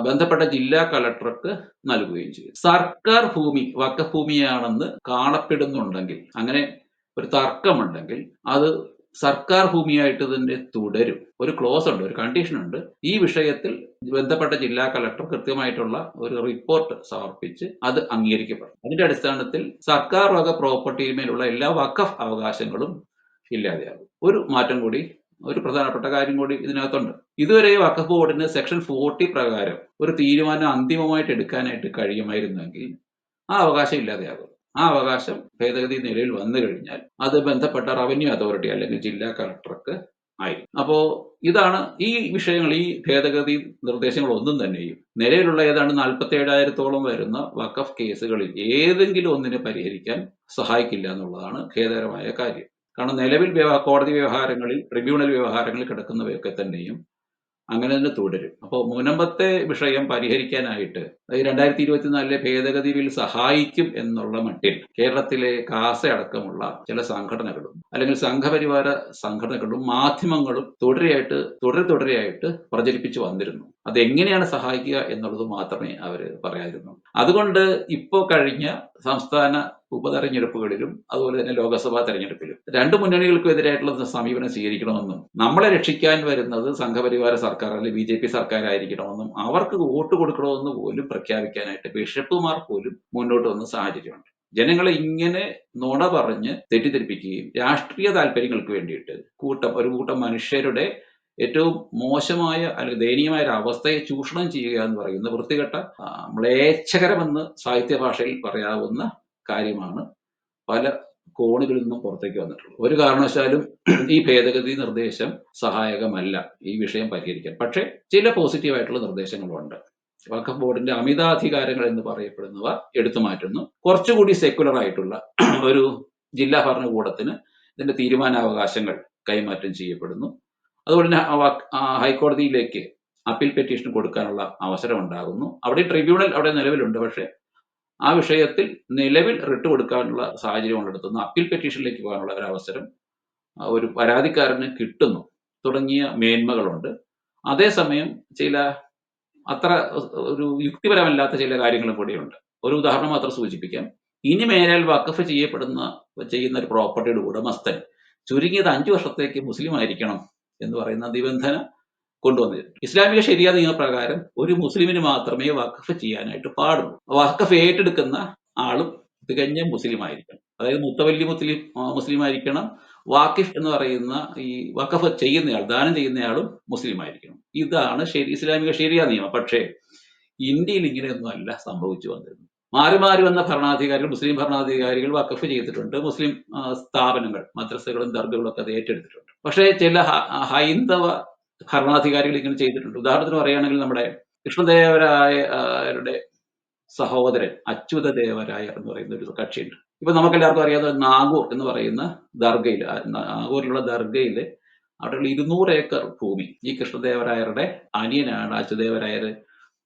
ബന്ധപ്പെട്ട ജില്ലാ കളക്ടർക്ക് നൽകുകയും ചെയ്യും. സർക്കാർ ഭൂമി വഖഫ് ഭൂമിയാണെന്ന് കാണപ്പെടുന്നുണ്ടെങ്കിൽ, അങ്ങനെ ഒരു തർക്കമുണ്ടെങ്കിൽ, അത് സർക്കാർ ഭൂമിയായിട്ട് തന്നെ തുടരും. ഒരു ക്ലോസ് ഉണ്ട്, ഒരു കണ്ടീഷൻ ഉണ്ട്. ഈ വിഷയത്തിൽ ബന്ധപ്പെട്ട ജില്ലാ കളക്ടർ കൃത്യമായിട്ടുള്ള ഒരു റിപ്പോർട്ട് സമർപ്പിച്ച് അത് അംഗീകരിക്കപ്പെടും. അതിന്റെ അടിസ്ഥാനത്തിൽ സർക്കാർ വക പ്രോപ്പർട്ടിയിന്മേലുള്ള എല്ലാ വഖഫ് അവകാശങ്ങളും ഇല്ലാതെയാകും. ഒരു പ്രധാനപ്പെട്ട കാര്യം കൂടി ഇതിനകത്തുണ്ട്. ഇതുവരെ വഖഫ് ബോർഡിന് സെക്ഷൻ 40 പ്രകാരം ഒരു തീരുമാനം അന്തിമമായിട്ട് എടുക്കാനായിട്ട് കഴിയുമായിരുന്നെങ്കിൽ ആ അവകാശം ഇല്ലാതെയാകും. ആ അവകാശം ഭേദഗതി നിലയിൽ വന്നു കഴിഞ്ഞാൽ അത് ബന്ധപ്പെട്ട റവന്യൂ അതോറിറ്റി അല്ലെങ്കിൽ ജില്ലാ കളക്ടർക്ക് ആയി. അപ്പോ ഇതാണ് ഈ വിഷയങ്ങൾ. ഈ ഭേദഗതി നിർദ്ദേശങ്ങൾ ഒന്നും തന്നെയും നിലവിലുള്ള ഏതാണ്ട് 47,000-ഓളം വരുന്ന വഖഫ് കേസുകളിൽ ഏതെങ്കിലും ഒന്നിനെ പരിഹരിക്കാൻ സഹായിക്കില്ല എന്നുള്ളതാണ് ഖേദകരമായ കാര്യം. കാരണം നിലവിൽ കോടതി വ്യവഹാരങ്ങളിൽ, ട്രിബ്യൂണൽ വ്യവഹാരങ്ങളിൽ കിടക്കുന്നവയൊക്കെ തന്നെയും അങ്ങനെ തന്നെ തുടരും. അപ്പോൾ മുനമ്പത്തെ വിഷയം പരിഹരിക്കാനായിട്ട് 2024 ഭേദഗതി ബിൽ സഹായിക്കും എന്നുള്ള മട്ടിൽ കേരളത്തിലെ കാസ അടക്കമുള്ള ചില സംഘടനകളും അല്ലെങ്കിൽ സംഘപരിവാര സംഘടനകളും മാധ്യമങ്ങളും തുടരെയായിട്ട് പ്രചരിപ്പിച്ചു വന്നിരുന്നു. അതെങ്ങനെയാണ് സഹായിക്കുക എന്നുള്ളത് മാത്രമേ അവർ പറയാതിരുന്നു. അതുകൊണ്ട് ഇപ്പോൾ കഴിഞ്ഞ സംസ്ഥാന ഉപതെരഞ്ഞെടുപ്പുകളിലും അതുപോലെ തന്നെ ലോക്സഭാ തെരഞ്ഞെടുപ്പിലും 2 മുന്നണികൾക്കും എതിരായിട്ടുള്ള സമീപനം സ്വീകരിക്കണമെന്നും നമ്മളെ രക്ഷിക്കാൻ വരുന്നത് സംഘപരിവാര സർക്കാർ അല്ലെങ്കിൽ BJP സർക്കാർ ആയിരിക്കണമെന്നും അവർക്ക് വോട്ട് കൊടുക്കണമെന്ന് പോലും പ്രഖ്യാപിക്കാനായിട്ട് ബിഷപ്പുമാർ പോലും മുന്നോട്ട് വന്ന സാഹചര്യമുണ്ട്. ജനങ്ങളെ ഇങ്ങനെ നുണ പറഞ്ഞ് തെറ്റിദ്ധരിപ്പിക്കുകയും രാഷ്ട്രീയ താല്പര്യങ്ങൾക്ക് വേണ്ടിയിട്ട് ഒരു കൂട്ടം മനുഷ്യരുടെ ഏറ്റവും മോശമായ അല്ലെങ്കിൽ ദയനീയമായ ഒരു അവസ്ഥയെ ചൂഷണം ചെയ്യുക എന്ന് പറയുന്ന വൃത്തികെട്ട മ്ലേച്ഛകരമെന്ന് സാഹിത്യ ഭാഷയിൽ പറയാവുന്ന കാര്യമാണ് പല കോണുകളിൽ നിന്നും പുറത്തേക്ക് വന്നിട്ടുള്ളത്. ഒരു കാരണവശാലും ഈ ഭേദഗതി നിർദ്ദേശം സഹായകമല്ല ഈ വിഷയം പരിഹരിക്കാൻ. പക്ഷേ ചില പോസിറ്റീവായിട്ടുള്ള നിർദ്ദേശങ്ങളുണ്ട്. വഖഫ് ബോർഡിന്റെ അമിതാധികാരങ്ങൾ എന്ന് പറയപ്പെടുന്നവ എടുത്തു മാറ്റുന്നു. കുറച്ചുകൂടി സെക്യുലർ ആയിട്ടുള്ള ഒരു ജില്ലാ ഭരണകൂടത്തിന് ഇതിന്റെ തീരുമാനാവകാശങ്ങൾ കൈമാറ്റം ചെയ്യപ്പെടുന്നു. അതുപോലെ തന്നെ ഹൈക്കോടതിയിലേക്ക് അപ്പീൽ പെറ്റീഷൻ കൊടുക്കാനുള്ള അവസരം ഉണ്ടാകുന്നു. അവിടെ ട്രിബ്യൂണൽ അവിടെ നിലവിലുണ്ട്. പക്ഷേ ആ വിഷയത്തിൽ നിലവിൽ റിട്ട് കൊടുക്കാനുള്ള സാഹചര്യം ഉള്ളിടത്തുനിന്ന് അപ്പീൽ പെറ്റീഷനിലേക്ക് പോകാനുള്ള ഒരു അവസരം ഒരു പരാതിക്കാരന് കിട്ടുന്നു തുടങ്ങിയ മേന്മകളുണ്ട്. അതേസമയം ചില അത്ര ഒരു യുക്തിപരമല്ലാത്ത ചില കാര്യങ്ങളും കൂടിയുണ്ട്. ഒരു ഉദാഹരണം മാത്രം സൂചിപ്പിക്കാം. ഇനി മേലാൽ വഖഫ് ചെയ്യുന്ന ഒരു പ്രോപ്പർട്ടിയുടെ ഉടമസ്ഥൻ ചുരുങ്ങിയത് 5 വർഷത്തേക്ക് മുസ്ലിം ആയിരിക്കണം എന്ന് പറയുന്ന നിബന്ധന കൊണ്ടുവന്നിരുന്നു. ഇസ്ലാമിക ശരിയ നിയമപ്രകാരം ഒരു മുസ്ലിമിന് മാത്രമേ വഖഫ് ചെയ്യാനായിട്ട് പാടുള്ളൂ. വഖഫ് ഏറ്റെടുക്കുന്ന ആളും തികഞ്ഞ മുസ്ലിം ആയിരിക്കണം. അതായത് മുത്തവല്ലി മുസ്ലിം ആയിരിക്കണം. വാക്കിഫ് എന്ന് പറയുന്ന ഈ വഖഫ് ചെയ്യുന്നയാൾ, ദാനം ചെയ്യുന്നയാളും മുസ്ലിം ആയിരിക്കണം. ഇതാണ് ഇസ്ലാമിക ശരിയ നിയമം. പക്ഷേ ഇന്ത്യയിൽ ഇങ്ങനെയൊന്നും അല്ല സംഭവിച്ചു വന്നിരുന്നത്. മാറി വന്ന ഭരണാധികാരികൾ, മുസ്ലിം ഭരണാധികാരികൾ വഖഫ് ചെയ്തിട്ടുണ്ട്. മുസ്ലിം സ്ഥാപനങ്ങൾ, മദ്രസകളും ദർഗകളും ഒക്കെ അത് ഏറ്റെടുത്തിട്ടുണ്ട്. പക്ഷേ ചില ഹൈന്ദവ ഭരണാധികാരികൾ ഇങ്ങനെ ചെയ്തിട്ടുണ്ട്. ഉദാഹരണത്തിന് പറയുകയാണെങ്കിൽ നമ്മുടെ കൃഷ്ണദേവരായരുടെ സഹോദരൻ അച്യുതദേവരായർ എന്ന് പറയുന്ന ഒരു കക്ഷിയുണ്ട്. ഇപ്പൊ നമുക്കെല്ലാവർക്കും അറിയാവുന്ന നാഗൂർ എന്ന് പറയുന്ന ദർഗയിൽ, നാഗൂരിലുള്ള ദർഗയില് അവിടെയുള്ള 200 ഏക്കർ ഭൂമി ഈ കൃഷ്ണദേവരായരുടെ അനിയനാണ് അച്യുതദേവരായർ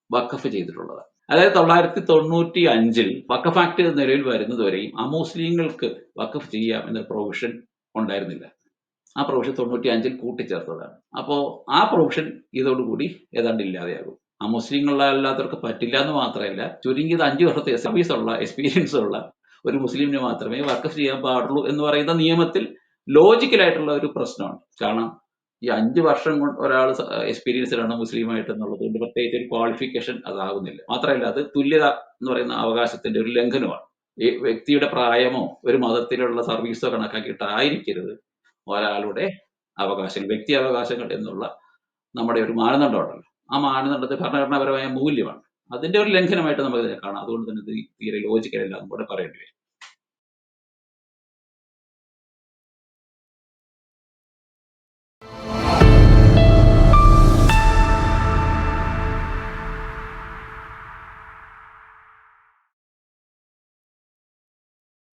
വഖഫ് ചെയ്തിട്ടുള്ളത്. അതായത് 1995 വഖഫ് ആക്ട് നിലവിൽ വരുന്നതുവരെയും അമുസ്ലിങ്ങൾക്ക് വഖഫ് ചെയ്യാം എന്നൊരു പ്രൊവിഷൻ ഉണ്ടായിരുന്നില്ല. ആ പ്രൊവിഷൻ 95 കൂട്ടിച്ചേർത്തതാണ്. അപ്പോൾ ആ പ്രൊവിഷൻ ഇതോടുകൂടി ഏതാണ്ട് ഇല്ലാതെയാകും. അമുസ്ലിങ്ങളല്ലാത്തവർക്ക് പറ്റില്ല എന്ന് മാത്രമല്ല, ചുരുങ്ങിയത് 5 വർഷത്തെ സർവീസുള്ള എക്സ്പീരിയൻസ് ഉള്ള ഒരു മുസ്ലിമിന് മാത്രമേ വഖഫ് ചെയ്യാൻ പാടുള്ളൂ എന്ന് പറയുന്ന നിയമത്തിൽ ലോജിക്കലായിട്ടുള്ള ഒരു പ്രശ്നമാണ്. കാരണം ഈ 5 വർഷം കൊണ്ട് ഒരാൾ എക്സ്പീരിയൻസ്ഡാണ് മുസ്ലിമായിട്ട് എന്നുള്ളത് കൊണ്ട് പ്രത്യേകിച്ച് ഒരു ക്വാളിഫിക്കേഷൻ അതാകുന്നില്ല. മാത്രമല്ല, അത് തുല്യത എന്ന് പറയുന്ന അവകാശത്തിന്റെ ഒരു ലംഘനമാണ്. ഈ വ്യക്തിയുടെ പ്രായമോ ഒരു മതത്തിലുള്ള സർവീസോ കണക്കാക്കിയിട്ടായിരിക്കരുത് ഒരാളുടെ അവകാശങ്ങൾ, വ്യക്തി അവകാശങ്ങൾ എന്നുള്ള നമ്മുടെ ഒരു മാനദണ്ഡം ഉണ്ടല്ലോ. ആ മാനദണ്ഡത്തെ ഭരണഘടനാപരമായ മൂല്യമാണ്. അതിന്റെ ഒരു ലംഘനമായിട്ട് നമുക്ക് ഇതിനെ കാണാം. അതുകൊണ്ട് തന്നെ ഇത് തീരെ ലോജിക്കലല്ല എന്ന് കൂടെ പറയേണ്ടി വരും.